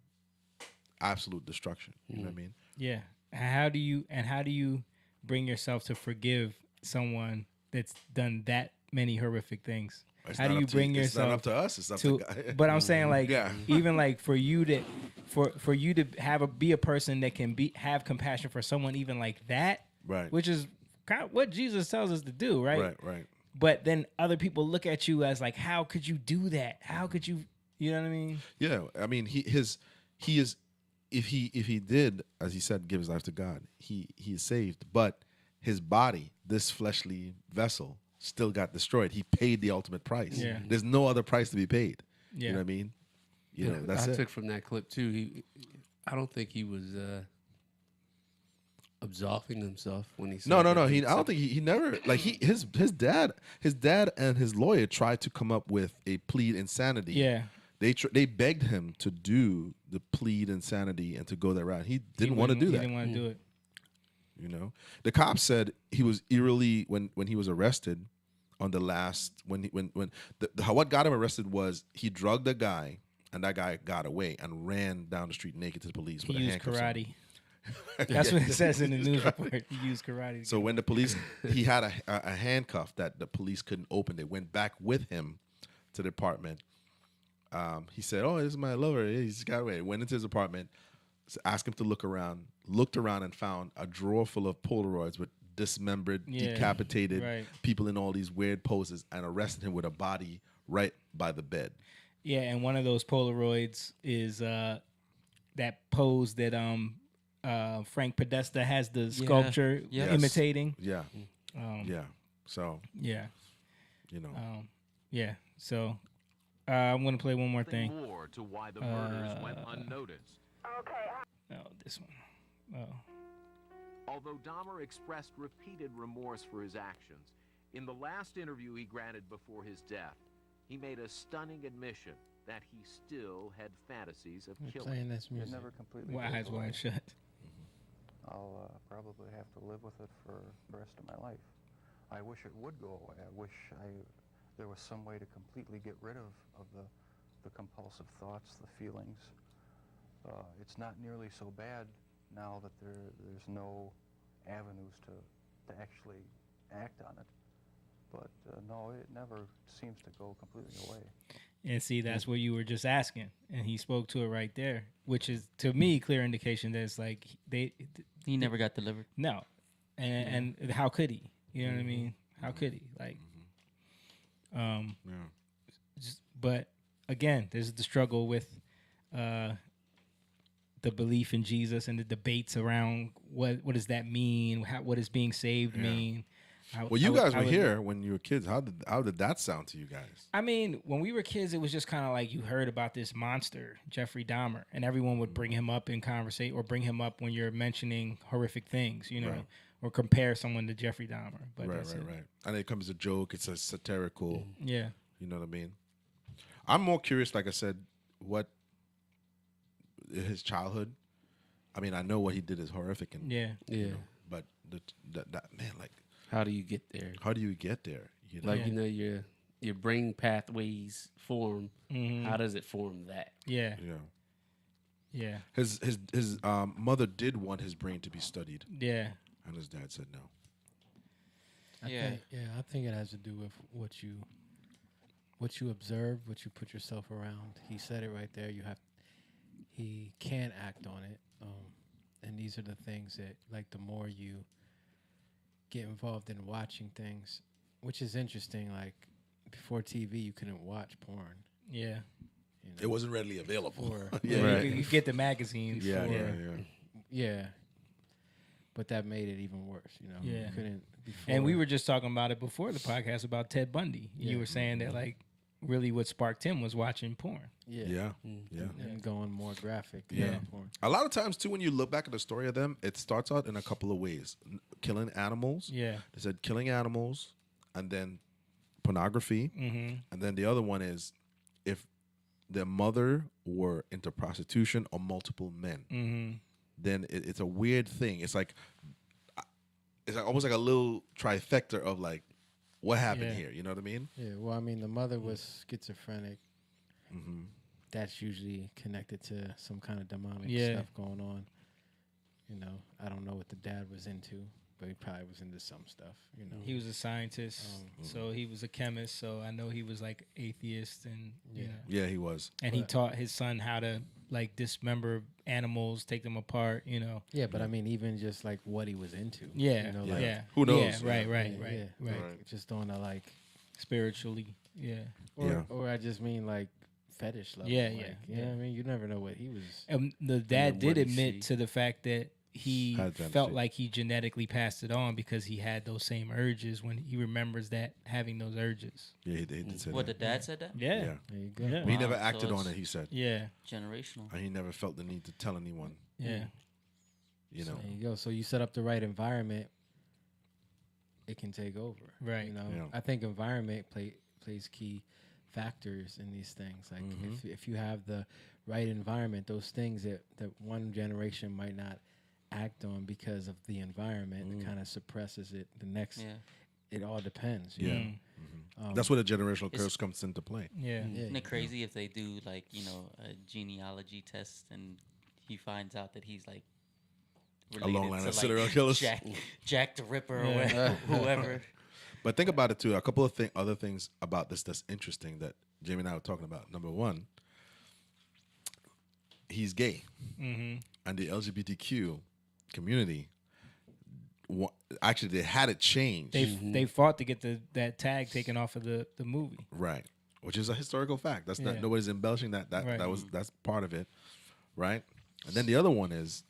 S3: absolute destruction. You know what I mean?
S2: Yeah. How do you bring yourself to forgive someone that's done that many horrific things? How do you bring yourself?
S3: It's not up to us. It's up to God.
S2: But I'm saying, like, even like for you to be a person that can have compassion for someone even like that,
S3: right?
S2: Which is kind of what Jesus tells us to do, right?
S3: Right.
S2: But then other people look at you as like, how could you do that? How could you? You know what I mean?
S3: Yeah. I mean, he is. If he did, as he said, give his life to God, he is saved. But his body, this fleshly vessel, still got destroyed. He paid the ultimate price.
S2: Yeah.
S3: There's no other price to be paid.
S2: Yeah.
S3: You know what I mean? You know, that's
S6: I
S3: it.
S6: took from that clip too. I don't think he was absolving himself when he said
S3: No. I don't think he never like his dad and his lawyer tried to come up with a plead insanity.
S2: Yeah.
S3: They begged him to do the plead insanity and to go that route. He didn't want to do that.
S2: He didn't want to do it.
S3: You know, the cops said he was eerily when he was arrested on the last what got him arrested was he drugged a guy and that guy got away and ran down the street naked to the police with a handcuff.
S2: He used karate. That's what it says in the news report. He used karate.
S3: So when the police, he had a handcuff that the police couldn't open. They went back with him to the apartment. He said, "Oh, this is my lover. He just got away." Went into his apartment, asked him to look around. Looked around and found a drawer full of Polaroids with dismembered, decapitated people in all these weird poses, and arrested him with a body right by the bed.
S2: Yeah, and one of those Polaroids is that pose that Frank Podesta has the sculpture imitating.
S3: Yeah. So.
S2: Yeah.
S3: You know.
S2: Yeah. So. I'm gonna play one more thing.
S1: More to why the murders went unnoticed.
S2: Oh, this one. Oh.
S1: Although Dahmer expressed repeated remorse for his actions, in the last interview he granted before his death, he made a stunning admission that he still had fantasies of killing.
S4: Playing this music.
S7: Never completely.
S2: Eyes wide shut.
S12: I'll probably have to live with it for the rest of my life. I wish it would go away. I wish there was some way to completely get rid of the compulsive thoughts, the feelings. It's not nearly so bad now that there's no avenues to actually act on it. But no, it never seems to go completely away.
S2: And see, that's what you were just asking, and he spoke to it right there, which is to me clear indication that it's like
S5: he never got delivered.
S2: No, and how could he? You know what I mean? How could he? Like, but again, there's the struggle with the belief in Jesus and the debates around what does that mean? What does being saved mean?
S3: Well, you guys were here when you were kids. How did that sound to you guys?
S2: I mean, when we were kids, it was just kind of like you heard about this monster, Jeffrey Dahmer, and everyone would bring him up in conversation or bring him up when you're mentioning horrific things, you know, or compare someone to Jeffrey Dahmer. But
S3: right. And it comes a joke. It's a satirical.
S2: Yeah.
S3: You know what I mean? I'm more curious, like I said, what his childhood. I mean, I know what he did is horrific, and you know, but that man, like.
S6: How do you get there?
S3: How do you get there?
S6: You know? Like, you know, your brain pathways form. Mm-hmm. How does it form that?
S2: Yeah.
S3: His mother did want his brain to be studied.
S2: Yeah.
S3: And his dad said no.
S4: I think it has to do with what you observe, what you put yourself around. He said it right there. He can act on it. And these are the things that, like, the more you get involved in watching things, which is interesting. Like, before TV, you couldn't watch porn.
S2: Yeah.
S3: You know, it wasn't readily available.
S2: You get the magazines.
S4: Yeah. But that made it even worse. You know.
S2: Yeah.
S4: You couldn't.
S2: And we were just talking about it before the podcast about Ted Bundy. Yeah. You were saying that, like, really what sparked him was watching porn.
S3: Yeah.
S4: And going more graphic. Porn.
S3: A lot of times too, when you look back at the story of them, it starts out in a couple of ways: killing animals.
S2: Yeah,
S3: they said killing animals, and then pornography, and then the other one is if their mother were into prostitution or multiple men. Then it's a weird thing. It's like almost like a little trifecta of like what happened here. You know what I mean?
S4: Yeah. Well, I mean, the mother was schizophrenic. That's usually connected to some kind of demonic stuff going on. You know, I don't know what the dad was into, but he probably was into some stuff. You know,
S2: he was a scientist, so he was a chemist. So I know he was like atheist, and you know.
S3: Yeah, he was.
S2: And he taught his son how to like dismember animals, take them apart. You know.
S4: Yeah, but I mean, even just like what he was into.
S2: Yeah,
S4: you know, like,
S3: who knows?
S2: Yeah, right.
S4: Just on a like
S2: spiritually. Yeah.
S4: Or I just mean like fetish level.
S2: Yeah.
S4: I mean, you never know what he was.
S2: The dad did admit to the fact that he felt like he genetically passed it on because he had those same urges when he remembers that having those urges.
S3: Yeah, he did say
S5: what,
S3: that.
S5: the dad said that?
S2: Yeah.
S4: There you go.
S2: Yeah.
S3: But he never acted on it, he said.
S2: Yeah.
S5: Generational.
S3: And he never felt the need to tell anyone.
S2: Yeah.
S3: You know.
S4: There you go. So you set up the right environment, it can take over.
S2: Right.
S4: You know, I think environment plays key factors in these things. Like if you have the right environment, those things that one generation might not act on because of the environment, it kind of suppresses it. The next, it all depends. You know?
S3: That's where the generational curse comes into play.
S2: Yeah.
S5: Isn't it crazy if they do like, you know, a genealogy test and he finds out that he's like
S3: a long line
S5: to
S3: of serial killers,
S5: Jack the Ripper or whoever.
S3: But think about it too. A couple of other things about this that's interesting that Jamie and I were talking about. Number one, he's gay, and the LGBTQ community actually they had it changed.
S2: They fought to get that tag taken off of the movie,
S3: right? Which is a historical fact. That's not nobody's embellishing that. That's part of it, right? And then the other one is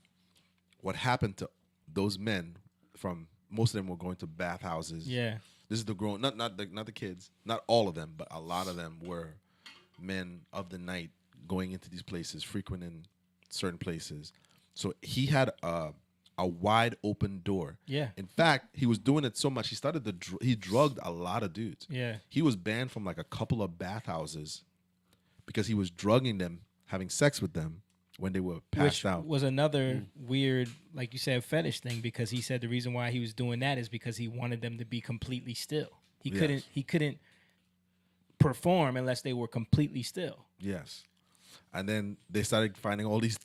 S3: what happened to those men. From most of them were going to bathhouses.
S2: Yeah.
S3: This is the grown, not the kids, not all of them, but a lot of them were men of the night going into these places, frequenting certain places. So he had a wide open door.
S2: Yeah.
S3: In fact, he was doing it so much he started he drugged a lot of dudes.
S2: Yeah.
S3: He was banned from like a couple of bathhouses because he was drugging them, having sex with them, when they were passed
S2: Which
S3: out.
S2: was another weird, like you said, fetish thing, because he said the reason why he was doing that is because he wanted them to be completely still. He couldn't perform unless they were completely still.
S3: Yes. And then they started finding all these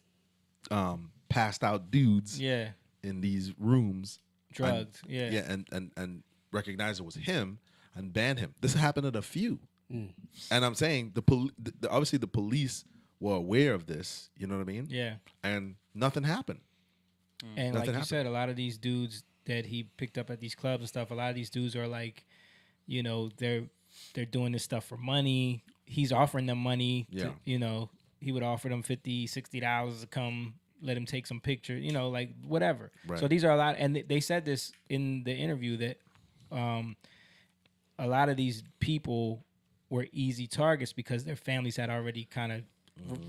S3: passed out dudes in these rooms.
S2: Drugged,
S3: and recognized it was him and banned him. This happened at a few. And I'm saying obviously the police were aware of this, you know what I mean?
S2: Yeah.
S3: And nothing happened.
S2: And
S3: Nothing
S2: like you
S3: happened.
S2: said, a lot of these dudes that he picked up at these clubs and stuff, a lot of these dudes are like, you know, they're doing this stuff for money. He's offering them money.
S3: Yeah.
S2: You know, he would offer them $50, $60 to come let him take some pictures, you know, like whatever.
S3: Right.
S2: So these are a lot, and they said this in the interview that a lot of these people were easy targets because their families had already kind of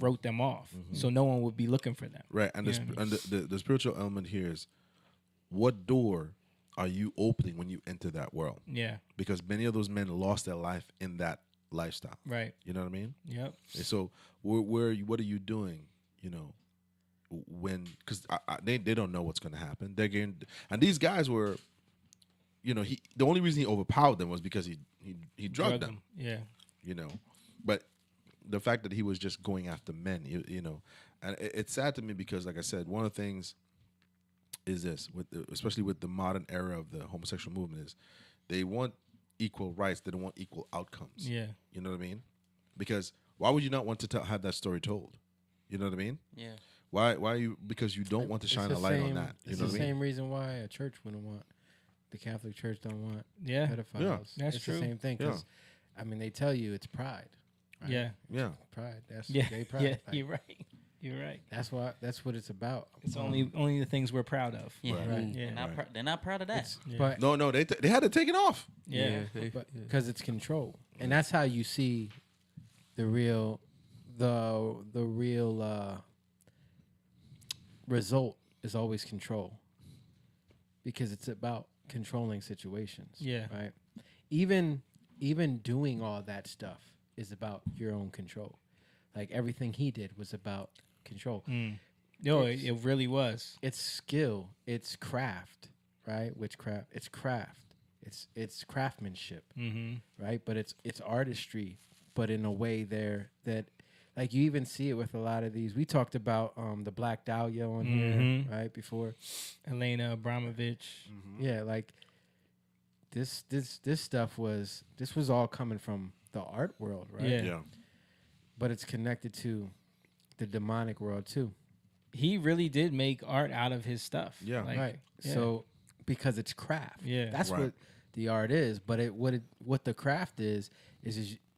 S2: wrote them off, so no one would be looking for them.
S3: Right, and the spiritual element here is, what door are you opening when you enter that world?
S2: Yeah,
S3: because many of those men lost their life in that lifestyle.
S2: Right.
S3: You know what I mean?
S2: Yep.
S3: And so where what are you doing? You know, when because they don't know what's going to happen. They're getting, and these guys were, you know, the only reason he overpowered them was because he drugged them.
S2: Yeah.
S3: You know, but the fact that he was just going after men, you know, and it's sad to me because, like I said, one of the things is this, especially with the modern era of the homosexual movement, is they want equal rights. They don't want equal outcomes.
S2: Yeah.
S3: You know what I mean? Because why would you not want to have that story told? You know what I mean?
S5: Yeah.
S3: Why are you? Because you don't want to shine a light on that. You
S4: It's
S3: know
S4: the
S3: what I mean?
S4: same reason why a church wouldn't want, the Catholic Church don't want
S2: Yeah.
S4: pedophiles.
S3: Yeah.
S2: That's
S4: it's
S2: true.
S4: the same thing. 'Cause, I mean, they tell you it's pride. Right?
S2: Yeah.
S3: Yeah.
S4: Pride. That's
S2: Yeah.
S4: gay pride.
S2: Yeah.
S4: Like,
S2: You're right. You're right.
S4: That's why. That's what it's about.
S2: It's only the things we're proud of.
S5: Yeah.
S4: Right.
S2: Yeah.
S5: They're not proud of that.
S4: It's- But
S3: No, they had to take it off.
S2: Yeah.
S4: because it's control, and that's how you see the real result is always control, because it's about controlling situations.
S2: Yeah.
S4: Right. Even doing all that stuff is about your own control. Like everything he did was about control.
S2: No, it really was.
S4: It's skill. It's craft. Right. Witchcraft. It's craft. It's craftsmanship. Right. But it's artistry, but in a way there that, like, you even see it with a lot of these. We talked about the Black Dahlia on here, right, before.
S2: Elena Abramovich.
S4: Yeah, like this stuff was all coming from the art world, right?
S2: Yeah.
S4: But it's connected to the demonic world too.
S2: He really did make art out of his stuff.
S3: Yeah.
S2: Like,
S4: Right.
S2: yeah.
S4: So because it's craft.
S2: Yeah.
S4: That's
S3: Right.
S4: what the art is. But what the craft is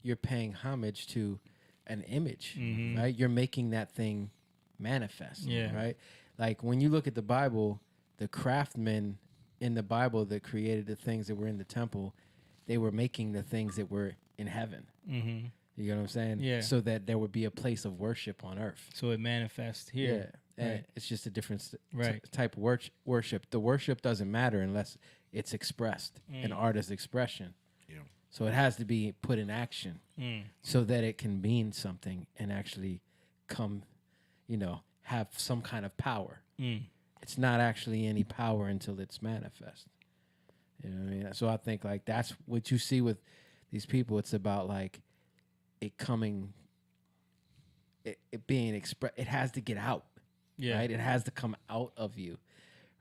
S4: you're paying homage to an image, right? You're making that thing manifest.
S2: Yeah.
S4: Right. Like when you look at the Bible, the craftsmen in the Bible that created the things that were in the temple, they were making the things that were in heaven. You know what I'm saying?
S2: Yeah.
S4: So that there would be a place of worship on earth.
S2: So it manifests here.
S4: Yeah. And
S2: Right.
S4: it's just a different
S2: Right.
S4: type of worship. The worship doesn't matter unless it's expressed. And art is expression.
S3: Yeah.
S4: So it has to be put in action so that it can mean something and actually come, have some kind of power. It's not actually any power until it's manifest. You know what I mean? So I think like that's what you see with these people. It's about like it coming, it being expressed. It has to get out.
S2: Yeah.
S4: Right? It has to come out of you.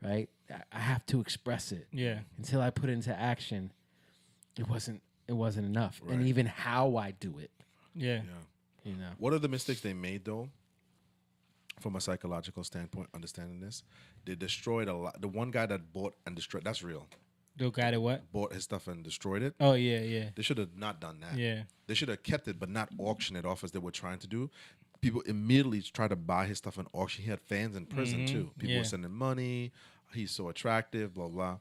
S4: Right? I have to express it.
S2: Yeah.
S4: Until I put it into action, it wasn't enough.
S3: Right.
S4: And even how I do it.
S2: Yeah.
S3: What are the mistakes they made though? From a psychological standpoint, understanding this, they destroyed a lot. The one guy that bought and destroyed, that's real.
S2: The guy that what?
S3: Bought his stuff and destroyed it.
S2: Oh, yeah.
S3: They should have not done that.
S2: Yeah.
S3: They should have kept it, but not auction it off as they were trying to do. People immediately tried to buy his stuff in auction. He had fans in prison too. People were sending money. He's so attractive, blah, blah.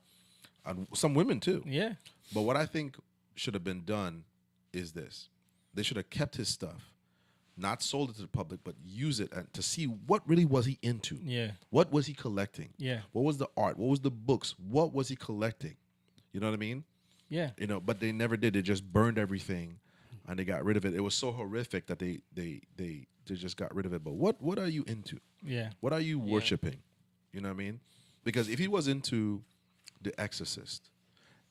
S3: And some women too.
S2: Yeah.
S3: But what I think should have been done is this. They should have kept his stuff, not sold it to the public, but use it to see what really was he into.
S2: Yeah.
S3: What was he collecting?
S2: Yeah.
S3: What was the art? What was the books? What was he collecting? You know what I mean?
S2: Yeah.
S3: But they never did. They just burned everything and they got rid of it. It was so horrific that they they just got rid of it. But what are you into?
S2: Yeah.
S3: What are you worshiping? You know what I mean? Because if he was into The Exorcist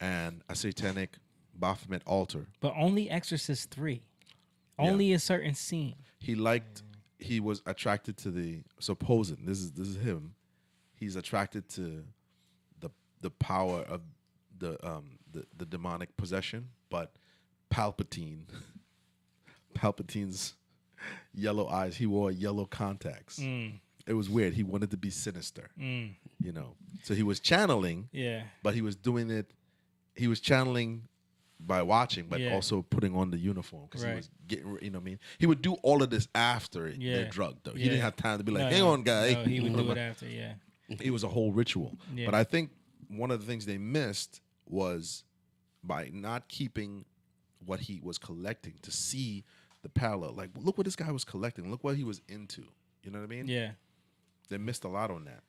S3: and a satanic Baphomet altar,
S2: but only Exorcist 3, only a certain scene.
S3: He was attracted to this is him. He's attracted to the power of the demonic possession, but Palpatine's yellow eyes. He wore yellow contacts. It was weird. He wanted to be sinister, you know. So he was channeling, but he was doing it. He was channeling by watching, but also putting on the uniform because he was getting, you know what I mean? He would do all of this after the drug, though. He didn't have time to be like, hang on, guy.
S2: No, he would do it after,
S3: It was a whole ritual.
S2: Yeah.
S3: But I think one of the things they missed was by not keeping what he was collecting to see the parallel. Like, look what this guy was collecting. Look what he was into. You know what I mean?
S2: Yeah.
S3: They missed a lot on that.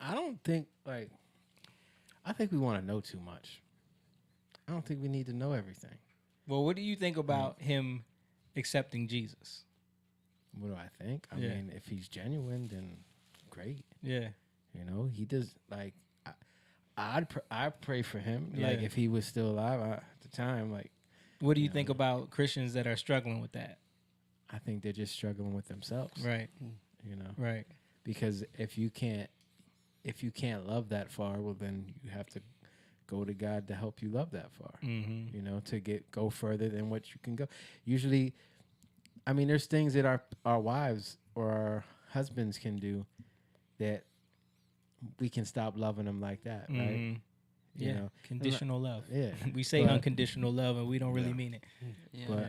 S4: I don't think, like, I think we want to know too much. I don't think we need to know everything.
S2: Well, what do you think about him accepting Jesus?
S4: What do I think? I mean, if he's genuine, then great.
S2: Yeah.
S4: You know, he does, like, I'd pray for him. Like, if he was still alive at the time, like.
S2: What do you think about Christians that are struggling with that?
S4: I think they're just struggling with themselves.
S2: Right.
S4: You know?
S2: Right.
S4: Because if you can't love that far, well, then you have to go to God to help you love that far.
S2: Mm-hmm.
S4: You know, to go further than what you can go. Usually, I mean, there's things that our wives or our husbands can do that we can stop loving them like that, right?
S2: You know? Conditional love.
S4: Yeah.
S2: We say unconditional love, and we don't really mean it.
S5: Yeah.
S4: But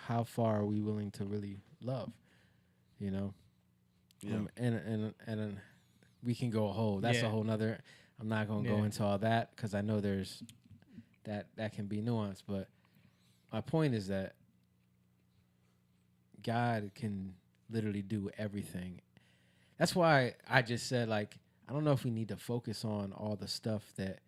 S4: how far are we willing to really love? You know?
S3: Yeah.
S4: And we can go a whole. That's a whole nother. I'm not going to go into all that because I know there's that can be nuanced. But my point is that God can literally do everything. That's why I just said, like, I don't know if we need to focus on all the stuff that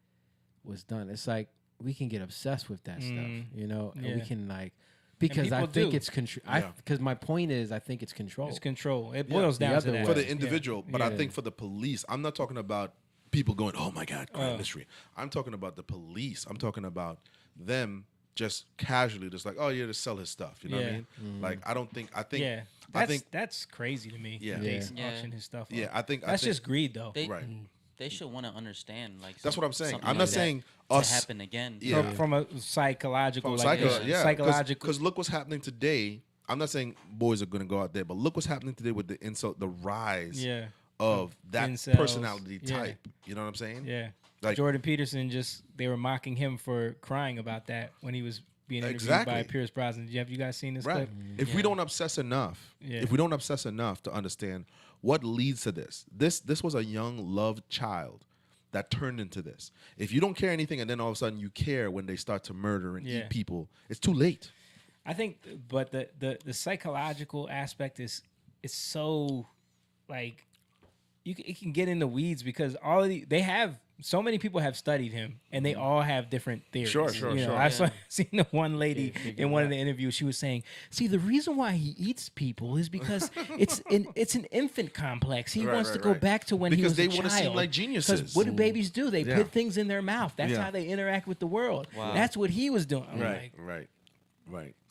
S4: was done. It's like we can get obsessed with that stuff, you know, and we can, like, because I think it's control. Because my point is, I think it's control.
S2: It's control. It boils down to that
S3: for the individual. But I think for the police, I'm not talking about people going, "Oh my God, crime mystery." I'm talking about the police. I'm talking about them just casually, just like, "Oh yeah, to sell his stuff." You know what I mean? Like, I think
S2: that's crazy to me.
S3: Yeah,
S2: auction his stuff.
S3: Yeah, I think
S2: that's just greed, though.
S5: They should want to understand, like,
S3: that's what I'm saying. I'm
S5: like
S3: not saying us
S5: to happen again.
S3: Yeah.
S2: From a psychological,
S3: psychological. Because look what's happening today. I'm not saying boys are going to go out there, but look what's happening today with the rise of that
S2: incels,
S3: personality type. You know what I'm saying?
S2: Yeah.
S3: Like
S2: Jordan Peterson, they were mocking him for crying about that when he was being interviewed by Pierce Brosnan. Have you guys seen this clip?
S3: If we don't obsess enough, to understand what leads to this was a young loved child that turned into this. If you don't care anything and then all of a sudden you care when they start to murder and eat people, it's too late.
S2: I think, but the psychological aspect is so, like, it can get in the weeds because so many people have studied him and they all have different theories.
S3: Sure.
S2: I've seen the one lady in one of the interviews. She was saying, "See, the reason why he eats people is because it's an infant complex. He wants to go back to when he was a child.
S3: Because they want to seem like geniuses.
S2: Because what do babies do? They put things in their mouth. That's how they interact with the world.
S5: Wow.
S2: That's what he was doing."
S3: Right.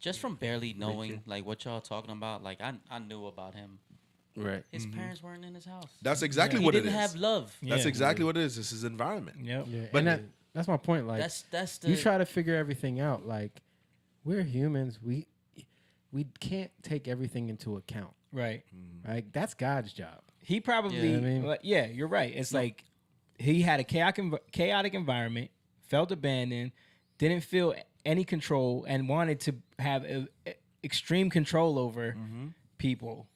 S5: Just from barely knowing, like, what y'all talking about, like, I knew about him.
S6: Right.
S5: His parents weren't in his house.
S3: That's exactly what it is.
S5: He didn't have love.
S3: That's exactly what it is. This is environment.
S2: Yep.
S4: Yeah.
S3: But
S4: And that's my point. Like,
S5: that's the
S4: you try to figure everything out. Like, we're humans. We can't take everything into account.
S2: Right.
S4: Right. That's God's job.
S2: He probably, you're right. It's like he had a chaotic environment, felt abandoned, didn't feel any control, and wanted to have extreme control over people.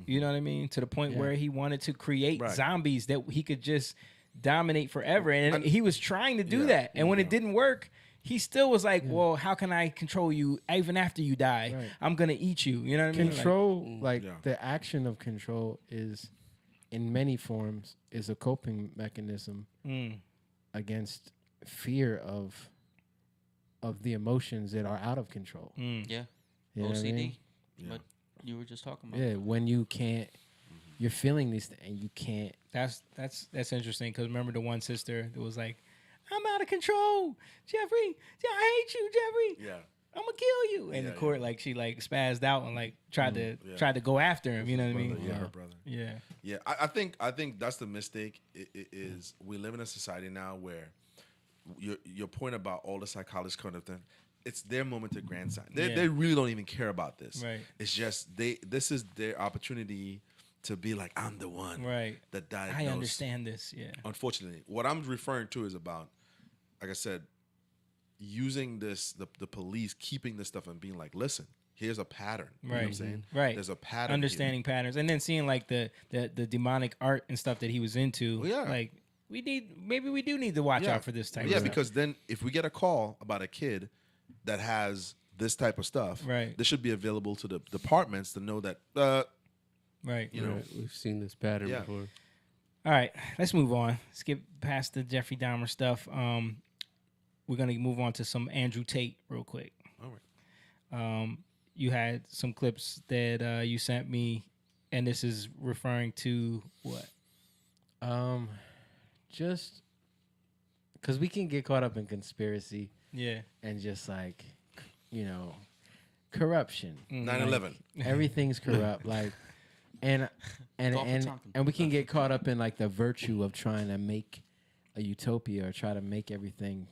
S2: You know what I mean? To the point where he wanted to create zombies that he could just dominate forever. And he was trying to do that. And when it didn't work, he still was like, well, how can I control you even after you die? Right. I'm going to eat you. You know what I mean?
S4: Control, the action of control is, in many forms, is a coping mechanism against fear of the emotions that are out of control.
S5: Yeah.
S4: You know
S5: OCD.
S4: what I mean?
S5: But You were just talking about.
S4: Yeah, when you can't, you're feeling these things, and you can't.
S2: That's interesting because remember the one sister that was like, "I'm out of control, Jeffrey. I hate you, Jeffrey.
S3: Yeah.
S2: I'm gonna kill you." And the court like she like spazzed out and like tried to go after him. You know what I mean?
S3: Yeah, her brother.
S2: Yeah.
S3: Yeah. I think that's the mistake. Is we live in a society now where your point about all the psychologists kind of thing. It's their moment to grandstand. They really don't even care about this.
S2: Right.
S3: It's just this is their opportunity to be like, I'm the one that diagnosed.
S2: I understand this. Yeah.
S3: Unfortunately, what I'm referring to is about, like I said, using this the police keeping this stuff and being like, listen, here's a pattern. You know what I'm saying?
S2: Right.
S3: There's a pattern.
S2: Understanding patterns, and then seeing like the demonic art and stuff that he was into.
S3: Yeah.
S2: Like we do need to watch out for this type. of stuff.
S3: Because then if we get a call about a kid that has this type of stuff, this should be available to the departments to know that.
S2: Right.
S3: You know,
S6: we've seen this pattern before.
S2: All right, let's move on. Let's get past the Jeffrey Dahmer stuff. We're gonna move on to some Andrew Tate real quick.
S3: All right.
S2: You had some clips that you sent me, and this is referring to what?
S4: Just because we can get caught up in conspiracy.
S2: Yeah.
S4: And just like, corruption.
S3: 9/11.
S4: Like, everything's corrupt. Like, and we can get caught up in like the virtue of trying to make a utopia or try to make everything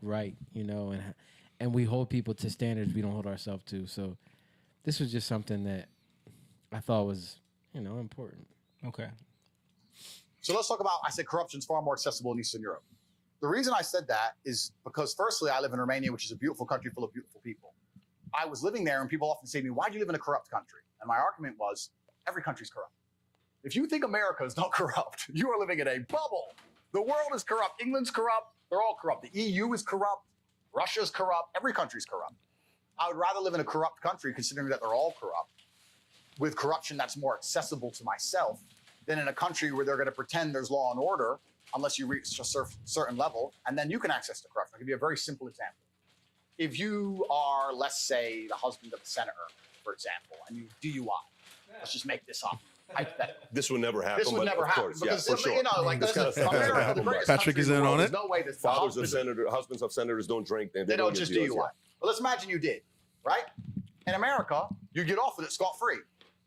S4: right, and we hold people to standards we don't hold ourselves to. So this was just something that I thought was, important.
S2: Okay.
S7: So let's talk about, I said corruption's far more accessible in Eastern Europe. The reason I said that is because, firstly, I live in Romania, which is a beautiful country full of beautiful people. I was living there, and people often say to me, why do you live in a corrupt country? And my argument was, every country's corrupt. If you think America is not corrupt, you are living in a bubble. The world is corrupt. England's corrupt. They're all corrupt. The EU is corrupt. Russia's corrupt. Every country's corrupt. I would rather live in a corrupt country, considering that they're all corrupt, with corruption that's more accessible to myself, than in a country where they're going to pretend there's law and order, unless you reach a certain level, and then you can access the corruption. I'll give you a very simple example. If you are, let's say, the husband of a senator, for example, and you DUI, let's just make this up.
S11: This would never happen.
S7: This would never happen
S11: because,
S7: because,
S11: for sure.
S7: like
S11: this kind of stuff
S7: America,
S11: happen,
S7: the greatest
S3: Patrick
S7: country
S3: is
S7: in the
S3: in
S7: world,
S3: on
S7: there's
S3: it.
S7: no way that
S11: Husbands of senators don't drink.
S7: They don't just DUI. Well, let's imagine you did, right? In America, you get off with it scot-free.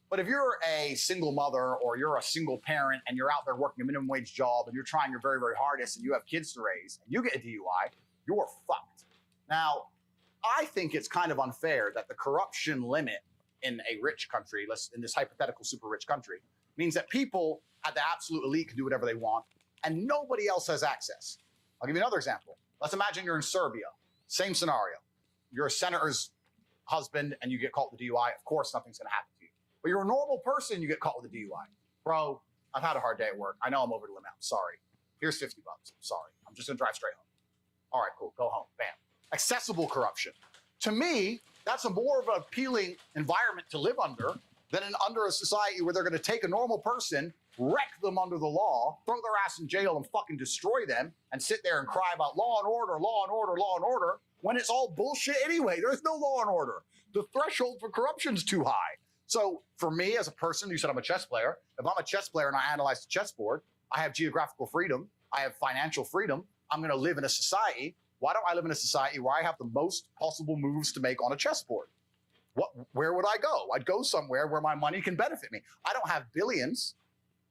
S7: But if you're a single mother or you're a single parent and you're out there working a minimum wage job and you're trying your very, very hardest and you have kids to raise and you get a DUI, you're fucked. Now, I think it's kind of unfair that the corruption limit in a rich country, in this hypothetical super rich country, means that people at the absolute elite can do whatever they want and nobody else has access. I'll give you another example. Let's imagine you're in Serbia. Same scenario. You're a senator's husband and you get caught with a DUI. Of course, nothing's going to happen to you. But you're a normal person, you get caught with a DUI. Bro, I've had a hard day at work. I know I'm over the limit. I'm sorry. Here's $50. I'm sorry. I'm just going to drive straight home. All right, cool. Go home. Bam. Accessible corruption. To me, that's a more of an appealing environment to live under than under a society where they're going to take a normal person, wreck them under the law, throw their ass in jail and fucking destroy them, and sit there and cry about law and order, law and order, law and order, when it's all bullshit anyway. There's no law and order. The threshold for corruption's too high. So for me as a person, you said I'm a chess player. If I'm a chess player and I analyze the chessboard, I have geographical freedom. I have financial freedom. I'm going to live in a society. Why don't I live in a society where I have the most possible moves to make on a chessboard? Where would I go? I'd go somewhere where my money can benefit me. I don't have billions.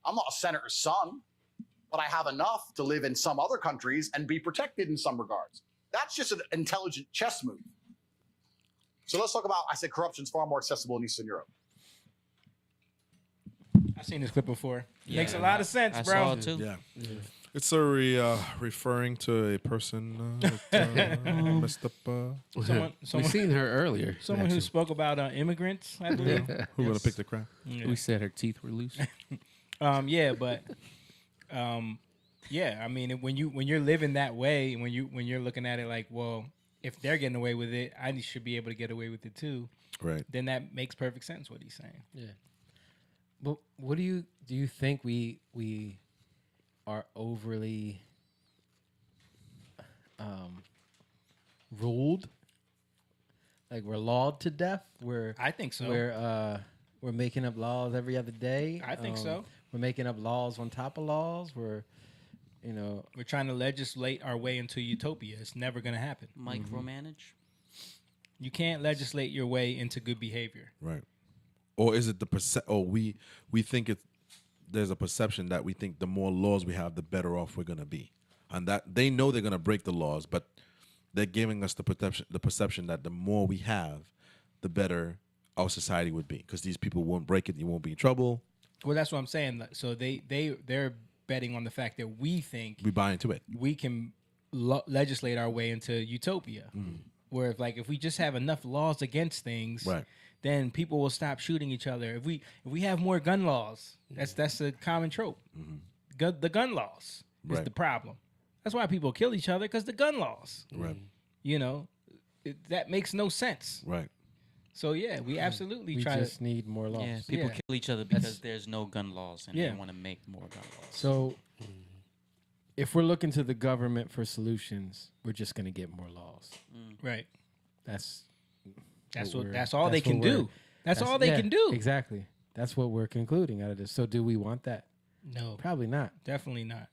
S7: I'm not a senator's son, but I have enough to live in some other countries and be protected in some regards. That's just an intelligent chess move. So let's talk about, I said corruption's far more accessible in Eastern Europe.
S2: I've seen this clip before. Makes a lot of sense,
S5: I
S2: bro.
S5: saw it too.
S3: Yeah. It's referring to a person that messed up.
S2: Someone,
S6: We've seen her earlier.
S2: Someone who spoke about immigrants, I believe.
S3: Who gonna pick the crap?
S2: Yeah.
S6: We said her teeth were loose.
S2: Yeah, but yeah, I mean, when you're living that way, when you're looking at it like, well, if they're getting away with it, I should be able to get away with it too.
S3: Right.
S2: Then that makes perfect sense what he's saying.
S4: Yeah. But what do you think we are overly ruled? Like we're lawed to death?
S2: I think so.
S4: We're We're making up laws every other day.
S2: I think so.
S4: We're making up laws on top of laws. We're
S2: trying to legislate our way into utopia. It's never going to happen.
S5: Micromanage.
S2: You can't legislate your way into good behavior.
S3: Right. Or is it the or we think there's a perception that we think the more laws we have, the better off we're going to be. And that they know they're going to break the laws, but they're giving us the perception that the more we have, the better our society would be, because these people won't break it, you won't be in trouble.
S2: Well, that's what I'm saying. So they're betting on the fact that we think
S3: we buy into it.
S2: We can legislate our way into utopia. Where if we just have enough laws against things,
S3: right,
S2: then people will stop shooting each other. If we have more gun laws, that's a common trope. The gun laws is the problem. That's why people kill each other, because the gun laws.
S3: Right.
S2: That makes no sense.
S3: Right.
S2: So yeah, we absolutely
S4: we
S2: try
S4: just need more laws.
S5: Yeah, people kill each other because there's no gun laws, and they want to make more gun laws.
S4: So, if we're looking to the government for solutions, we're just going to get more laws.
S2: Right.
S4: That's
S2: all they can do. That's all they can do.
S4: Exactly. That's what we're concluding out of this. So, do we want that?
S2: No,
S4: probably not.
S2: Definitely not.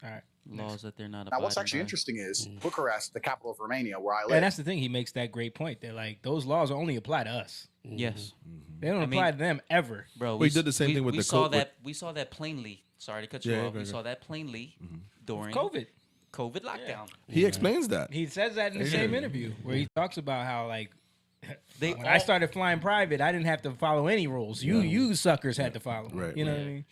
S2: All right.
S5: Laws that they're not.
S7: Now, what's actually interesting is Bucharest, the capital of Romania, where I live.
S2: And that's the thing. He makes that great point. They're like, those laws only apply to us.
S5: Yes.
S2: They don't apply to them ever.
S5: Bro,
S3: we did the same thing with
S5: we
S3: the
S5: saw that. We saw that plainly. Sorry to cut you off.
S3: Okay.
S5: We saw that plainly during
S2: COVID
S5: lockdown.
S3: He explains that.
S2: He says that in the same interview where he talks about how when I
S5: all-
S2: started flying private, I didn't have to follow any rules. You suckers had to follow.
S3: Right.
S2: You know what I mean?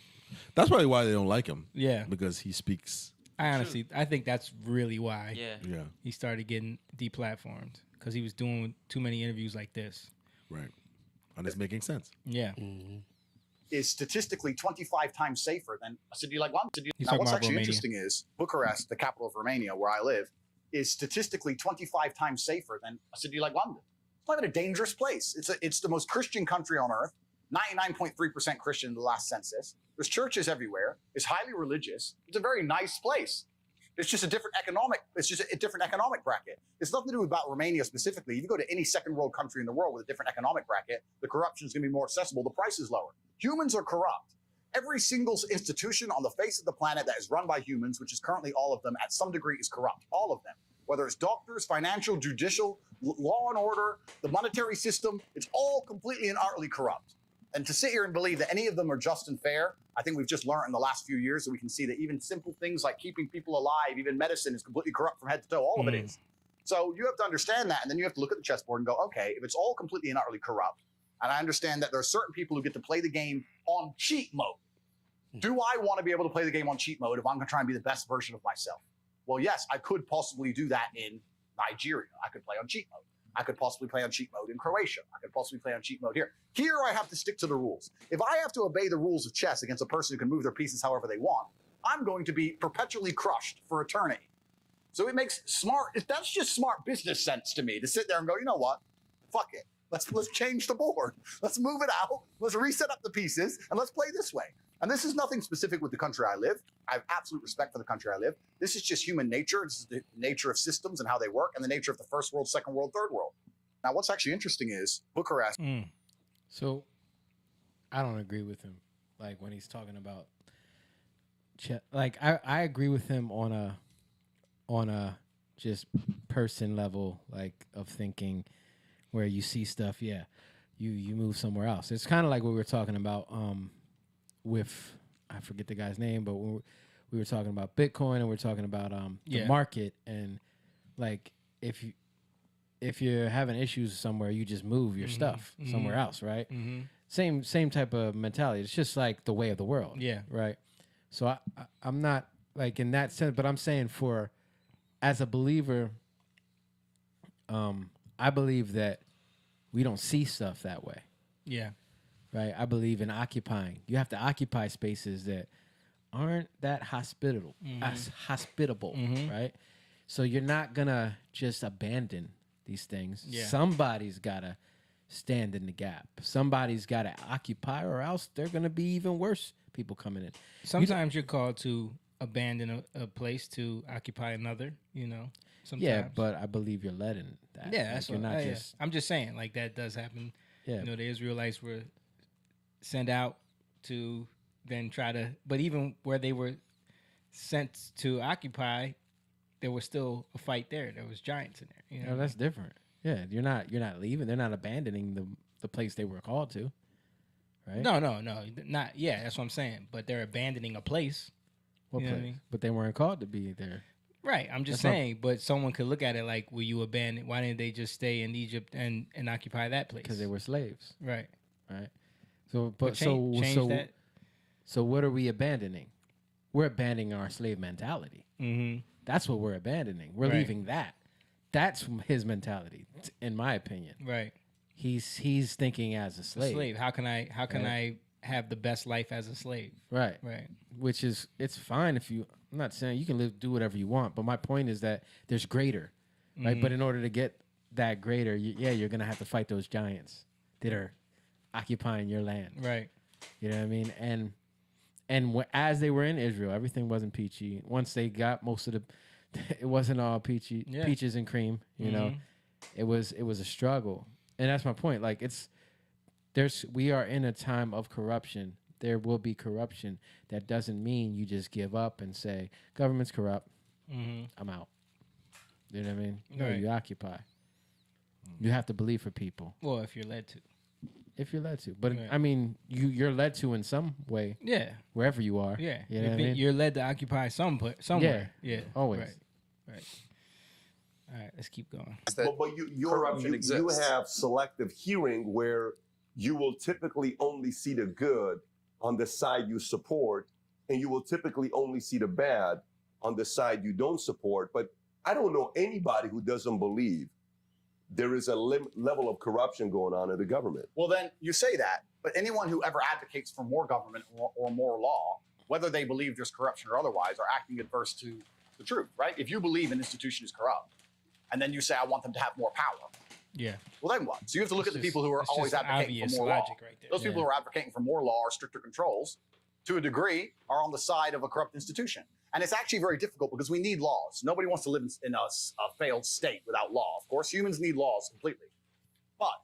S3: That's probably why they don't like him.
S2: Yeah.
S3: Because he speaks.
S2: I think that's really why.
S5: Yeah.
S2: He started getting deplatformed because he was doing too many interviews like this.
S3: Right. And it's making sense.
S2: Yeah.
S7: Is statistically 25 times safer than a city like London.
S2: He's
S7: Now,
S2: talking
S7: what's
S2: about
S7: actually
S2: Romania.
S7: interesting is Bucharest, the capital of Romania, where I live, is statistically 25 times safer than a city like London. It's not even a dangerous place. It's the most Christian country on earth. 99.3% Christian in the last census. There's churches everywhere. It's highly religious. It's a very nice place. It's just a different economic. It's just a different economic bracket. It's nothing to do about Romania specifically. If you go to any second world country in the world with a different economic bracket, the corruption is going to be more accessible. The price is lower. Humans are corrupt. Every single institution on the face of the planet that is run by humans, which is currently all of them, at some degree is corrupt. All of them. Whether it's doctors, financial, judicial, law and order, the monetary system, it's all completely and utterly corrupt. And to sit here and believe that any of them are just and fair, I think we've just learned in the last few years that we can see that even simple things like keeping people alive, even medicine, is completely corrupt from head to toe. All of it is. So you have to understand that, and then you have to look at the chessboard and go, okay, if it's all completely and utterly corrupt, and I understand that there are certain people who get to play the game on cheat mode. Do I want to be able to play the game on cheat mode if I'm going to try and be the best version of myself? Well, yes, I could possibly do that in Nigeria. I could play on cheat mode. I could possibly play on cheat mode in Croatia. I could possibly play on cheat mode here. Here, I have to stick to the rules. If I have to obey the rules of chess against a person who can move their pieces however they want, I'm going to be perpetually crushed for eternity. So it makes that's just smart business sense to me to sit there and go, you know what? Fuck it. Let's change the board. Let's move it out. Let's reset up the pieces and let's play this way. And this is nothing specific with the country I live. I have absolute respect for the country I live. This is just human nature. This is the nature of systems and how they work, and the nature of the first world, second world, third world. Now, what's actually interesting is Bucharest.
S4: So, I don't agree with him. Like when he's talking about, like I agree with him on a just person level, like of thinking, where you see stuff. Yeah, you move somewhere else. It's kind of like what we were talking about. With I forget the guy's name, but we were talking about Bitcoin and we're talking about the market, and like if you're having issues somewhere, you just move your stuff somewhere else, right? Same type of mentality. It's just like the way of the world, right? So I'm not like in that sense, but I'm saying as a believer, I believe that we don't see stuff that way.
S2: Yeah.
S4: Right, I believe in occupying. You have to occupy spaces that aren't that hospitable, right? So you're not gonna just abandon these things.
S2: Yeah.
S4: Somebody's gotta stand in the gap. Somebody's gotta occupy, or else they're gonna be even worse people coming in.
S2: Sometimes you're called to abandon a place to occupy another. Sometimes.
S4: Yeah, but I believe you're led in that.
S2: Yeah, that's
S4: you're
S2: what,
S4: not
S2: yeah.
S4: just.
S2: I'm just saying, like that does happen.
S4: Yeah.
S2: You know, the Israelites were sent out to then try to, but even where they were sent to occupy, there was still a fight there. There was giants in there. You know,
S4: that's different. Yeah, you're not leaving. They're not abandoning the place they were called to, right?
S2: No, not. Yeah, that's what I'm saying. But they're abandoning a place.
S4: What
S2: You
S4: place?
S2: know what I mean?
S4: But they weren't called to be there.
S2: Right. I'm just saying. But someone could look at it like, "Will you abandon? Why didn't they just stay in Egypt and occupy that place?"
S4: Because they were slaves.
S2: Right.
S4: Right. So,
S2: But change that.
S4: So what are we abandoning? We're abandoning our slave mentality.
S2: Mm-hmm.
S4: That's what we're abandoning. We're
S2: Right.
S4: leaving that. That's his mentality, in my opinion.
S2: Right.
S4: He's thinking as a slave.
S2: How can I have the best life as a slave?
S4: Right.
S2: Right.
S4: Which is, it's fine if you, I'm not saying you can do whatever you want, but my point is that there's greater, right?
S2: Mhm.
S4: But in order to get that greater, you're going to have to fight those giants that are occupying your land.
S2: Right.
S4: You know what I mean? And as they were in Israel, everything wasn't peachy. Once they got most of the, it wasn't all peachy,
S2: Yeah.
S4: peaches and cream, you know?
S2: Mhm.
S4: It was a struggle. And that's my point. Like, we are in a time of corruption. There will be corruption. That doesn't mean you just give up and say, government's corrupt.
S2: Mhm.
S4: I'm out. You know what I mean? No,
S2: Right.
S4: you occupy. You have to believe for people.
S2: Well, if you're led to.
S4: If you're led to. But,
S2: Right.
S4: I mean, you're led to in some way.
S2: Yeah.
S4: Wherever you are.
S2: Yeah.
S4: You know what I mean?
S2: You're led to occupy somewhere. Yeah.
S4: Always.
S2: Right. All right. Let's keep going.
S11: But you have selective hearing where you will typically only see the good on the side you support, and you will typically only see the bad on the side you don't support. But I don't know anybody who doesn't believe there is a level of corruption going on in the government.
S7: Well, then you say that, but anyone who ever advocates for more government or more law, whether they believe there's corruption or otherwise, are acting adverse to the truth, right? If you believe an institution is corrupt, and then you say, I want them to have more power.
S2: Yeah.
S7: Well, then what? So you have to look at the people who are
S2: it's
S7: always
S2: just
S7: advocating for
S2: obvious
S7: more law.
S2: logic right there.
S7: Those people
S2: Yeah.
S7: who are advocating for more law or stricter controls, to a degree, are on the side of a corrupt institution. And it's actually very difficult because we need laws. Nobody wants to live in a failed state without law. Of course, humans need laws completely. But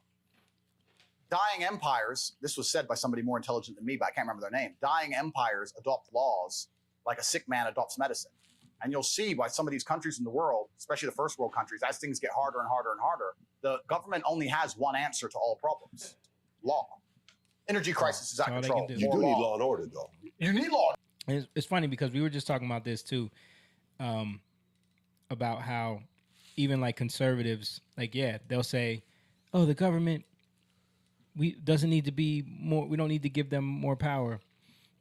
S7: dying empires, this was said by somebody more intelligent than me, but I can't remember their name. Dying empires adopt laws like a sick man adopts medicine. And you'll see by some of these countries in the world, especially the first world countries, as things get harder and harder and harder, the government only has one answer to all problems: law. Energy crisis is out of
S2: all they
S7: control.
S2: can do.
S11: You
S7: More
S11: do need law and order, though.
S7: You need law.
S2: It's funny because we were just talking about this too, about how even like conservatives, like, yeah, they'll say, oh, the government, doesn't need to be more, we don't need to give them more power.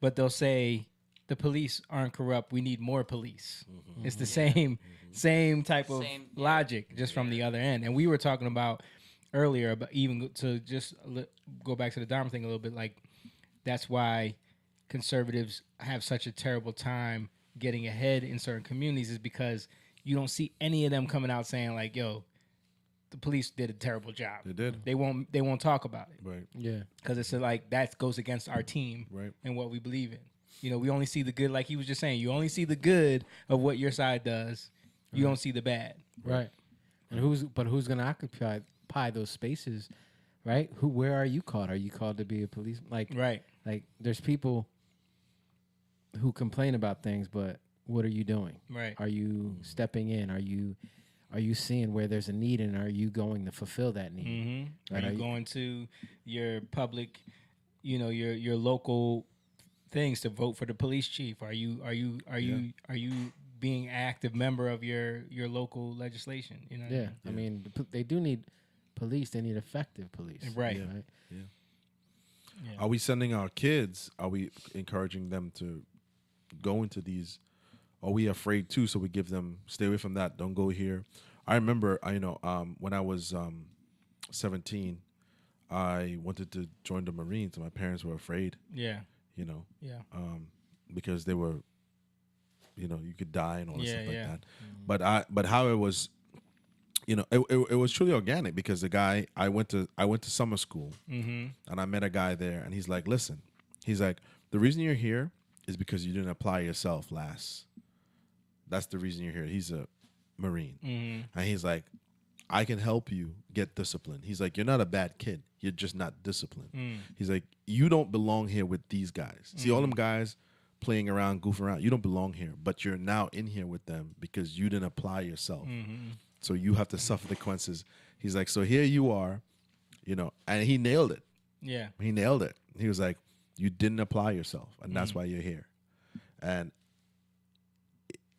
S2: But they'll say the police aren't corrupt, we need more police.
S3: Mm-hmm.
S2: It's the same type of logic, just from the other end. And we were talking about earlier, but even to just go back to the Dahmer thing a little bit, like, that's why conservatives have such a terrible time getting ahead in certain communities, is because you don't see any of them coming out saying like, yo, the police did a terrible job.
S3: They did.
S2: They won't talk about it.
S3: Right.
S4: Yeah.
S2: Because it's like that goes against our team,
S3: right,
S2: and what we believe in. You know, we only see the good, like he was just saying. You only see the good of what your side does. You don't see the bad.
S4: Right. And who's going to occupy those spaces, right? Where are you called? Are you called to be a police? Like,
S2: right.
S4: Like, there's people who complain about things, but what are you doing?
S2: Right.
S4: Are you stepping in? Are you seeing where there's a need, and are you going to fulfill that need?
S2: Mm-hmm.
S4: Right?
S2: Are you going to your public, your local things to vote for the police chief? Are you being an active member of your local legislation? You know.
S4: Yeah. I mean, they do need police. They need effective police.
S2: Right.
S3: Yeah.
S4: Right.
S3: Yeah.
S2: Yeah.
S3: Are we sending our kids? Are we encouraging them to go into these? Are we afraid too? So we give them, stay away from that. Don't go here. I remember, when I was 17, I wanted to join the Marines, and my parents were afraid.
S2: Yeah.
S3: Yeah. Because they were, you could die and all that stuff like that. Mm-hmm. But how it was, it was truly organic, because the guy, I went to summer school,
S2: mm-hmm.
S3: and I met a guy there, and he's like, listen, he's like, the reason you're here is because you didn't apply yourself last. That's the reason you're here. He's a Marine.
S2: Mm-hmm.
S3: And he's like, I can help you get disciplined. He's like, you're not a bad kid. You're just not disciplined. He's like, you don't belong here with these guys. See all them guys playing around, goofing around. You don't belong here, but you're now in here with them because you didn't apply yourself. So you have to suffer the consequences. He's like, so here you are, you know, and he nailed it.
S2: Yeah.
S3: He nailed it. He was like, you didn't apply yourself, and that's why you're here. And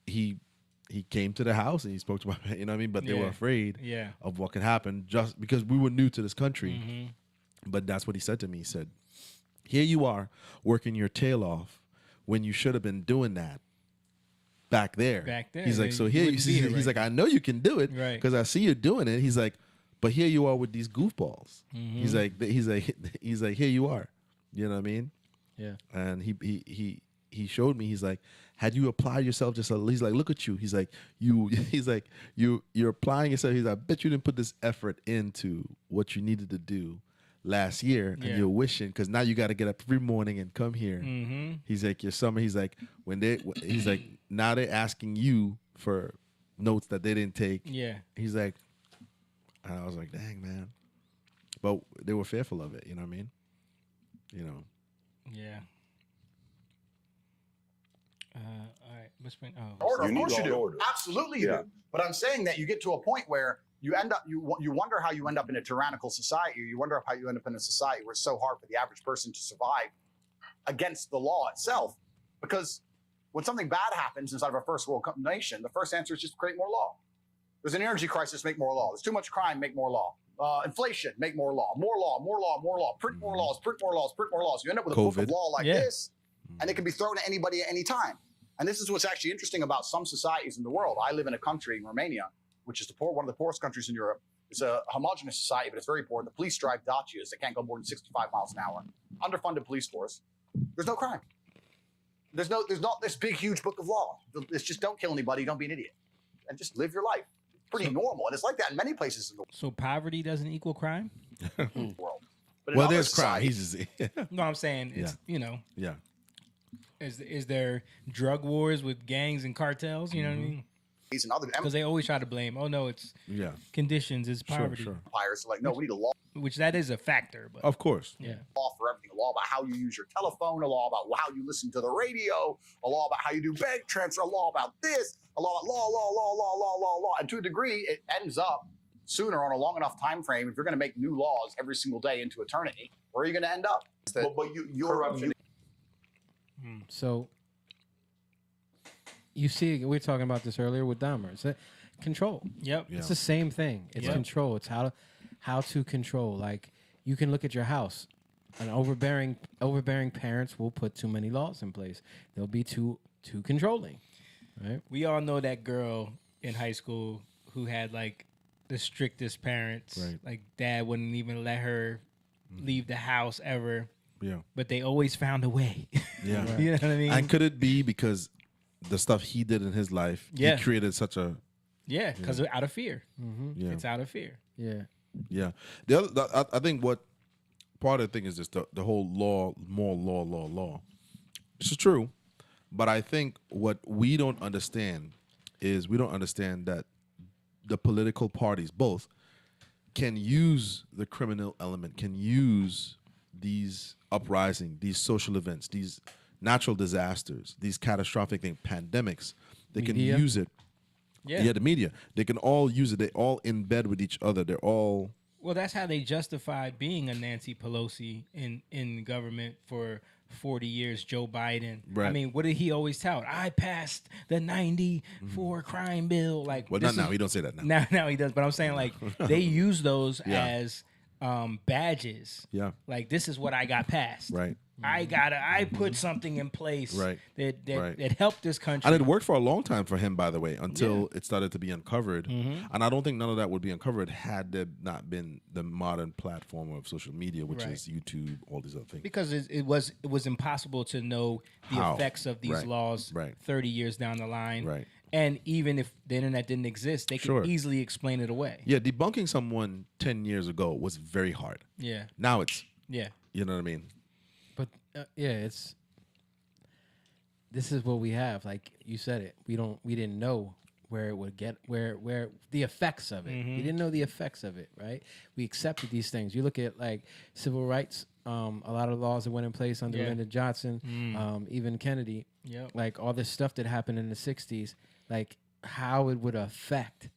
S3: he came to the house and he spoke to my, you know what I mean? But they were afraid of what could happen just because we were new to this country. But that's what he said to me. He said, here you are working your tail off when you should have been doing that back there. He's like, so here you see, he's like, I know you can do it because I see you doing it. He's like, but here you are with these goofballs. He's like, here you are. You know what I mean?
S4: Yeah.
S3: And he showed me. He's like, had you applied yourself just a little, he's like, look at you. He's like, you're applying yourself. He's like, I bet you didn't put this effort into what you needed to do last year, and you're wishing because now you got to get up every morning and come here. He's like, your summer. He's like, he's like, now they're asking you for notes that they didn't take.
S2: Yeah.
S3: He's like, and I was like, dang, man. But they were fearful of it. You know what I mean? You know.
S2: Yeah. All right. What's been?
S7: Order, of course you do. Absolutely you do. But I'm saying that you get to a point where you end up, you wonder how you end up in a tyrannical society. You wonder how you end up in a society where it's so hard for the average person to survive against the law itself. Because when something bad happens inside of a first world nation, the first answer is just create more law. There's an energy crisis, make more law. There's too much crime, make more law. Inflation, make more law. More law, more law, more law. Print more laws, print more laws, print more laws. You end up with a book of law like this, and it can be thrown at anybody at any time. And this is what's actually interesting about some societies in the world. I live in a country in Romania, which is one of the poorest countries in Europe. It's a homogenous society, but it's very poor. The police drive Dacias that can't go more than 65 miles an hour. Underfunded police force. There's no crime. There's not this big, huge book of law. It's just don't kill anybody, don't be an idiot, and just live your life. Pretty normal, and it's like that in many places in the world.
S2: So poverty doesn't equal crime?
S7: World. But
S3: well, there's crime. He's just,
S2: no, I'm saying it's you know.
S3: Yeah.
S2: Is there drug wars with gangs and cartels? You know what I mean? Because they always try to blame. Oh no, it's conditions. It's poverty.
S7: Empires like no, we need a law.
S2: Which that is a factor, but
S3: of course,
S7: law for everything. A law about how you use your telephone. A law about how you listen to the radio. A law about how you do bank transfer. A law about this. A law about law. And to a degree, it ends up sooner on a long enough time frame. If you're going to make new laws every single day into eternity, where are you going to end up?
S11: But you're
S4: So you see, we were talking about this earlier with Dahmer. It's control.
S2: Yep.
S4: It's the same thing. It's control. It's how to control. Like you can look at your house. An overbearing parents will put too many laws in place. They'll be too controlling. Right?
S2: We all know that girl in high school who had like the strictest parents.
S3: Right.
S2: Like dad wouldn't even let her leave the house ever.
S3: Yeah.
S2: But they always found a way.
S3: Yeah.
S2: You know what I mean?
S3: And could it be because the stuff he did in his life, he created such a...
S2: Yeah, because out of fear.
S3: Yeah.
S2: It's out of fear.
S4: Yeah.
S3: Yeah. I think what part of the thing is just the whole law, more law. This is true. But I think what we don't understand is we don't understand that the political parties, both, can use the criminal element, can use these uprising, these social events, these natural disasters, these catastrophic things, pandemics. They can use it. Yeah, the media. They can all use it. They're all in bed with each other. They're all...
S2: Well, that's how they justified being a Nancy Pelosi in government for 40 years, Joe Biden.
S3: Right.
S2: I mean, what did he always tout? I passed the 94 crime bill. Like,
S3: well, not now. He don't say that now.
S2: Now he does. But I'm saying, like, they use those as badges.
S3: Yeah.
S2: Like, this is what I got passed.
S3: Right.
S2: I put something in place that helped this country.
S3: And it worked for a long time for him, by the way, until it started to be uncovered. And I don't think none of that would be uncovered had there not been the modern platform of social media, which is YouTube, all these other things.
S2: Because it was impossible to know the effects of these laws 30 years down the line.
S3: Right.
S2: And even if the internet didn't exist, they could easily explain it away.
S3: Yeah, debunking someone 10 years ago was very hard.
S2: Yeah.
S3: Now it's,
S2: you
S3: know what I mean?
S4: But this is what we have. Like you said it, we didn't know where it would get where the effects of it.
S2: Mhm.
S4: You didn't know the effects of it, right? We accepted these things. You look at like civil rights, a lot of laws that went in place under
S2: Yeah.
S4: Lyndon Johnson,
S2: Mm.
S4: even Kennedy.
S2: Yep.
S4: Like all this stuff that happened in the 60s, like how it would affect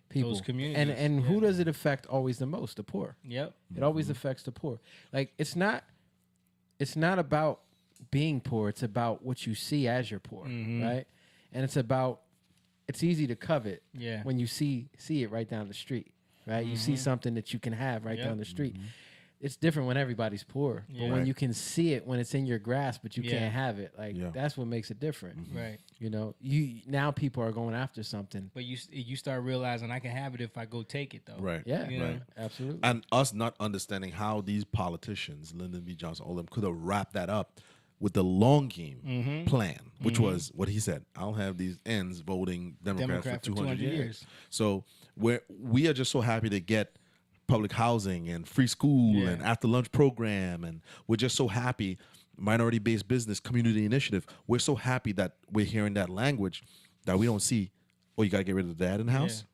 S4: people.
S2: Those communities,
S4: And who does it affect always the most? The poor.
S2: Yep.
S4: It always affects the poor. Like it's not about being poor. It's about what you see as you're poor,
S2: Mhm.
S4: right? And it's easy to covet
S2: Yeah.
S4: when you see it right down the street, right? You see
S2: Mhm.
S4: something that you can have right
S2: Yep.
S4: down the street. It's different when everybody's poor,
S2: Yeah.
S4: but when
S2: Right.
S4: you can see it, when it's in your grasp, but you
S2: Yeah.
S4: can't have it, like that's what makes it different,
S2: Right.
S4: You know, now people are going after something,
S2: But you start realizing I can have it if I go take it though.
S3: Right.
S4: Yeah.
S2: You know?
S3: Right.
S4: Absolutely.
S3: And us not understanding how these politicians, Lyndon B. Johnson, all of them, could have wrapped that up with the long game
S2: Mhm.
S3: plan, which
S2: Mhm.
S3: was what he said. I'll have these ends voting Democrat
S2: Democrat
S3: for
S2: for
S3: 200
S2: 200
S3: years.
S2: years.
S3: So we are just so happy to get public housing and free school
S2: Yeah.
S3: and after lunch program, and we're just so happy. Minority based business, community initiative. We're so happy that we're hearing that language that we don't see. Oh, you got to get rid of the dad in the house.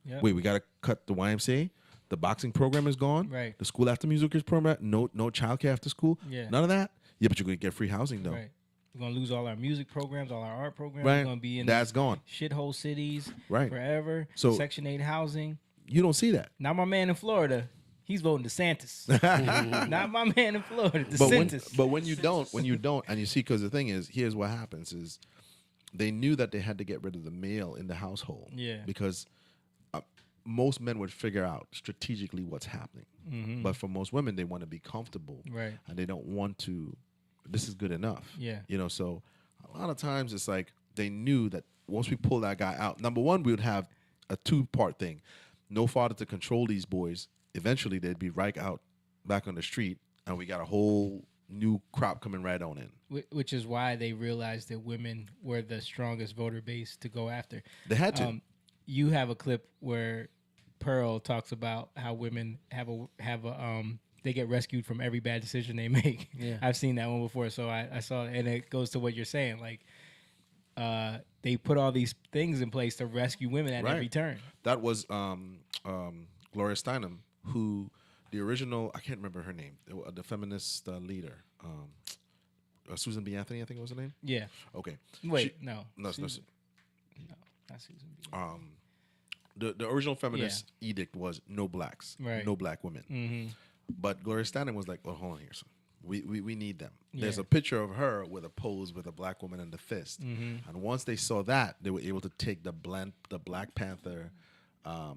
S2: Yep.
S3: Wait, we got to cut the YMCA. The boxing program is gone.
S2: Right.
S3: The school after music is program. No childcare after school.
S2: Yeah.
S3: None of that. Yeah, but you're gonna get free housing though.
S2: Right. We're gonna lose all our music programs, all our art programs.
S3: Right.
S2: We're gonna be in
S3: That's
S2: these
S3: gone.
S2: shithole cities
S3: Right.
S2: forever.
S3: So-
S2: Section 8 housing.
S3: You don't see that.
S2: Not my man in Florida. He's voting DeSantis. Not my man in Florida.
S3: But
S2: DeSantis.
S3: when you don't, and you see, because the thing is, here's what happens: is they knew that they had to get rid of the male in the household.
S2: Yeah.
S3: Because most men would figure out strategically what's happening,
S2: Mhm.
S3: but for most women, they want to be comfortable,
S2: Right.
S3: And they don't want to. This is good enough.
S2: Yeah.
S3: You know, so a lot of times it's like they knew that once we pull that guy out, number one, we would have a two-part thing: no father to control these boys. Eventually, they'd be right out back on the street, and we got a whole new crop coming right on in.
S2: Which is why they realized that women were the strongest voter base to go after.
S3: They had to.
S2: You have a clip where Pearl talks about how women have a they get rescued from every bad decision they make.
S4: Yeah.
S2: I've seen that one before, so I saw it, and it goes to what you're saying. Like, they put all these things in place to rescue women at every turn.
S3: That was Gloria Steinem, who the original, I can't remember her name, the feminist leader, Susan B. Anthony, I think was her name.
S2: Yeah.
S3: Okay.
S2: Wait, no.
S3: No,
S2: Susan. No, not Susan B.
S3: The original feminist edict was no blacks,
S2: Right.
S3: no black women.
S2: Mhm.
S3: But Gloria Steinem was like, well, hold on here, son. We need them. There's
S2: Yeah.
S3: a picture of her with a pose with a black woman in the fist.
S2: Mhm.
S3: And once they saw that, they were able to take the Black Panther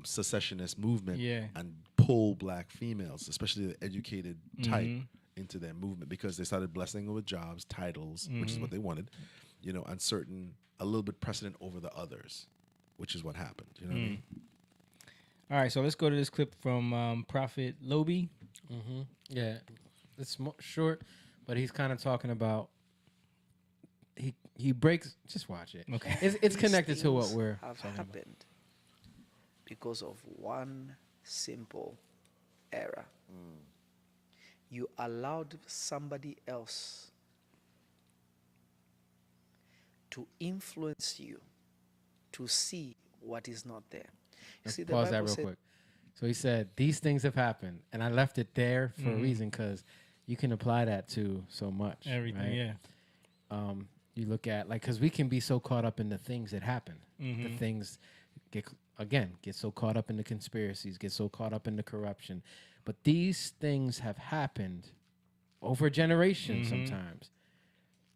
S3: secessionist movement and pull black females, especially the educated type,
S2: Mhm.
S3: into their movement, because they started blessing them with jobs, titles, which is
S2: Mhm.
S3: what they wanted, you know, and a little bit precedent over the others, which is what happened. You know what I mean?
S2: All right, so let's go to this clip from Prophet Lobi.
S4: Mm-hmm. Yeah, it's short, but he's kind of talking about he breaks. Just watch it.
S2: Okay,
S4: it's connected to what
S10: Things
S4: we're
S10: have
S4: talking about.
S10: happened because of one simple error. You allowed somebody else to influence you to see what is not there. You
S4: Let's
S10: see, the
S4: pause that
S10: Bible
S4: real
S10: said-
S4: quick. So he said these things have happened, and I left it there for a
S2: Mhm.
S4: reason, because you can apply that to so much.
S2: Everything,
S4: right?
S2: yeah.
S4: You look at because we can be so caught up in the things that happen. The
S2: Mhm.
S4: things get so caught up in the conspiracies, get so caught up in the corruption, but these things have happened over generations
S2: Mhm.
S4: sometimes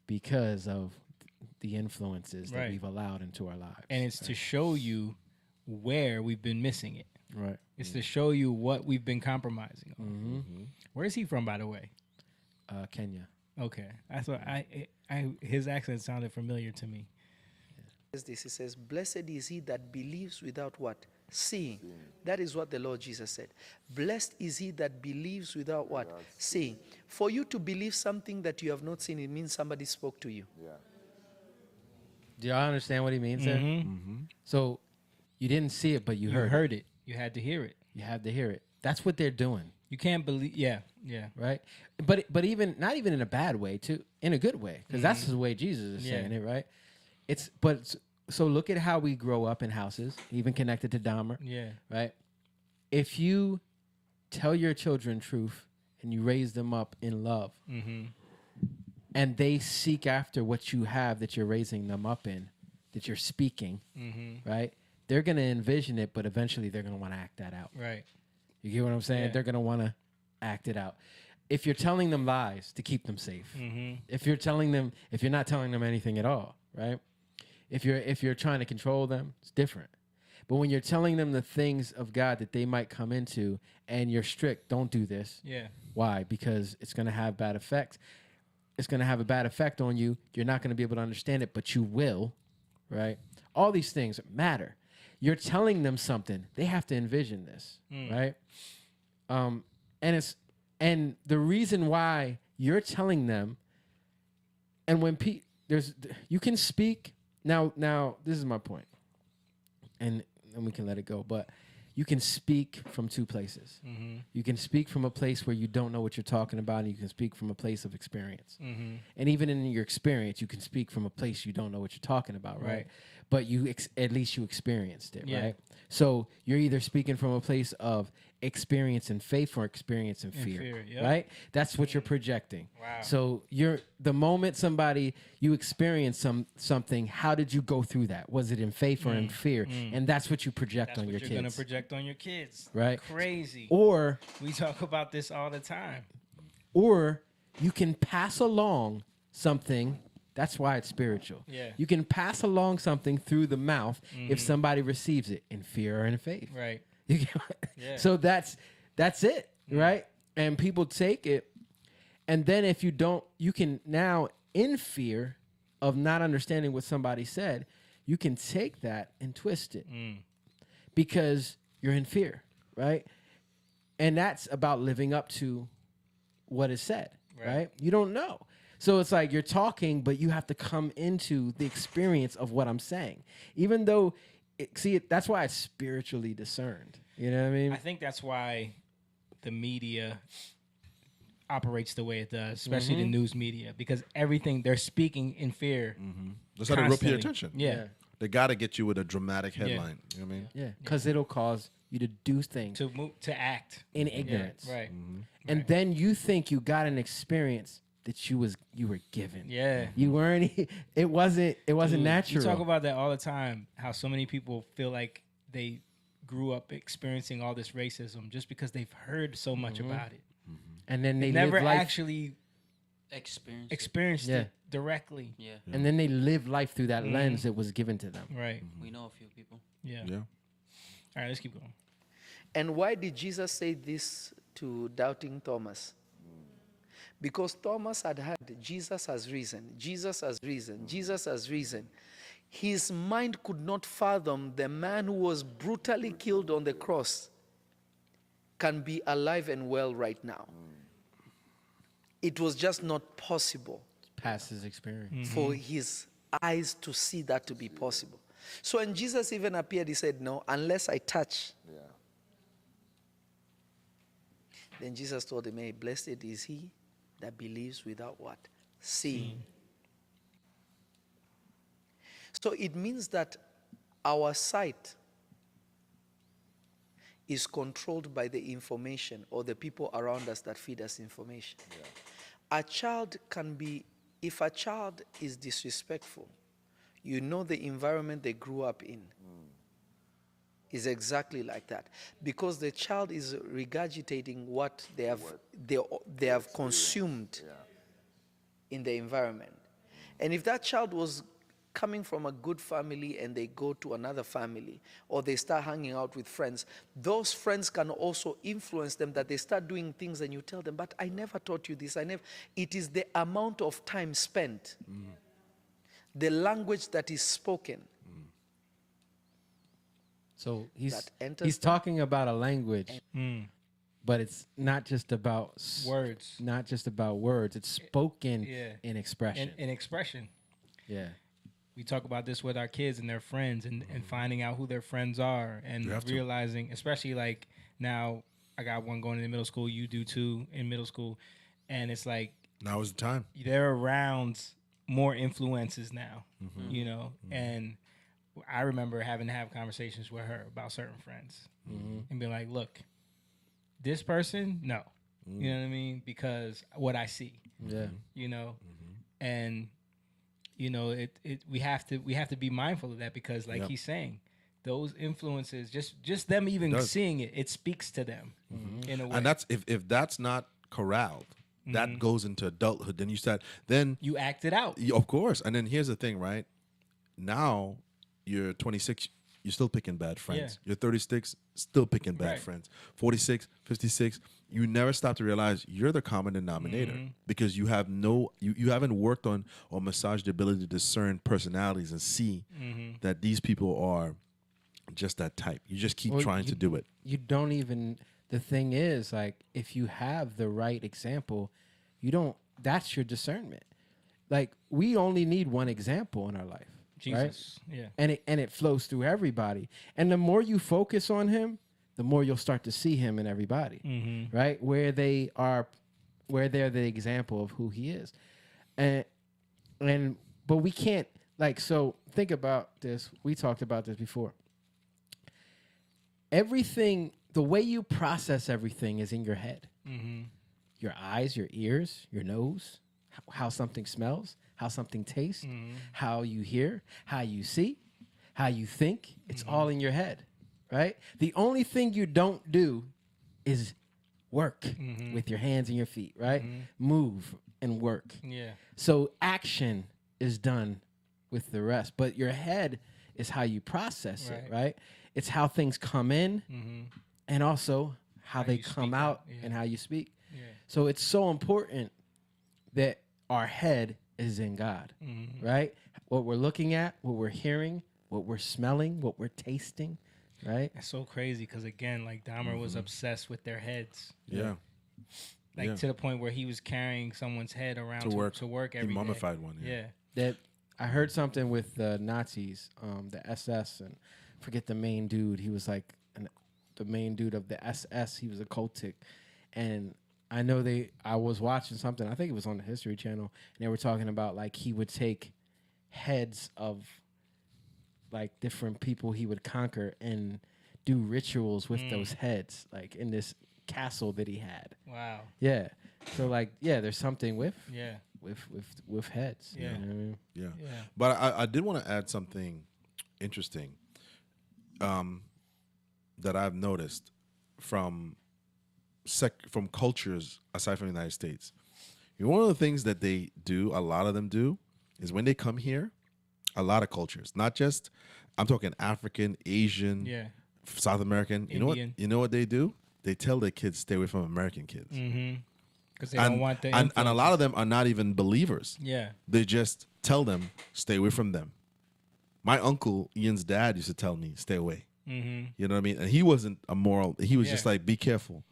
S4: because of the influences that
S2: Right.
S4: we've allowed into our lives.
S2: And it's to show you where we've been missing it.
S4: Right.
S2: It's to show you what we've been compromising on.
S4: Mhm.
S2: Where is he from, by the way?
S4: Kenya.
S2: Okay, that's what his accent sounded familiar to me.
S10: says this. He says, "Blessed is he that believes without what? Seeing." That is what the Lord Jesus said. Blessed is he that believes without what? Seeing. For you to believe something that you have not seen, it means somebody spoke to you.
S4: Do y'all understand what he means there?
S2: Mhm.
S4: So you didn't see it, but you heard
S2: it. You had to hear it.
S4: You had to hear it. That's what they're doing.
S2: You can't believe. Yeah.
S4: Right. But even not even in a bad way, too, in a good way, because that's the way Jesus is saying it, right? It's So look at how we grow up in houses, even connected to Dahmer.
S2: Yeah.
S4: Right? If you tell your children truth and you raise them up in love, and they seek after what you have that you're raising them up in, that you're speaking, right? They're going to envision it, but eventually they're going to want to act that out.
S2: Right.
S4: You get what I'm saying?
S2: Yeah.
S4: They're going to want to act it out. If you're telling them lies to keep them safe, if you're not telling them anything at all, right? If you're trying to control them, it's different. But when you're telling them the things of God that they might come into, and you're strict, don't do this.
S2: Yeah.
S4: Why? Because it's going to have bad effects. It's going to have a bad effect on you. You're not going to be able to understand it, but you will, right? All these things matter. You're telling them something. They have to envision this, right? And the reason why you're telling them, and when you can speak now. This is my point, and we can let it go. But you can speak from two places. You can speak from a place where you don't know what you're talking about, and you can speak from a place of experience. And even in your experience, you can speak from a place you don't know what you're talking about, right? But at least you experienced it, right? So you're either speaking from a place of experience and faith or experience and fear, right? That's what you're projecting.
S2: Wow.
S4: So the moment you experience something, how did you go through that? Was it in faith or in fear? And that's what you project on your kids.
S2: You're gonna project on your kids,
S4: right?
S2: Crazy.
S4: Or
S2: we talk about this all the time.
S4: Or you can pass along something. That's why it's spiritual.
S2: Yeah.
S4: You can pass along something through the mouth if somebody receives it in fear or in faith.
S2: Right.
S4: Yeah. So that's it, right? And people take it, and then if you don't, you can now, in fear of not understanding what somebody said, you can take that and twist it because you're in fear, right? And that's about living up to what is said, right? You don't know. So it's like you're talking, but you have to come into the experience of what I'm saying. Even though, that's why it's spiritually discerned. You know what I mean?
S2: I think that's why the media operates the way it does, especially the news media, because everything they're speaking in fear.
S3: That's how they rope your attention.
S2: Yeah.
S3: They got to get you with a dramatic headline. You know what I mean?
S4: Yeah, because it'll cause you to do things.
S2: To act.
S4: In ignorance.
S2: Yeah, right.
S4: And then you think you got an experience that you were given.
S2: Yeah.
S4: You weren't, it wasn't natural.
S2: You talk about that all the time, how so many people feel like they grew up experiencing all this racism just because they've heard so much about it.
S4: And then they
S2: never
S4: live life,
S2: actually experienced it directly.
S5: Yeah.
S4: And then they live life through that lens that was given to them.
S2: Right.
S5: We know a few people.
S2: Yeah. All right, let's keep going.
S10: And why did Jesus say this to doubting Thomas? Because Thomas had heard, Jesus has risen, Jesus has risen, Jesus has risen. His mind could not fathom the man who was brutally killed on the cross can be alive and well right now. It was just not possible.
S4: Past his experience.
S10: For his eyes to see that to be possible. So when Jesus even appeared, he said, no, unless I touch. Then Jesus told him, hey, blessed is he that believes without what? Seeing. So it means that our sight is controlled by the information or the people around us that feed us information. A child can be, if a child is disrespectful, you know the environment they grew up in is exactly like that. Because the child is regurgitating what they have consumed in the environment. And if that child was coming from a good family and they go to another family or they start hanging out with friends, those friends can also influence them that they start doing things and you tell them, but I never taught you this. It is the amount of time spent, the language that is spoken.
S4: So he's talking about a language, but it's not just about
S2: words.
S4: Not just about words. It's spoken in expression.
S2: In expression.
S4: Yeah.
S2: We talk about this with our kids and their friends and finding out who their friends are and realizing, especially like now I got one going into middle school, you do too in middle school. And it's like,
S3: now is the time.
S2: They're around more influences now, you know, and I remember having to have conversations with her about certain friends and be like, look, this person, no. You know what I mean? Because what I see.
S4: Yeah.
S2: You know? And you know, we have to be mindful of that because like he's saying, those influences, just them even seeing it speaks to them in a way.
S3: And that's if that's not corralled, that goes into adulthood. Then you
S2: act it out.
S3: Of course. And then here's the thing, right? Now you're 26, you're still picking bad friends. You're 36, still picking bad friends. 46, 56, you never stop to realize you're the common denominator because you have you haven't worked on or massaged the ability to discern personalities and see that these people are just that type. You just keep trying to do it.
S4: You don't even, the thing is, like, if you have the right example, that's your discernment. Like, we only need one example in our life.
S2: Jesus.
S4: Right?
S2: Yeah.
S4: And it flows through everybody. And the more you focus on him, the more you'll start to see him in everybody. Right? Where they're the example of who he is. But we can't, like, so think about this. We talked about this before. Everything, the way you process everything is in your head. Your eyes, your ears, your nose, how something smells, how something tastes, how you hear, how you see, how you think. It's all in your head, right? The only thing you don't do is work with your hands and your feet, right? Move and work.
S2: Yeah.
S4: So action is done with the rest, but your head is how you process it, right? It's how things come in and also how they come out and how you speak.
S2: Yeah.
S4: So it's so important that our head is in God, right? What we're looking at, what we're hearing, what we're smelling, what we're tasting, right?
S2: That's so crazy because, again, like Dahmer was obsessed with their heads.
S3: Yeah.
S2: Like to the point where he was carrying someone's head around to work every day.
S3: He mummified one.
S2: Yeah.
S4: That I heard something with the Nazis, the SS, and forget the main dude. He was like the main dude of the SS. He was a cultic. And I know I was watching something, I think it was on the History Channel, and they were talking about like he would take heads of like different people he would conquer and do rituals with those heads, like in this castle that he had.
S2: Wow.
S4: Yeah. So like, there's something with
S2: Yeah.
S4: with heads.
S2: Yeah.
S4: You know what I mean?
S3: Yeah. But I did want to add something interesting that I've noticed from cultures aside from the United States. You know, one of the things that they do, a lot of them do, is when they come here, a lot of cultures, not just, I'm talking African, Asian, South American.
S2: Indian.
S3: You know what they do? They tell their kids stay away from American kids.
S2: Because they don't want the
S3: and a lot of them are not even believers.
S2: Yeah.
S3: They just tell them, stay away from them. My uncle, Ian's dad, used to tell me, stay away. You know what I mean? And he wasn't a moral, he was just like, be careful.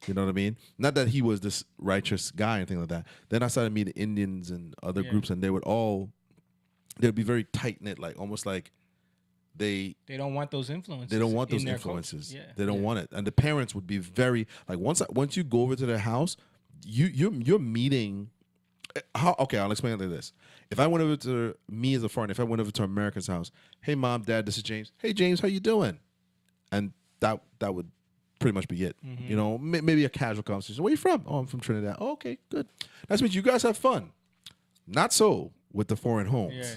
S3: You know what I mean? Not that he was this righteous guy and things like that. Then I started meeting Indians and other groups, and they'd be very tight-knit, like almost like they
S2: don't want those influences.
S3: They don't want those influences. They don't want it. And the parents would be very, like, once you go over to their house, you're meeting. Okay, I'll explain it like this. If I went over to me as a foreigner, if I went over to America's house, hey mom, dad, this is James. Hey James, how you doing? And that would pretty much be it. You know, maybe a casual conversation. Where you from? Oh, I'm from Trinidad. Oh, okay, good. Nice to meet you. You guys have fun. Not so with the foreign homes.
S2: Yeah.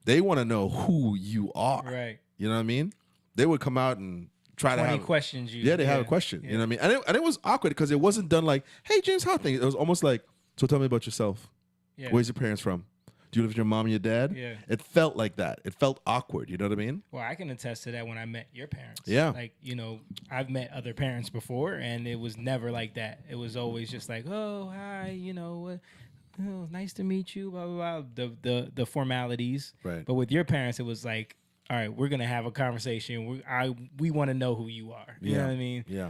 S3: They want to know who you are.
S2: Right.
S3: You know what I mean? They would come out and try to have
S2: questions you.
S3: Yeah, they have a question. You know what I mean? And it was awkward because it wasn't done like, hey James, how things? It was almost like, so tell me about yourself.
S2: Yeah.
S3: Where's your parents from? Do you live with your mom and your dad?
S2: Yeah.
S3: It felt like that. It felt awkward. You know what I mean?
S2: Well, I can attest to that when I met your parents.
S3: Yeah.
S2: Like, you know, I've met other parents before, and it was never like that. It was always just like, oh, hi, you know, oh, nice to meet you, blah, blah, blah, the formalities.
S3: Right.
S2: But with your parents, it was like, all right, we're going to have a conversation. We want to know who you are. You know what I mean?
S3: Yeah.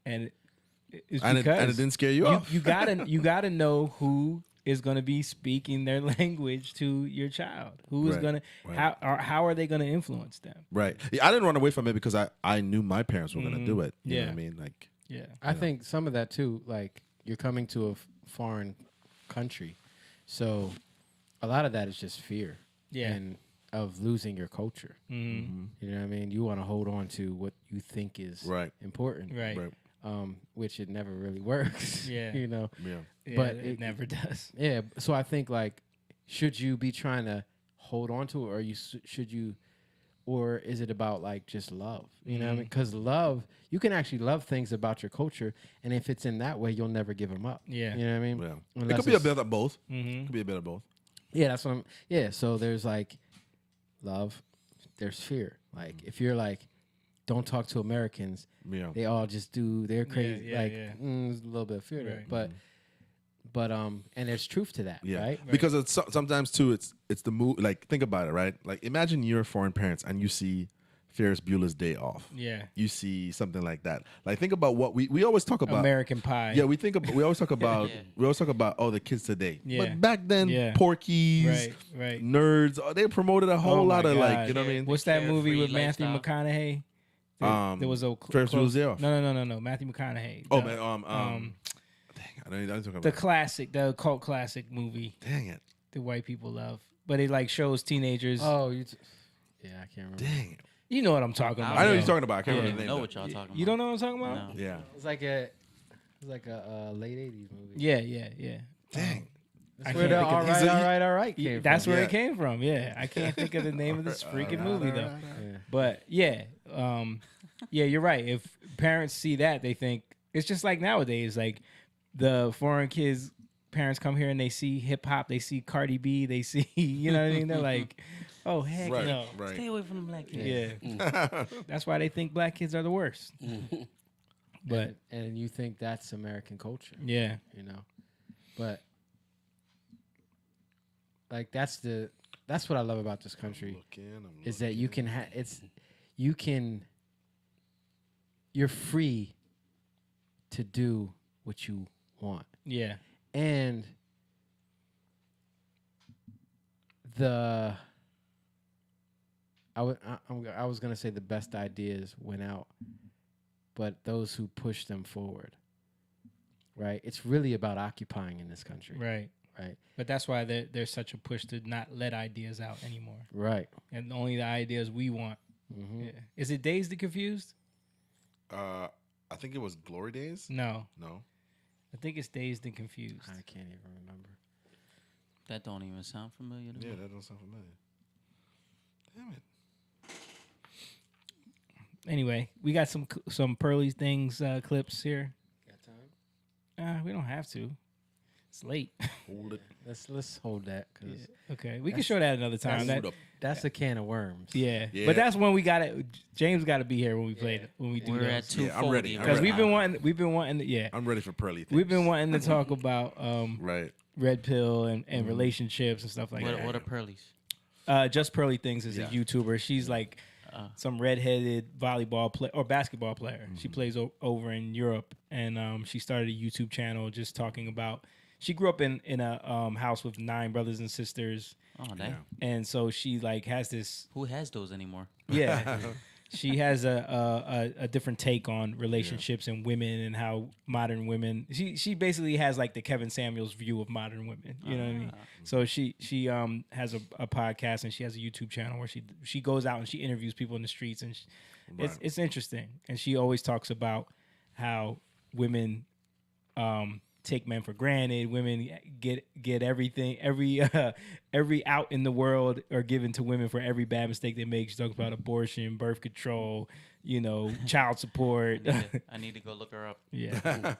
S2: And it's
S3: and
S2: because
S3: it didn't scare you off.
S2: You gotta know who is going to be speaking their language to your child. Who is
S3: Right,
S2: going to how are they going to influence them?
S3: Right. Yeah, I didn't run away from it because I knew my parents were going to do it. You know what I mean? Like,
S2: yeah.
S4: I think some of that too, like you're coming to a foreign country, so a lot of that is just fear.
S2: Yeah.
S4: And of losing your culture.
S2: Mm-hmm.
S4: You know what I mean? You want to hold on to what you think is important,
S2: Right.
S4: Which it never really works.
S2: Yeah.
S4: You know.
S2: Yeah,
S4: But
S2: it never does.
S4: Yeah. So I think like, should you be trying to hold on to it, or should you, or is it about like just love? You know what I mean? Because love, you can actually love things about your culture, and if it's in that way, you'll never give them up.
S2: Yeah.
S4: You know what I mean?
S3: Yeah. It could be a bit of both.
S2: Mm-hmm.
S3: It could be a bit of both.
S4: Yeah, that's what I'm. Yeah, so there's like love, there's fear. Like if you're like, don't talk to Americans.
S3: Yeah.
S4: They all just do. They're crazy.
S2: Yeah,
S4: like
S2: yeah.
S4: There's a little bit of fear there,
S2: Right.
S4: but and there's truth to that,
S3: Yeah,
S4: right?
S3: because it's sometimes too. It's the move. Like think about it, right? Like imagine you're foreign parents and you see Ferris Bueller's Day Off.
S2: Yeah.
S3: You see something like that. Like think about what we always talk about.
S2: American Pie.
S3: Yeah, we always talk about the kids today.
S2: Yeah.
S3: But back then,
S2: Yeah.
S3: Porkies,
S2: Right.
S3: nerds, they promoted a whole lot of like, you know what I mean?
S2: What's that movie
S5: Carefree
S2: with Matthew
S5: lifestyle.
S2: McConaughey? There was a
S3: Ferris Bueller's Day Off.
S2: No. Matthew McConaughey.
S3: Oh
S2: The-
S3: man, I know you're talking about
S2: the classic, the cult classic movie.
S3: Dang it.
S2: The white people love, but it like shows teenagers.
S4: Oh, yeah, I can't remember.
S3: Dang it.
S2: You know what I'm talking about.
S3: I know what
S2: though.
S3: you're talking about. I can't
S5: I
S3: remember
S5: don't
S3: the
S5: know
S3: name.
S5: what y'all talking about.
S2: You don't know what I'm talking about?
S5: No.
S3: Yeah.
S4: It's like a late '80s movie.
S2: Yeah.
S3: Dang.
S4: That's where the all right came
S2: That's
S4: from.
S2: where it came from. Yeah, I can't think of the name of this freaking movie though.
S4: Yeah.
S2: But yeah, you're right. If parents see that, they think it's just like nowadays. Like the foreign kids, parents come here and they see hip hop, they see Cardi B, they see, you know what I mean? They're like, oh heck
S3: Right,
S2: no,
S3: right.
S5: Stay away from the black kids.
S2: yeah. That's why they think black kids are the worst. But
S4: and you think that's American culture.
S2: yeah,
S4: You know, but like that's what I love about this country is that you can you're free to do what you want.
S2: yeah,
S4: And I was gonna say the best ideas went out, but those who push them forward, right? It's really about occupying in this country,
S2: right.
S4: right?
S2: But that's why there's such a push to not let ideas out anymore,
S4: Right.
S2: and only the ideas we want.
S4: Mm-hmm.
S2: Yeah. Is it Dazed and Confused?
S3: I think it was Glory Days.
S2: No,
S3: No.
S2: I think it's Dazed and Confused.
S4: I can't even remember.
S5: That don't even sound familiar to me.
S3: Yeah, that don't sound familiar. Damn it.
S2: Anyway, we got some Pearly Things clips here.
S4: Got time?
S2: We don't have to. It's late.
S3: Hold it.
S4: Let's hold that because
S2: Okay, we can show that another time.
S4: that's a can of worms.
S2: Yeah.
S3: Yeah.
S2: But that's when we got it. James got to be here when we play it. When we do
S5: We're
S2: those.
S5: at 2:40.
S3: Yeah, I'm ready.
S2: Because we've been wanting. Yeah,
S3: I'm ready for Pearly Things.
S2: we've been wanting to talk about
S3: Right.
S2: red pill and relationships and stuff like
S5: What
S2: that.
S5: are pearlies?
S2: Just Pearly Things is
S3: Yeah.
S2: a YouTuber. She's like some redheaded volleyball player or basketball player. She plays over in Europe, and she started a YouTube channel just talking about. She grew up in a house with 9 brothers and sisters.
S5: Oh, dang.
S2: And so she like has this.
S5: Who has those anymore?
S2: Yeah, she has a different take on relationships and women and how modern women. She basically has like the Kevin Samuels view of modern women. You know what I mean? So she has a podcast and she has a YouTube channel where she goes out and she interviews people in the streets and it's interesting. And she always talks about how women take men for granted. Women get everything, every out in the world are given to women for every bad mistake they make. She talks about abortion, birth control, child support.
S5: I need to go look her up.
S2: Yeah.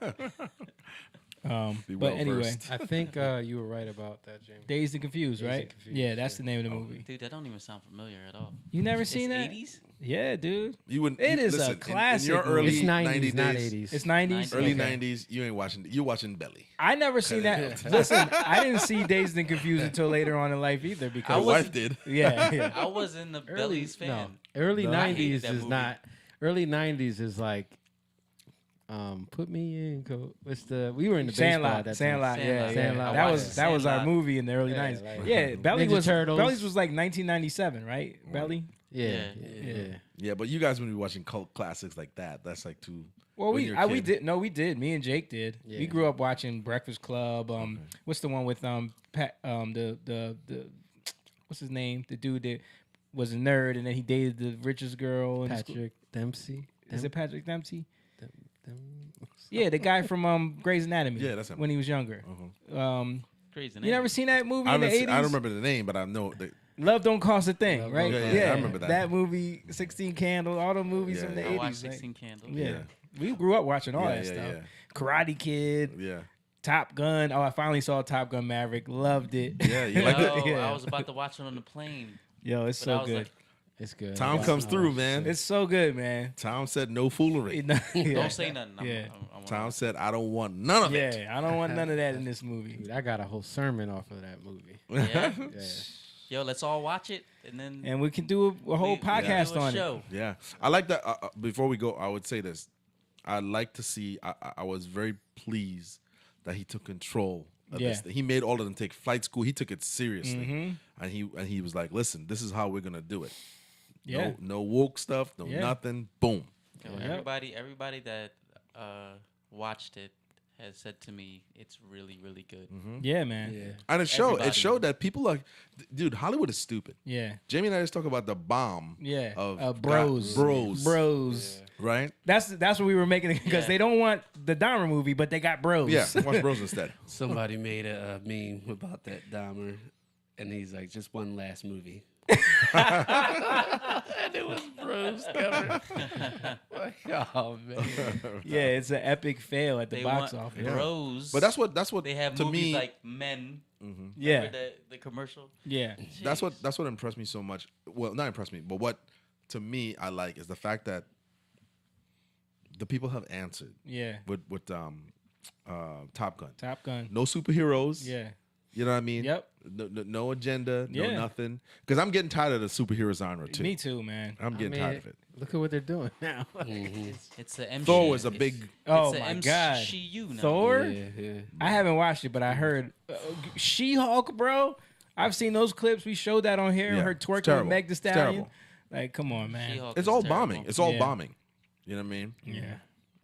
S3: Be
S2: But
S3: well
S2: anyway,
S3: versed.
S4: I think you were right about that, James.
S2: Dazed and Confused,
S4: Dazed
S2: right?
S4: and Confused,
S2: Yeah, that's the name of the movie.
S5: Dude, that don't even sound familiar at all.
S2: You never
S5: It's
S2: seen that?
S5: 80s?
S2: Yeah, dude.
S3: You wouldn't.
S2: It is
S3: listen,
S2: a classic.
S3: In your early
S4: It's 90s,
S3: 90
S4: not
S3: days,
S4: 80s.
S2: It's 90s.
S3: Early
S2: Okay.
S3: 90s. You ain't watching. You watching Belly.
S2: I never seen that. Listen, I didn't see Dazed and Confused until later on in life either because
S3: My wife did.
S2: Yeah.
S5: I wasn't the Belly's fan.
S4: Early
S5: No. I
S4: 90s
S5: hated that
S4: is
S5: movie.
S4: not. Early 90s is like. Put me in. We were in the baseball at that
S2: Sandlot,
S4: time.
S2: yeah.
S4: Sandlot.
S2: That was our
S5: Sandlot.
S2: movie in the early
S4: Yeah,
S2: 90s.
S4: like-
S2: Yeah, Belly
S4: Ninja Turtles.
S2: Belly's was like 1997, right? Belly.
S4: Yeah.
S3: Yeah, but you guys when be watching cult classics like that, that's like too.
S2: Well,
S3: when
S2: we
S3: you're a kid.
S2: did. No, we did. Me and Jake did.
S4: Yeah.
S2: We grew up watching Breakfast Club. What's the one with Pat? what's his name? The dude that was a nerd and then he dated the richest girl.
S4: Patrick Dempsey.
S2: Is it Patrick Dempsey? Yeah, the guy from Grey's Anatomy.
S3: Yeah, that's him.
S2: When he was younger.
S5: Grey's
S2: You never seen that movie
S3: I
S2: in the 80s?
S3: I don't remember the name, but I know.
S2: Love Don't Cost a Thing, right?
S3: Yeah, I remember that.
S2: That movie, 16 Candles, all the movies from the 80s.
S5: I watched 16 Candles.
S2: Yeah. We grew up watching all that stuff.
S3: Yeah.
S2: Karate Kid.
S3: Yeah.
S2: Top Gun. Oh, I finally saw Top Gun Maverick. Loved it.
S3: Yeah, you like it?
S5: I was about to watch it on the plane.
S2: Yo, it's so good.
S5: Like,
S4: it's good.
S3: Tom comes through, man.
S2: It's so good, man.
S3: Tom said no foolery.
S5: Don't say nothing.
S3: Tom said I don't want none of it.
S2: Yeah, I don't want none of that in this movie.
S4: Dude, I got a whole sermon off of that movie.
S5: Yeah. Yo, let's all watch it
S2: and we can do a whole podcast on it.
S3: Yeah, I like that. Before we go, I would say this. I like to see. I was very pleased that he took control of this. He made all of them take flight school. He took it seriously, and he was like, "Listen, this is how we're gonna do it.
S2: Yeah.
S3: No woke stuff. No nothing. Boom."
S5: Yo, everybody that watched it has said to me it's really, really good.
S2: Yeah, man.
S3: Yeah. And it showed that people are, dude, Hollywood is stupid.
S2: Yeah.
S3: Jamie and I just talk about the bomb.
S2: Yeah.
S3: Of
S2: bros.
S3: Bros. Yeah. Right?
S2: That's what we were making it because they don't want the Dahmer movie, but they got bros.
S3: Yeah, watch bros instead.
S6: Somebody made a meme about that Dahmer, and he's like, just one last movie. And it was bros covered. Oh man.
S2: Yeah, it's an epic fail at the box office.
S5: Bros.
S3: But that's what
S5: they have
S3: to
S5: movies
S3: me,
S5: like Men.
S2: Yeah.
S5: Remember the commercial.
S2: Yeah.
S3: That's what impressed me so much. Well, not impressed me, but what to me I like is the fact that the people have answered.
S2: Yeah.
S3: With Top Gun.
S2: Top Gun.
S3: No superheroes.
S2: Yeah.
S3: You know what I mean?
S2: Yep.
S3: No agenda. No nothing. Because I'm getting tired of the superhero genre too.
S2: Me too, man.
S3: I'm getting tired of it.
S4: Look at what they're doing now.
S5: It's the MCU.
S3: Thor was a big.
S2: Oh
S5: it's
S2: my
S5: the
S2: god.
S5: MCU now.
S2: Thor.
S6: Yeah.
S2: I haven't watched it, but I heard She-Hulk, bro. I've seen those clips. We showed that on here.
S3: Yeah,
S2: Her
S3: it's
S2: twerking with
S3: terrible.
S2: Meg Thee
S3: It's
S2: Stallion.
S3: terrible.
S2: Like, come on, man.
S5: She-Hulk
S3: It's
S5: is
S3: all
S5: terrible.
S3: bombing. It's all
S2: Yeah.
S3: bombing. You know what I mean?
S2: Yeah.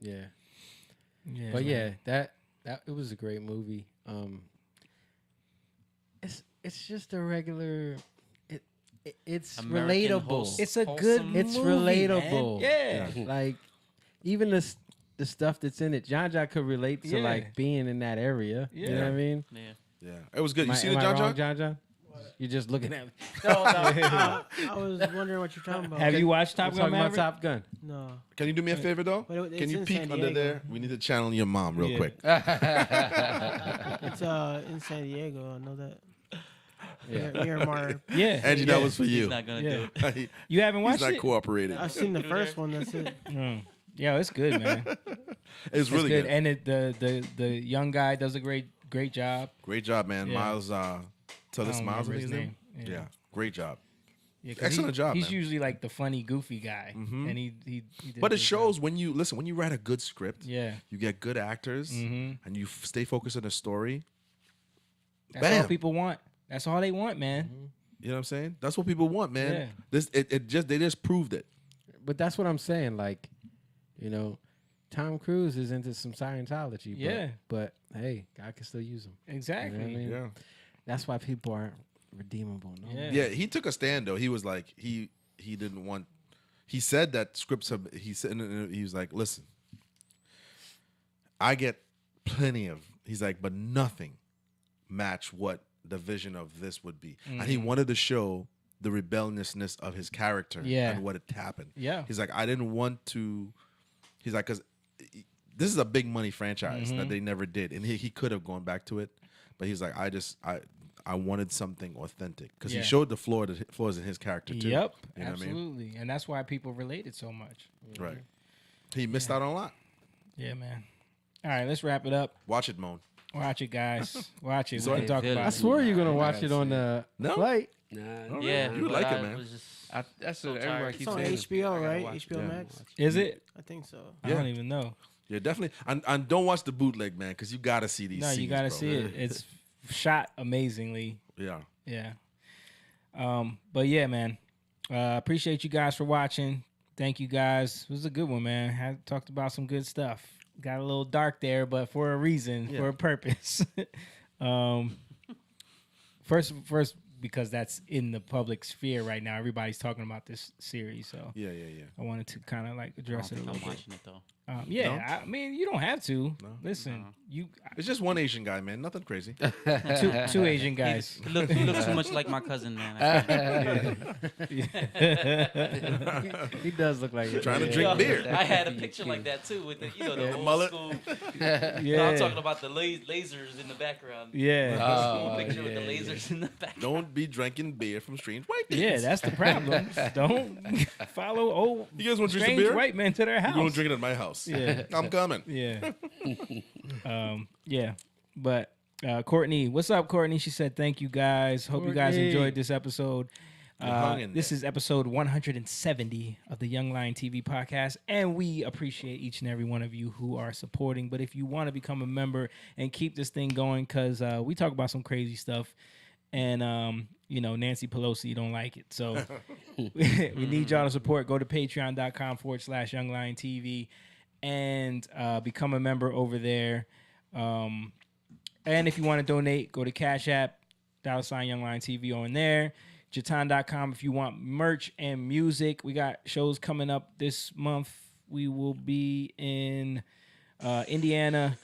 S4: Yeah.
S2: Yeah.
S4: But
S2: man.
S4: yeah, that it was a great movie. It's just a regular. It's
S5: American
S4: relatable.
S2: It's a good
S4: It's
S2: movie,
S4: relatable.
S2: man. Yeah.
S4: Like even the stuff that's in it, John could relate to
S2: Yeah.
S4: like being in that area. You know what I mean?
S5: Yeah.
S3: Yeah. It was good. You see
S4: Am
S3: the
S4: I wrong,
S3: John?
S4: John? You're just looking at me.
S14: I was wondering what you're talking about.
S2: Have you watched Top
S4: We're
S2: Gun
S4: talking about
S2: Maverick?
S4: Top Gun.
S14: No.
S3: Can you do me a favor though?
S14: But it's
S3: Can you
S14: in
S3: peek
S14: San
S3: under
S14: Diego.
S3: there? We need to channel your mom real
S2: Yeah.
S3: quick.
S14: It's in San Diego. I know that. Miramar.
S2: Yeah.
S3: Angie, that was for you.
S5: He's not gonna do it.
S2: You haven't watched
S3: He's not
S2: it?
S3: cooperating.
S14: I've seen the first one. That's it.
S2: Yeah, it's good, man.
S3: It's really good.
S2: And the young guy does a great job.
S3: Great job, man.
S2: Yeah.
S3: Miles, Tullis
S2: I don't
S3: Miles,
S2: remember
S3: his
S2: his
S3: name.
S2: name.
S3: Yeah. Great job.
S2: Yeah, 'cause
S3: Excellent job,
S2: He's
S3: man.
S2: usually like the funny, goofy guy, and he did
S3: But
S2: a
S3: it
S2: good
S3: shows when you write a good script,
S2: Yeah.
S3: you get good actors, and you stay focused on the story.
S2: That's
S3: Bam.
S2: all people want. That's all they want, man.
S3: You know what I'm saying? That's what people want, man.
S2: Yeah.
S3: They just proved it.
S4: But that's what I'm saying. Like, you know, Tom Cruise is into some Scientology. But,
S2: Yeah.
S4: But hey, God can still use him.
S2: Exactly.
S4: You know what I mean?
S3: Yeah.
S4: That's why people aren't redeemable. No.
S2: Yeah.
S3: Yeah, he took a stand though. He was like he didn't want. He said that scripts have. He said he was like, listen, I get plenty of. He's like, but nothing match what the vision of this would be, and he wanted to show the rebelliousness of his character and what had happened.
S2: Yeah.
S3: He's like, I didn't want to. He's like, because this is a big money franchise that they never did, and he could have gone back to it, but he's like, I wanted something authentic because he showed the flaws in his character too.
S2: Yep,
S3: you know
S2: absolutely,
S3: what I mean?
S2: and that's why people related so much.
S3: Right. He missed out on a lot.
S2: Yeah, man. All right, let's wrap it up.
S3: Watch it, Moan.
S2: Watch it, guys. Watch it. We
S3: Sorry?
S2: can talk about
S4: I
S2: it.
S4: swore you were gonna watch it on the flight.
S6: Nah,
S5: Yeah,
S3: you would
S5: but
S3: like
S5: I
S3: it, man.
S5: was just
S6: that's
S5: so
S6: what
S5: tired.
S6: everybody
S14: It's
S6: keeps
S14: on
S6: saying.
S14: HBO,
S6: I gotta
S14: right?
S6: watch
S14: HBO
S6: it.
S14: Max.
S2: Is it?
S14: I think so.
S2: I don't even know.
S3: Yeah, definitely. And don't watch the bootleg, man, because you got to see these
S2: No,
S3: scenes,
S2: you got to
S3: bro.
S2: see it. It's shot amazingly.
S3: Yeah.
S2: Yeah. But yeah, man. Appreciate you guys for watching. Thank you guys. It was a good one, man. Had talked about some good stuff. Got a little dark there, but for a reason, for a purpose. First, because that's in the public sphere right now. Everybody's talking about this series, so
S3: yeah.
S2: I wanted to kind of like address it a little bit.
S5: I'm watching it though.
S2: Yeah,
S3: No?
S2: I mean, you don't have to. Listen,
S3: It's just one Asian guy, man. Nothing crazy.
S2: two Asian guys.
S5: He looks too much like my cousin, man.
S4: He does look like
S3: trying to drink beer.
S5: I had a picture like that too with the the old
S3: mullet.
S5: school.
S2: Yeah.
S5: I'm talking about the lasers in the background.
S2: Yeah.
S5: School picture with the lasers in the background.
S3: Don't be drinking beer from strange white men.
S2: Yeah, that's the problem. Don't follow old
S3: You guys want to drink some
S2: strange
S3: beer?
S2: white men to their house.
S3: You won't drink it at my house.
S2: Yeah.
S3: I'm coming.
S2: Yeah. Yeah. But Courtney, what's up, Courtney? She said, thank you guys. Hope you guys enjoyed this episode. This is episode 170 of the Young Lion TV podcast, and we appreciate each and every one of you who are supporting. But if you want to become a member and keep this thing going, because we talk about some crazy stuff, and Nancy Pelosi don't like it, so we need y'all to support. Go to patreon.com/YoungLionTV and become a member over there. And if you want to donate, go to Cash App, $YoungLionTV on there. Jatan.com if you want merch and music. We got shows coming up this month. We will be in Indiana.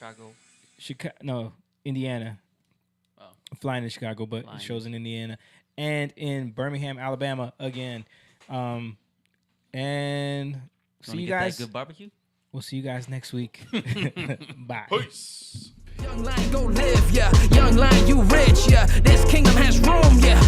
S2: Indiana. Oh. I'm flying to Chicago, but shows in Indiana. And in Birmingham, Alabama again. And see you guys.
S5: That good barbecue?
S2: We'll see you guys next week. Bye.
S3: Peace.
S8: Young lion, go live, yeah. Young lion, you rich, yeah. This kingdom has room, yeah.